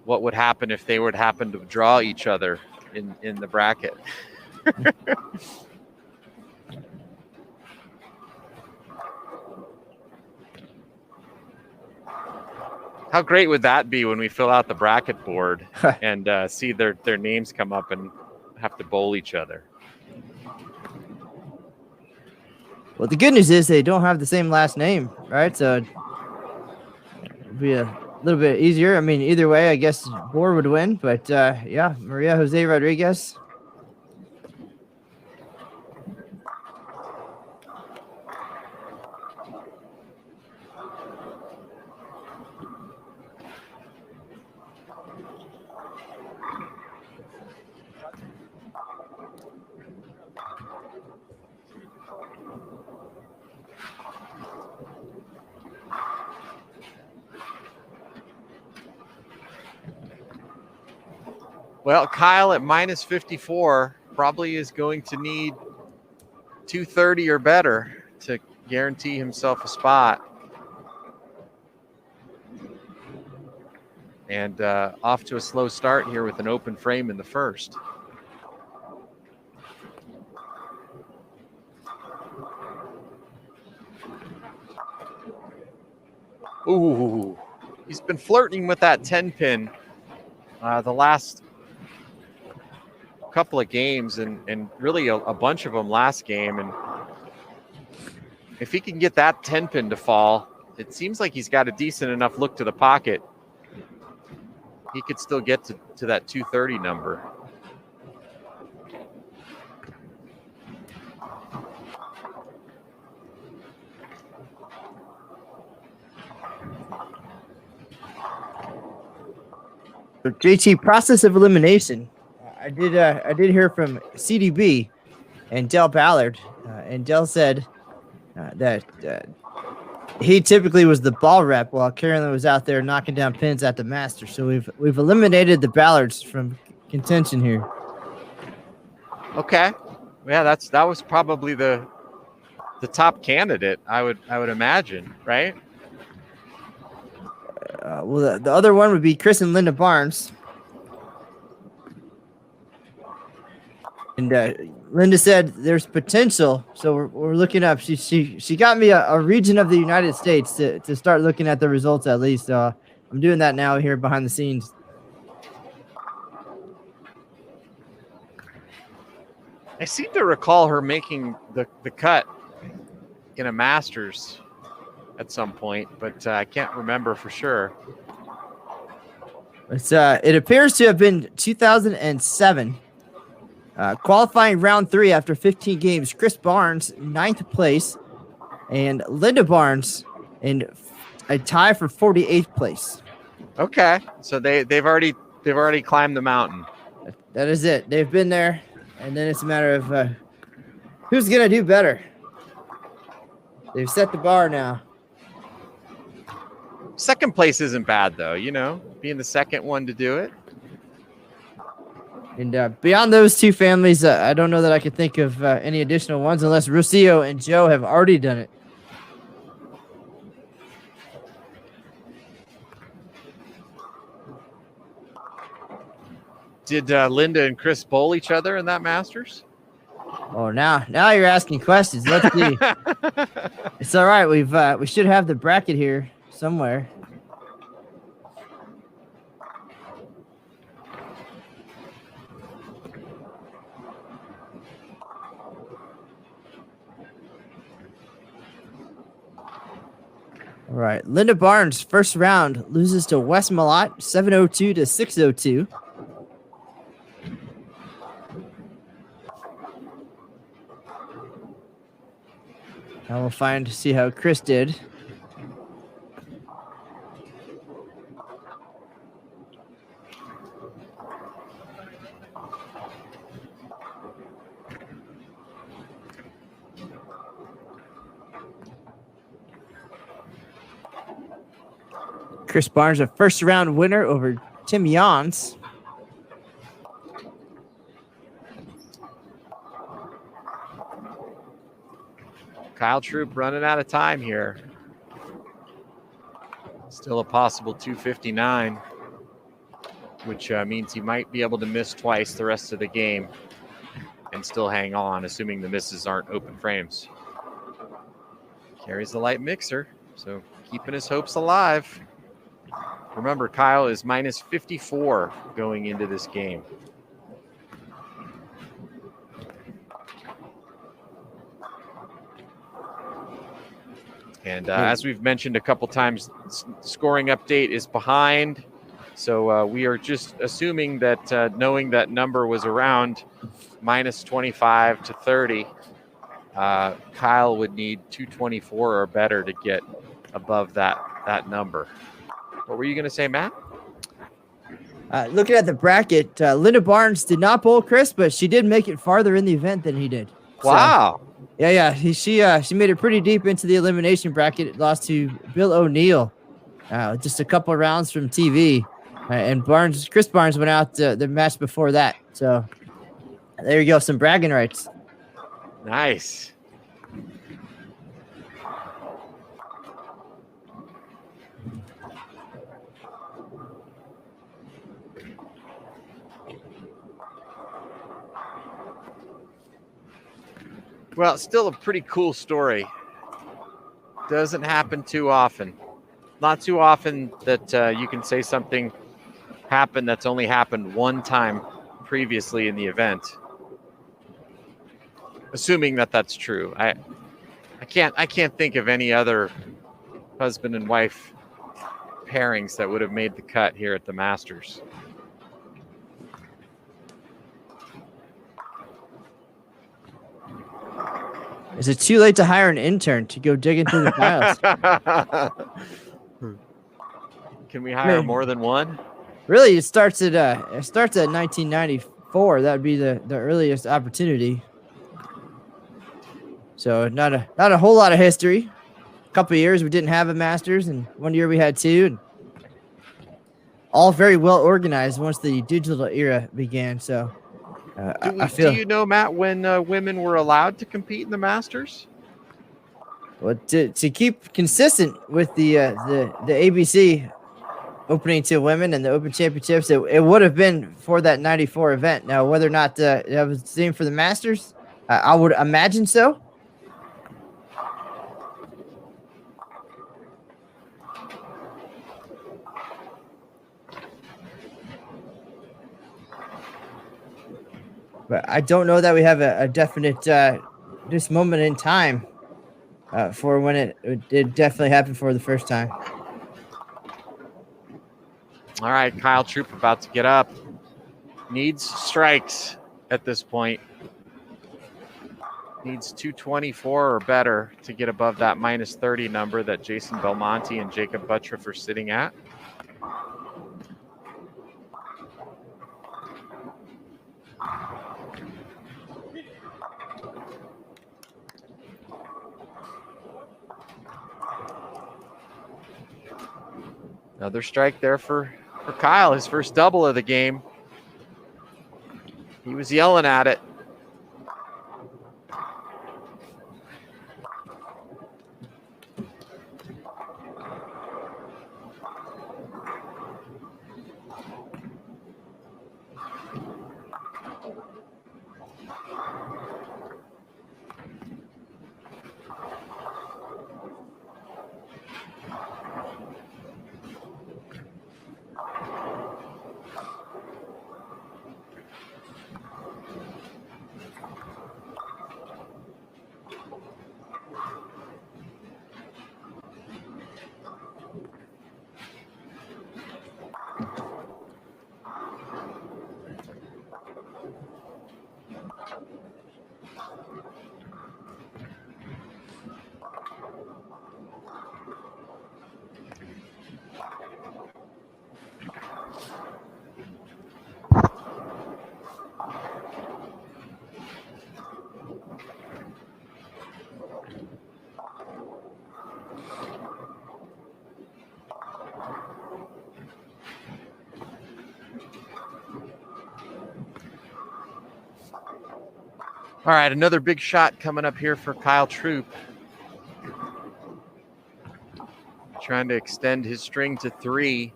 what would happen if they would happen to draw each other in the bracket. How great would that be when we fill out the bracket board and see their names come up and have to bowl each other? Well, the good news is they don't have the same last name, right? So it'll be a little bit easier. I mean, either way, I guess Bohr would win. But, yeah, Maria Jose Rodriguez. Well, Kyle at minus 54 probably is going to need 230 or better to guarantee himself a spot. And off to a slow start here with an open frame in the first. Ooh, he's been flirting with that 10 pin the last couple of games and really a bunch of them last game. And if he can get that 10 pin to fall, it seems like he's got a decent enough look to the pocket. He could still get to that 230 number. So JT, process of elimination. I did hear from CDB and Del Ballard, and Del said that he typically was the ball rep while Carolyn was out there knocking down pins at the Masters. So we've eliminated the Ballards from contention here. Okay, yeah, that was probably the top candidate. I would imagine, right? Well, the other one would be Chris and Linda Barnes. And Linda said there's potential, so we're looking up. She got me a region of the United States to start looking at the results at least. I'm doing that now here behind the scenes. I seem to recall her making the cut in a Masters at some point, but I can't remember for sure. It appears to have been 2007. Qualifying round 3 after 15 games, Chris Barnes, 9th place, and Linda Barnes in a tie for 48th place. Okay, so they've already climbed the mountain. That is it. They've been there, and then it's a matter of who's gonna do better. They've set the bar now. Second place isn't bad though, being the second one to do it. And beyond those two families, I don't know that I could think of any additional ones unless Rocio and Joe have already done it. Did Linda and Chris bowl each other in that Masters? Oh, now you're asking questions. Let's see. It's all right. We should have the bracket here somewhere. All right, Linda Barnes, first round, loses to Wes Malott, 702 to 602. Now we'll see how Chris did. Chris Barnes, a first round winner over Tim Jans. Kyle Troop running out of time here. Still a possible 259, which means he might be able to miss twice the rest of the game and still hang on, assuming the misses aren't open frames. Carries the light mixer, so keeping his hopes alive. Remember, Kyle is minus 54 going into this game. And as we've mentioned a couple times, scoring update is behind. So we are just assuming that knowing that number was around minus 25 to 30, Kyle would need 224 or better to get above that number. What were you going to say, Matt? Looking at the bracket, Linda Barnes did not bowl Chris, but she did make it farther in the event than he did. Wow. So, yeah. She made it pretty deep into the elimination bracket. Lost to Bill O'Neill, just a couple of rounds from TV. And Chris Barnes went out the match before that. So there you go, some bragging rights. Nice. Well, it's still a pretty cool story. Doesn't happen too often. Not too often that you can say something happened that's only happened one time previously in the event. Assuming that that's true. I can't think of any other husband and wife pairings that would have made the cut here at the Masters. Is it too late to hire an intern to go digging through the files? Can we hire more than one? Really, it starts at 1994. That would be the earliest opportunity. So not a whole lot of history. A couple of years we didn't have a Masters, and 1 year we had two. And all very well organized once the digital era began. So. Do you know, Matt, when women were allowed to compete in the Masters? Well, to keep consistent with the ABC, opening to women and the Open Championships. It would have been for that 94 event. Now, whether or not that was the same for the Masters, I would imagine so. But I don't know that we have a definite this moment in time for when it did definitely happen for the first time. All right, Kyle Troop about to get up. Needs strikes at this point. Needs 224 or better to get above that -30 number that Jason Belmonte and Jacob Buttriff are sitting at. Another strike there for Kyle, his first double of the game. He was yelling at it. All right, another big shot coming up here for Kyle Troop. Trying to extend his string to 3.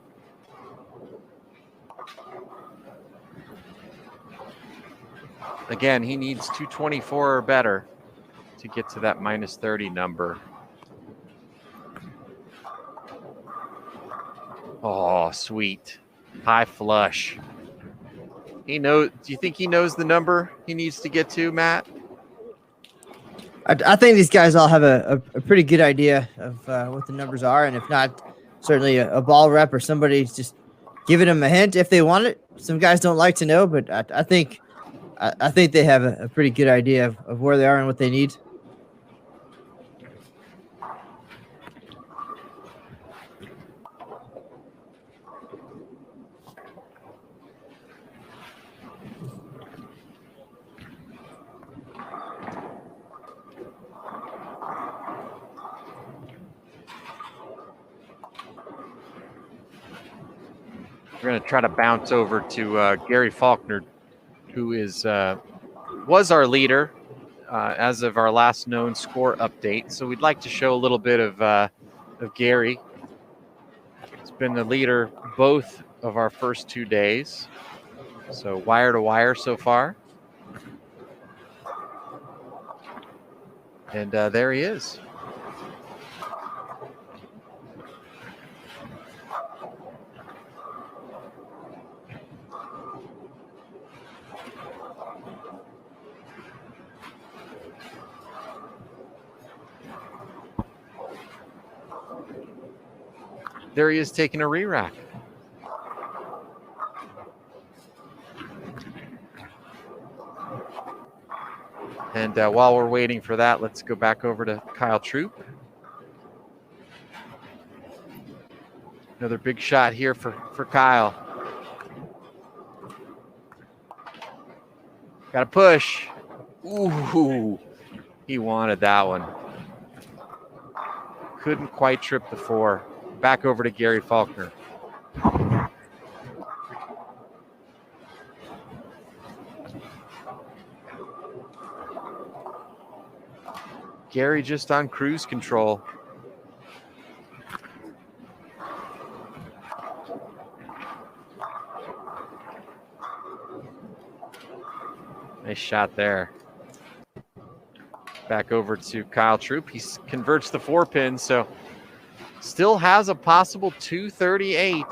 Again, he needs 224 or better to get to that -30 number. Oh, sweet. High flush. Do you think he knows the number he needs to get to, Matt? I think these guys all have a pretty good idea of what the numbers are, and if not, certainly a ball rep or somebody just giving them a hint if they want it. Some guys don't like to know, but I think they have a pretty good idea of where they are and what they need. We're going to try to bounce over to Gary Faulkner, who was our leader as of our last known score update. So we'd like to show a little bit of Gary. He's been the leader both of our first 2 days. So wire to wire so far. And there he is. There he is taking a re-rack. And while we're waiting for that, let's go back over to Kyle Troop. Another big shot here for Kyle. Got to push. Ooh, he wanted that one. Couldn't quite trip the 4. Back over to Gary Faulkner. Gary just on cruise control. Nice shot there. Back over to Kyle Troop. He converts the 4-pin, so still has a possible 238.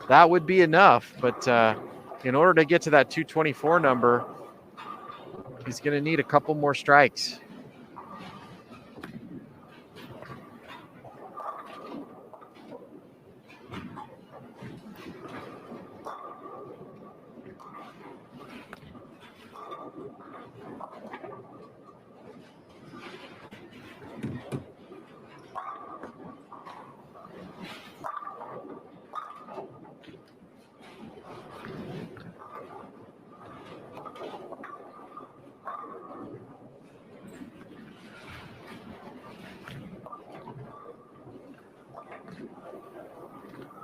That would be enough, but in order to get to that 224 number, he's going to need a couple more strikes.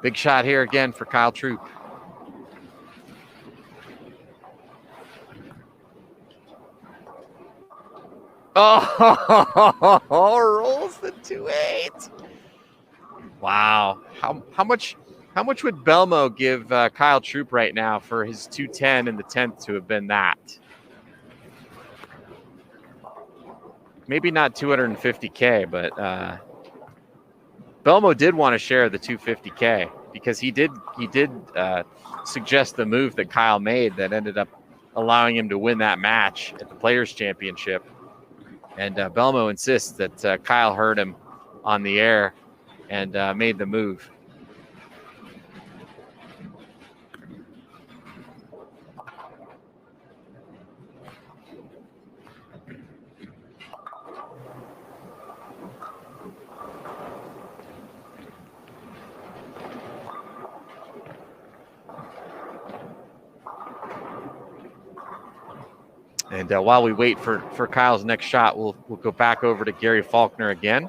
Big shot here again for Kyle Troop. Oh, rolls the 2-8. Wow. How much would Belmo give Kyle Troop right now for his 210 and the 10th to have been that? Maybe not 250K, but Belmo did want to share the 250K because he did suggest the move that Kyle made that ended up allowing him to win that match at the Players Championship. And Belmo insists that Kyle heard him on the air and made the move. And while we wait for Kyle's next shot, we'll go back over to Gary Faulkner again.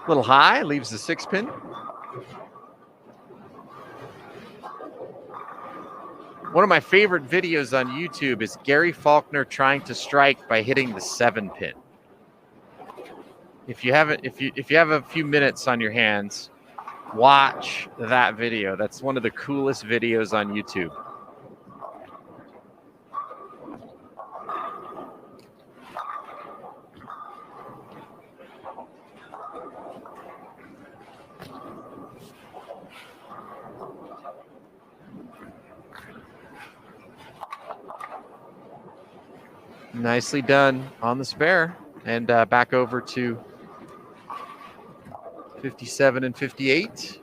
A little high, leaves the 6-pin. One of my favorite videos on YouTube is Gary Faulkner trying to strike by hitting the 7-pin. If you have a few minutes on your hands, watch that video. That's one of the coolest videos on YouTube. Nicely done on the spare. And back over to 57 and 58.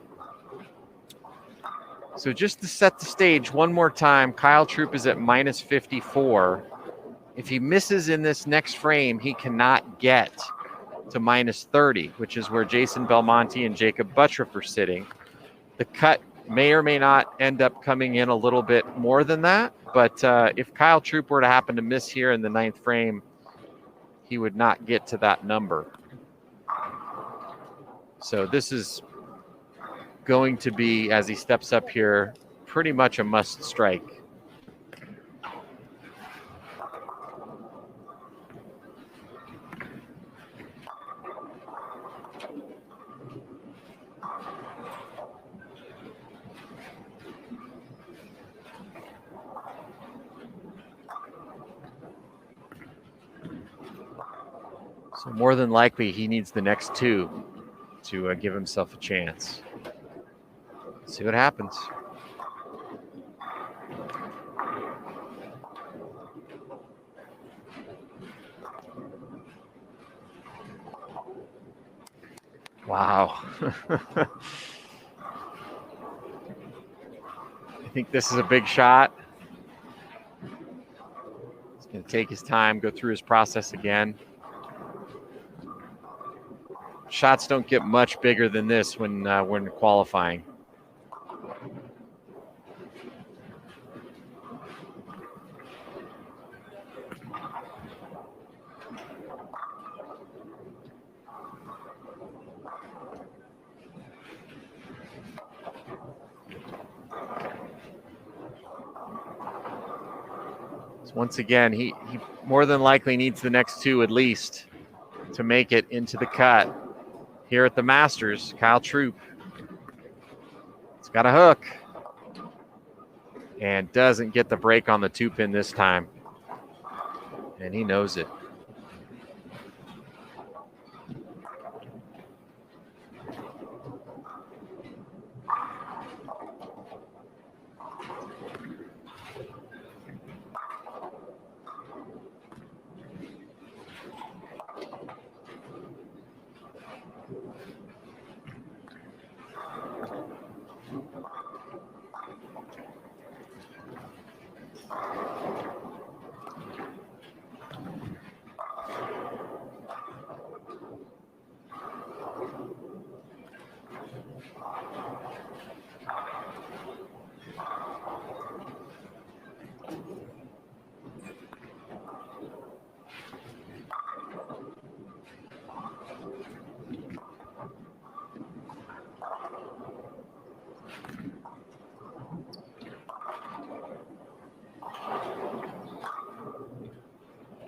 So just to set the stage one more time, Kyle Troop is at minus 54. If he misses in this next frame, he cannot get to minus 30, which is where Jason Belmonte and Jacob Buttriff are sitting. The cut may or may not end up coming in a little bit more than that. But if Kyle Troop were to happen to miss here in the 9th frame, he would not get to that number. So this is going to be, as he steps up here, pretty much a must strike. So more than likely, he needs the next 2 to give himself a chance. See what happens. Wow. I think this is a big shot. He's going to take his time, go through his process again. Shots don't get much bigger than this when qualifying. So once again, he more than likely needs the next two at least to make it into the cut. Here at the Masters, Kyle Troup. It's got a hook. And doesn't get the break on the 2-pin this time. And he knows it.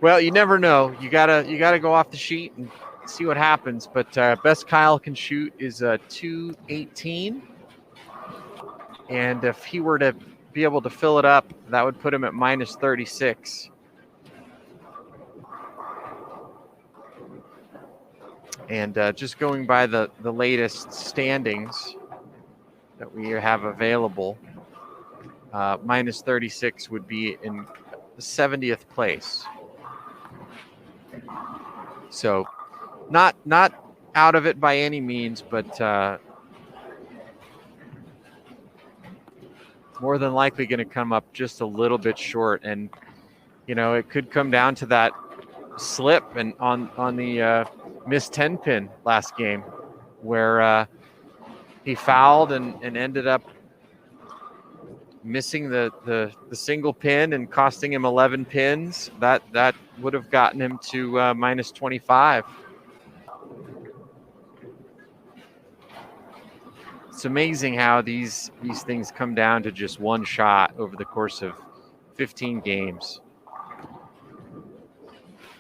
Well, you never know. You gotta go off the sheet and see what happens. But best Kyle can shoot is a 218, and if he were to be able to fill it up, that would put him at minus 36. And just going by the latest standings that we have available, minus 36 would be in the 70th place. So not out of it by any means, but more than likely going to come up just a little bit short. And, you know, it could come down to that slip and on the missed 10-pin last game where he fouled and ended up missing the single pin and costing him 11 pins. That would have gotten him to minus 25. It's amazing how these things come down to just one shot over the course of 15 games.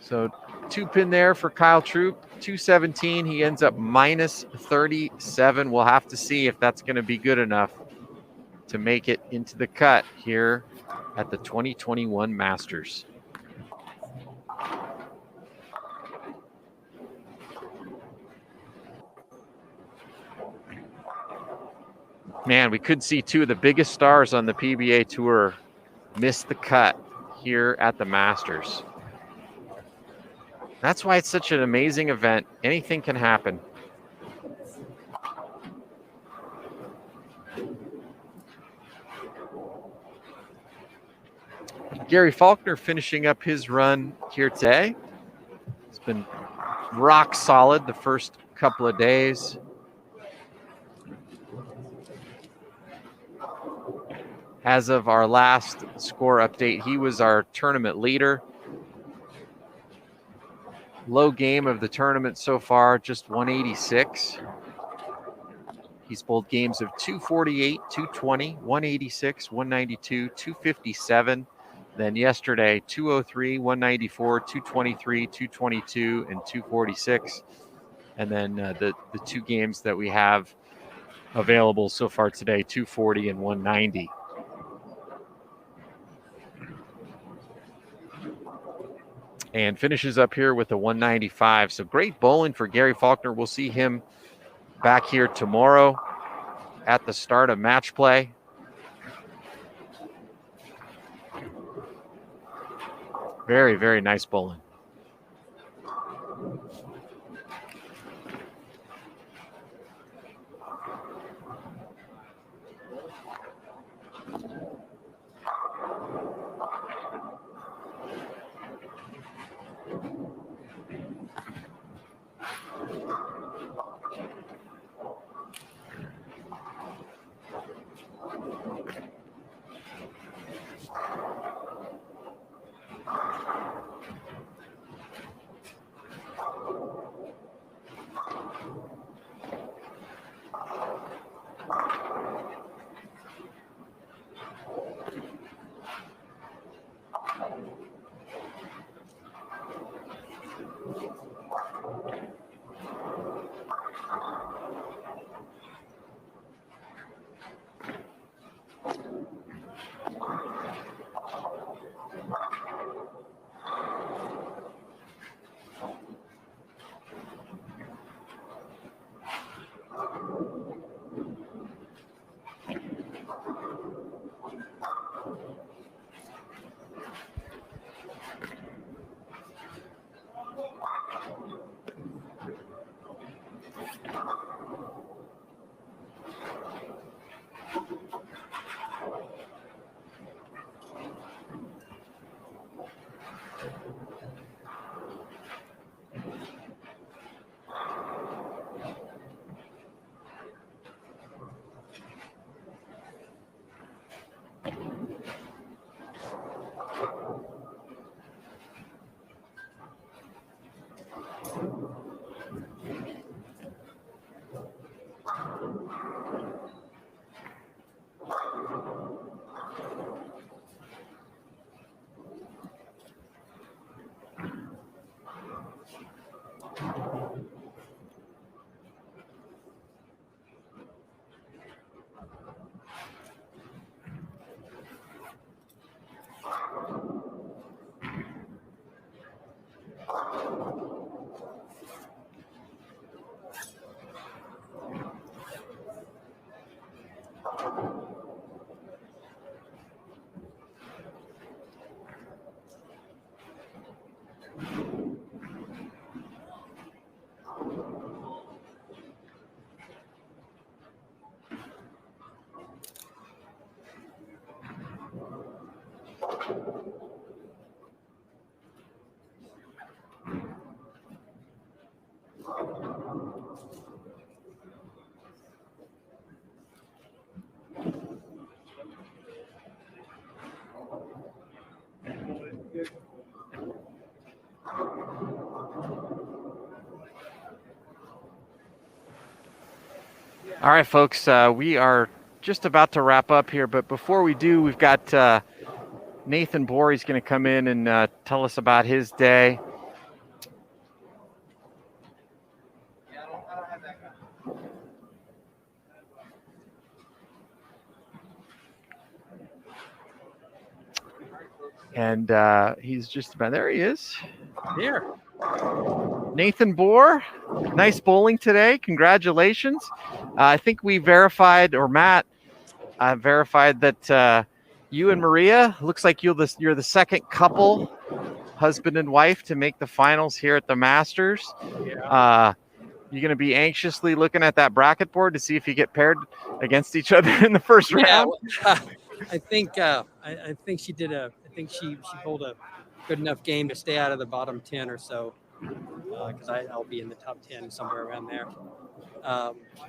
So 2-pin there for Kyle Troup, 217. He ends up minus 37. We'll have to see if that's going to be good enough to make it into the cut here at the 2021 Masters. Man, we could see two of the biggest stars on the PBA Tour miss the cut here at the Masters. That's why it's such an amazing event. Anything can happen. Gary Faulkner finishing up his run here today. It's been rock solid the first couple of days. As of our last score update, he was our tournament leader. Low game of the tournament so far, just 186. He's bowled games of 248, 220, 186, 192, 257. Then yesterday, 203, 194, 223, 222, and 246. And then the two games that we have available so far today, 240 and 190. And finishes up here with a 195. So great bowling for Gary Faulkner. We'll see him back here tomorrow at the start of match play. Very, very nice bowling. All right, folks, we are just about to wrap up here, but before we do, we've got Nathan Bohr. He's going to come in and tell us about his day. And he's just about there. He is Here. Nathan Bohr, nice bowling today. Congratulations. I think we verified, or Matt verified, that you and Maria, looks like you're the second couple, husband and wife, to make the finals here at the Masters. Yeah. You're going to be anxiously looking at that bracket board to see if you get paired against each other in the first round. I think she did I think she pulled a good enough game to stay out of the bottom 10 or so, because I'll be in the top 10 somewhere around there.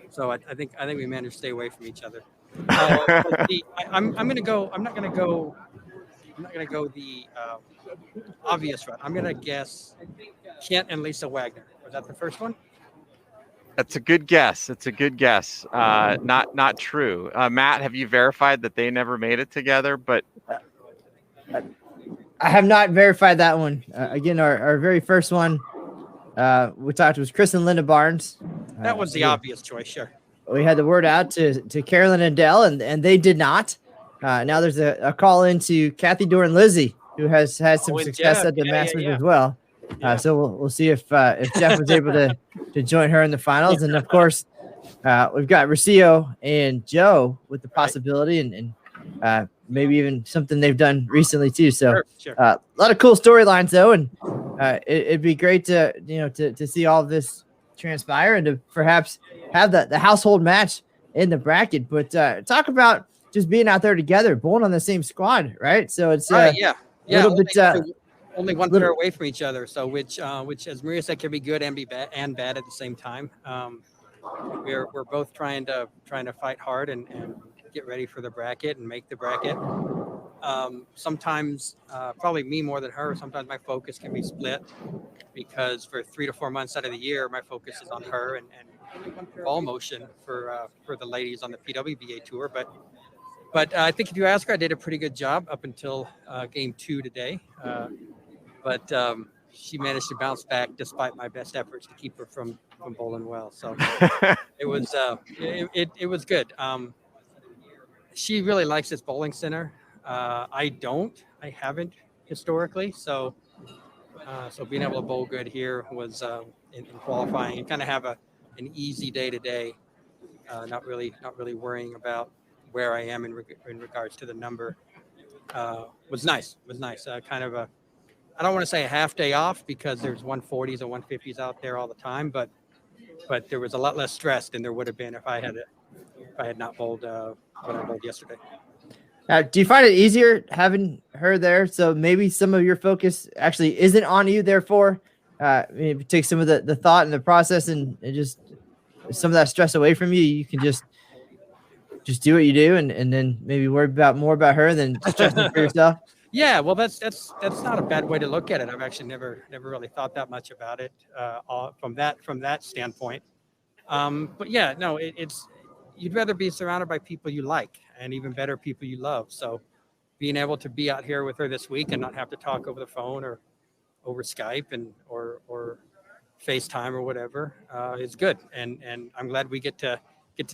So I think we managed to stay away from each other. I'm not gonna go the obvious route. I'm gonna guess Kent and Lisa Wagner. Was that the first one? That's a good guess. It's a good guess. Not true. Matt, have you verified that they never made it together? But I have not verified that one. Again, our very first one we talked was Chris and Linda Barnes. That was the obvious choice, sure. We had the word out to Carolyn and Dell, and they did not. Now there's a call in to Kathy Doran Lizzie, who has had some success Jeff. at the Yeah, Masters yeah. as well. So we'll see if Jeff was able to join her in the finals. And of course, we've got Rocio and Joe with the possibility, and maybe even something they've done recently too. So Sure. a lot of cool storylines though, and it'd be great to to see all of this transpire and to perhaps have the household match in the bracket. But talk about just being out there together, bowling on the same squad, right? So it's Yeah. little bit Only one little- pair away from each other, so which, as Maria said, can be good and be bad at the same time. We're both trying to fight hard and get ready for the bracket and make the bracket. Sometimes, probably me more than her. Sometimes my focus can be split because for 3 to 4 months out of the year, my focus is on her and ball motion for the ladies on the PWBA tour. But I think if you ask her, I did a pretty good job up until game 2 today. But she managed to bounce back despite my best efforts to keep her from bowling well. So it was good. She really likes this bowling center. I don't. I haven't historically. So being able to bowl good here was in qualifying and kind of have an easy day today. Not really worrying about where I am in regards to the number. Was nice. Kind of I don't want to say a half day off because there's 140s and 150s out there all the time, but there was a lot less stress than there would have been if I had not bowled what I bowled yesterday. do you find it easier having her there? So maybe some of your focus actually isn't on you. Therefore, maybe take some of the thought and the process and just some of that stress away from you. You can just do what you do, and then maybe worry more about her than stressing for yourself. Yeah, well, that's not a bad way to look at it. I've actually never really thought that much about it from that standpoint. But yeah, no, it's you'd rather be surrounded by people you like and even better people you love. So being able to be out here with her this week and not have to talk over the phone or over Skype or FaceTime or whatever is good. And I'm glad we get to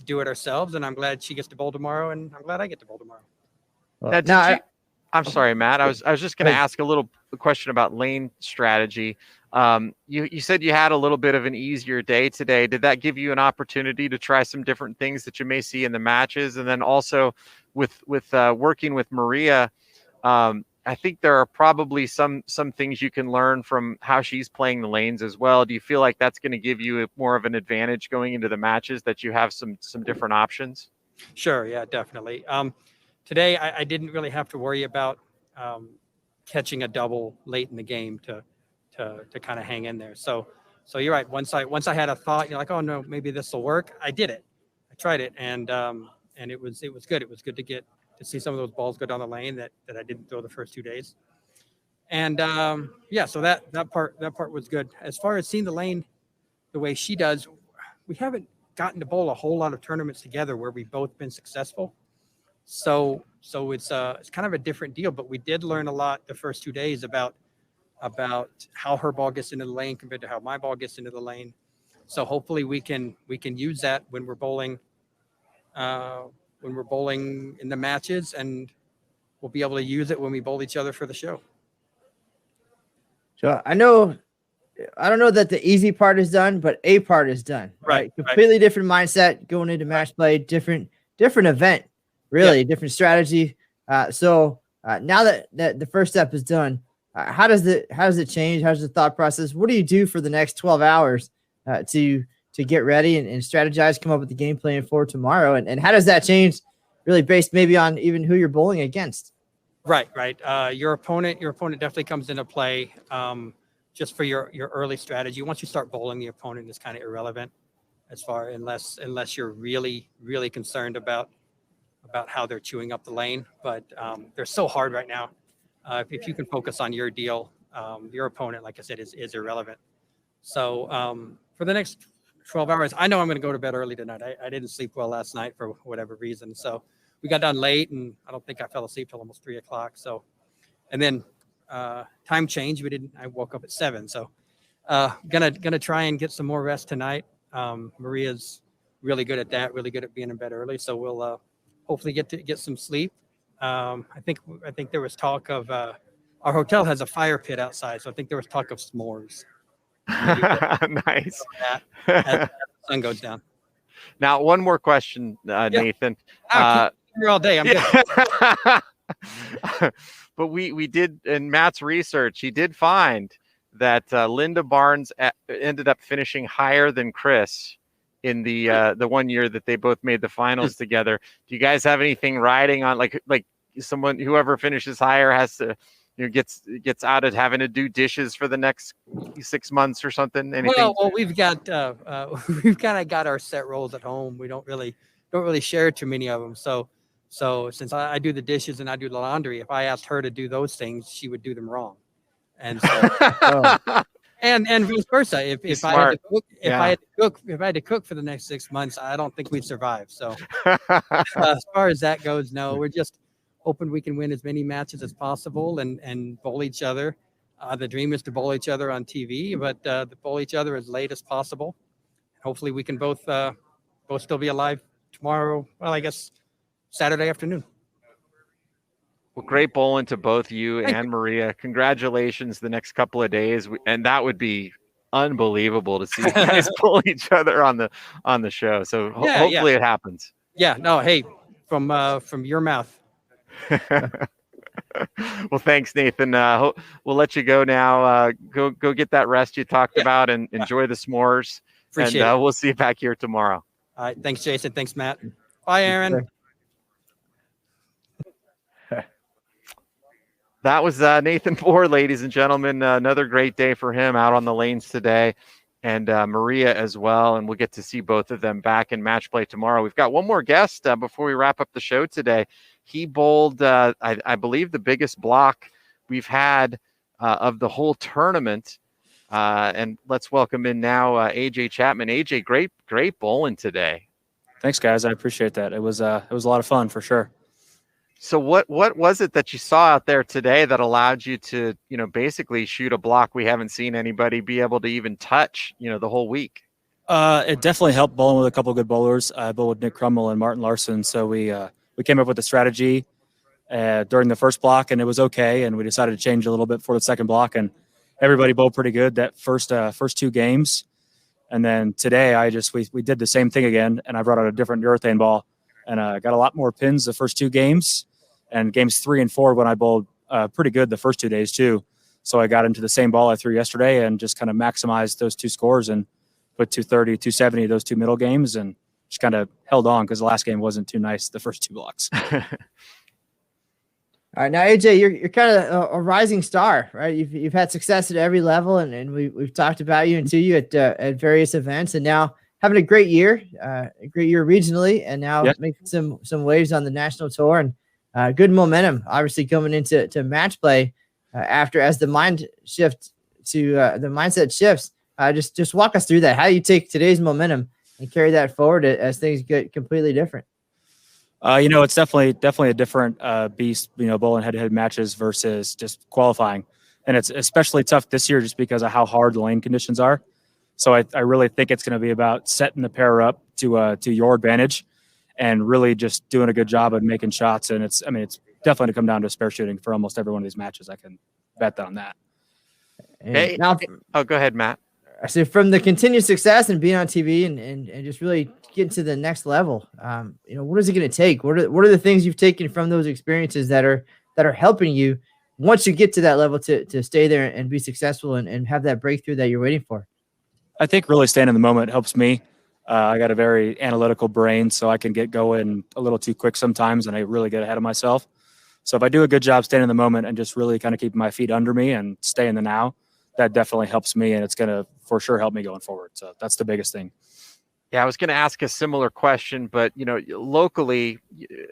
do it ourselves, and I'm glad she gets to bowl tomorrow, and I'm glad I get to bowl tomorrow. Well, I'm sorry, Matt. I was just going to ask a question about lane strategy. You said you had a little bit of an easier day today. Did that give you an opportunity to try some different things that you may see in the matches? And then also with working with Maria, I think there are probably some things you can learn from how she's playing the lanes as well. Do you feel like that's going to give you more of an advantage going into the matches, that you have some different options? Sure. Yeah, definitely. Today, I didn't really have to worry about catching a double late in the game to kind of hang in there. So you're right. Once I had a thought, you're like, oh no, maybe this will work. I did it. I tried it, and it was good. It was good to see some of those balls go down the lane that I didn't throw the first 2 days. And yeah, so that part was good. As far as seeing the lane the way she does, we haven't gotten to bowl a whole lot of tournaments together where we've both been successful. So it's kind of a different deal, but we did learn a lot the first 2 days about how her ball gets into the lane compared to how my ball gets into the lane. So hopefully we can use that when we're bowling in the matches, and we'll be able to use it when we bowl each other for the show. So I don't know that the easy part is done, but a part is done. Right. Completely different mindset going into match play, different event, really different strategy. So now that the first step is done, how does it change? How's the thought process? What do you do for the next 12 hours to get ready and strategize, come up with the game plan for tomorrow? And how does that change really based maybe on even who you're bowling against? Right. Your opponent definitely comes into play. Just for your early strategy. Once you start bowling, the opponent is kind of irrelevant unless you're really, really concerned about how they're chewing up the lane. But they're so hard right now. If you can focus on your deal, your opponent, like I said, is irrelevant. So for the next 12 hours, I know I'm going to go to bed early tonight. I didn't sleep well last night for whatever reason. So we got done late, and I don't think I fell asleep till almost 3 o'clock. So, and then time change. I woke up at 7. So gonna try and get some more rest tonight. Maria's really good at that, really good at being in bed early. So we'll hopefully get some sleep. I think there was talk of our hotel has a fire pit outside. So I think there was talk of s'mores. Nice. As the sun goes down. Now, one more question, Nathan. Here all day. I'm good. But we did, in Matt's research, he did find that Linda Barnes ended up finishing higher than Chris in the 1 year that they both made the finals together. Do you guys have anything riding on like someone, whoever finishes higher has to, gets out of having to do dishes for the next 6 months or something? Anything? Well, we've got we've kind of got our set roles at home. We don't really share too many of them. So since I do the dishes and I do the laundry, if I asked her to do those things, she would do them wrong. And so, and vice versa. If I had to cook, if I had to cook for the next 6 months, I don't think we'd survive. So as far as that goes, no, we're just hoping we can win as many matches as possible and bowl each other. The dream is to bowl each other on TV, but to bowl each other as late as possible. Hopefully we can both still be alive tomorrow. Well, I guess Saturday afternoon. Well, great bowling to both you and Maria. Congratulations the next couple of days. And that would be unbelievable to see you guys bowl each other on the show. So hopefully it happens. Yeah, no, hey, from your mouth. Well, thanks, Nathan. We'll let you go now. Go get that rest you talked about and enjoy the s'mores. Appreciate it. We'll see you back here tomorrow. All right. Thanks, Jason. Thanks, Matt. Bye, Aaron. That was Nathan Ford, ladies and gentlemen. Another great day for him out on the lanes today, and Maria as well. And we'll get to see both of them back in match play tomorrow. We've got one more guest before we wrap up the show today. He bowled, I believe, the biggest block we've had of the whole tournament. And let's welcome in now AJ Chapman. AJ, great bowling today. Thanks, guys. I appreciate that. It was a lot of fun for sure. So what was it that you saw out there today that allowed you to, basically shoot a block we haven't seen anybody be able to even touch, the whole week? It definitely helped bowling with a couple of good bowlers. I bowled with Nick Crummell and Martin Larson. So we came up with a strategy during the first block, and it was okay. And we decided to change a little bit for the second block, and everybody bowled pretty good that first 2 games. And then today we did the same thing again, and I brought out a different urethane ball, and got a lot more pins the first 2 games. And games 3 and 4 when I bowled pretty good the first 2 days too. So I got into the same ball I threw yesterday and just kind of maximized those 2 scores and put 230, 270 those 2 middle games, and just kind of held on because the last game wasn't too nice the first 2 blocks. All right, now AJ, you're kind of a rising star, right? You've had success at every level, and we've talked about you and to you at various events, and now having a great year regionally, and now making some waves on the national tour, and good momentum, obviously coming into match play as the mindset shifts. Just walk us through that. How do you take today's momentum and carry that forward as things get completely different? It's definitely a different beast, bowling head-to-head matches versus just qualifying. And it's especially tough this year just because of how hard the lane conditions are. So I really think it's going to be about setting the pair up to your advantage and really just doing a good job of making shots. And it's definitely going to come down to spare shooting for almost every one of these matches. I can bet on that. Hey, now, go ahead, Matt. So from the continued success and being on TV and just really getting to the next level, what is it going to take? What are the things you've taken from those experiences that are helping you once you get to that level to stay there and be successful and have that breakthrough that you're waiting for? I think really staying in the moment helps me. I got a very analytical brain, so I can get going a little too quick sometimes, and I really get ahead of myself. So if I do a good job staying in the moment and just really kind of keeping my feet under me and stay in the now, that definitely helps me, and it's going to for sure help me going forward. So that's the biggest thing. Yeah, I was going to ask a similar question, but locally,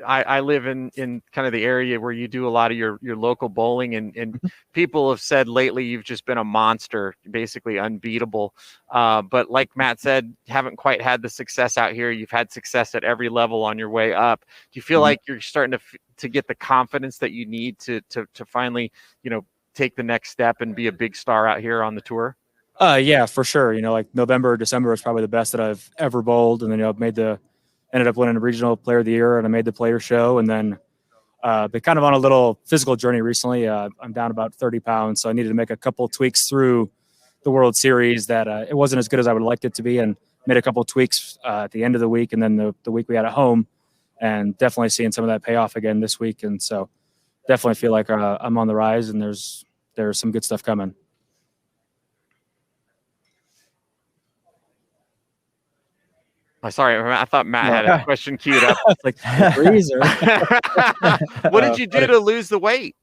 I live in kind of the area where you do a lot of your local bowling, and people have said lately you've just been a monster, basically unbeatable. But like Matt said, haven't quite had the success out here. You've had success at every level on your way up. Do you feel like you're starting to get the confidence that you need to finally, take the next step and be a big star out here on the tour? Yeah, for sure. Like November, December was probably the best that I've ever bowled. And then, ended up winning a regional player of the year, and I made the player show. And then, been kind of on a little physical journey recently. I'm down about 30 pounds. So I needed to make a couple tweaks through the World Series that it wasn't as good as I would have liked it to be, and made a couple tweaks at the end of the week. And then the week we had at home, and definitely seeing some of that pay off again this week. And so definitely feel like I'm on the rise, and there's some good stuff coming. Oh, sorry, I thought Matt had a question queued up. Like freezer. What did you do to lose the weight?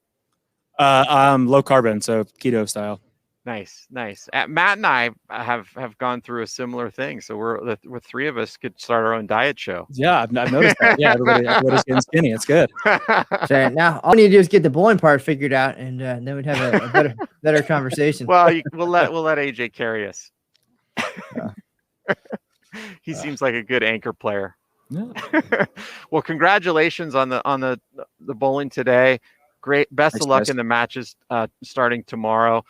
I'm low carbon, so keto style. Nice. Matt and I have gone through a similar thing, so we're three of us could start our own diet show. Yeah, I've noticed that. Yeah, everybody's getting skinny. It's good. So now all we need to do is get the bowling part figured out, and then we'd have a better conversation. Well, we'll let AJ carry us. He seems like a good anchor player. Yeah. Well, congratulations on the bowling today. Great. Best of luck in the matches starting tomorrow.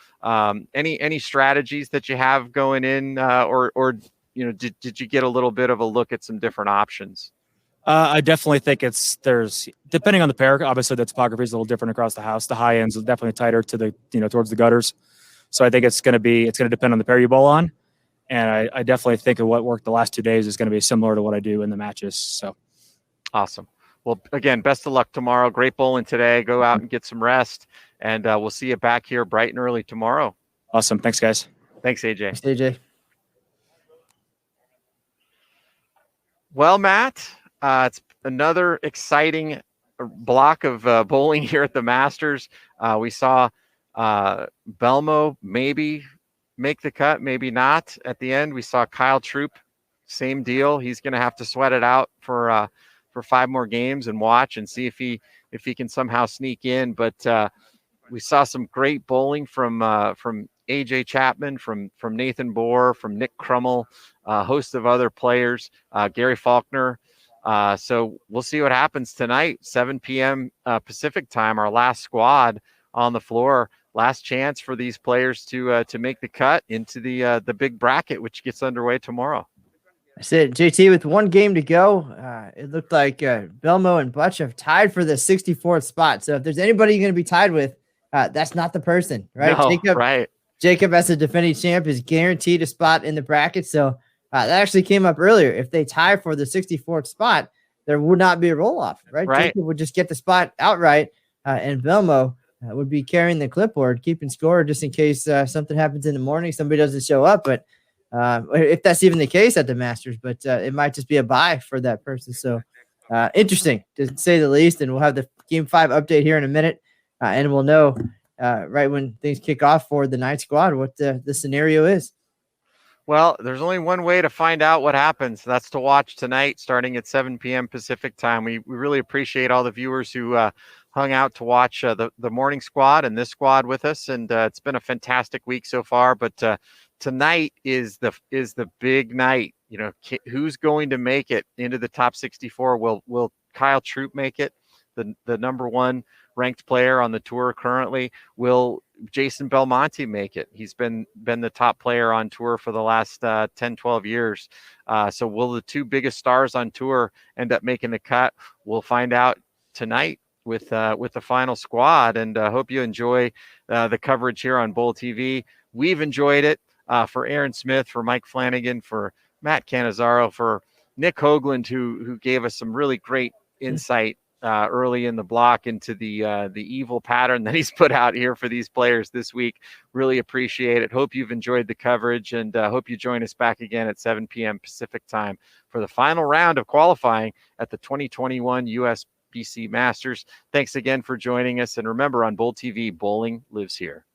Any strategies that you have going in, or did you get a little bit of a look at some different options? I definitely think there's depending on the pair. Obviously, the topography is a little different across the house. The high ends are definitely tighter to the towards the gutters. So I think it's going to depend on the pair you bowl on. And I definitely think of what worked the last 2 days is going to be similar to what I do in the matches. So awesome. Well, again, best of luck tomorrow. Great bowling today. Go out and get some rest, and we'll see you back here bright and early tomorrow. Awesome. Thanks, guys. Thanks, AJ. Thanks, AJ. Well, Matt, it's another exciting block of bowling here at the Masters. We saw Belmo maybe make the cut, maybe not. At the end, we saw Kyle Troop, same deal. He's going to have to sweat it out for 5 more games and watch and see if he can somehow sneak in. But we saw some great bowling from AJ Chapman, from Nathan Bohr, from Nick Krummel, a host of other players, Gary Faulkner. So we'll see what happens tonight, 7 p.m. Pacific time, our last squad on the floor. Last chance for these players to make the cut into the big bracket, which gets underway tomorrow. That's it, JT. With 1 game to go, it looked like Belmo and Butch have tied for the 64th spot. So if there's anybody you're going to be tied with, that's not the person, right? No, Jacob, as a defending champ, is guaranteed a spot in the bracket. So that actually came up earlier. If they tie for the 64th spot, there would not be a roll-off, right? Jacob would just get the spot outright, and Belmo would be carrying the clipboard, keeping score just in case something happens in the morning, somebody doesn't show up. But if that's even the case at the Masters, but it might just be a bye for that person. So interesting to say the least. And we'll have the Game 5 update here in a minute, and we'll know right when things kick off for the night squad what the scenario is. Well, there's only one way to find out what happens. That's to watch tonight, starting at 7 p.m. Pacific time. We really appreciate all the viewers who hung out to watch the morning squad and this squad with us. And it's been a fantastic week so far. But tonight is the big night. You know, who's going to make it into the top 64? Will Kyle Troop make it? The number one ranked player on the tour currently. Will Jason Belmonte make it? He's been the top player on tour for the last 10, 12 years. So will the two biggest stars on tour end up making the cut? We'll find out tonight with the final squad, and hope you enjoy the coverage here on Bull TV. We've enjoyed it. For Aaron Smith, for Mike Flanagan, for Matt Cannizzaro, for Nick Hoagland, who gave us some really great insight early in the block into the evil pattern that he's put out here for these players this week. Really appreciate it. Hope you've enjoyed the coverage, and hope you join us back again at 7 p.m. Pacific time for the final round of qualifying at the 2021 USBC Masters. Thanks again for joining us. And remember, on Bull TV, bowling lives here.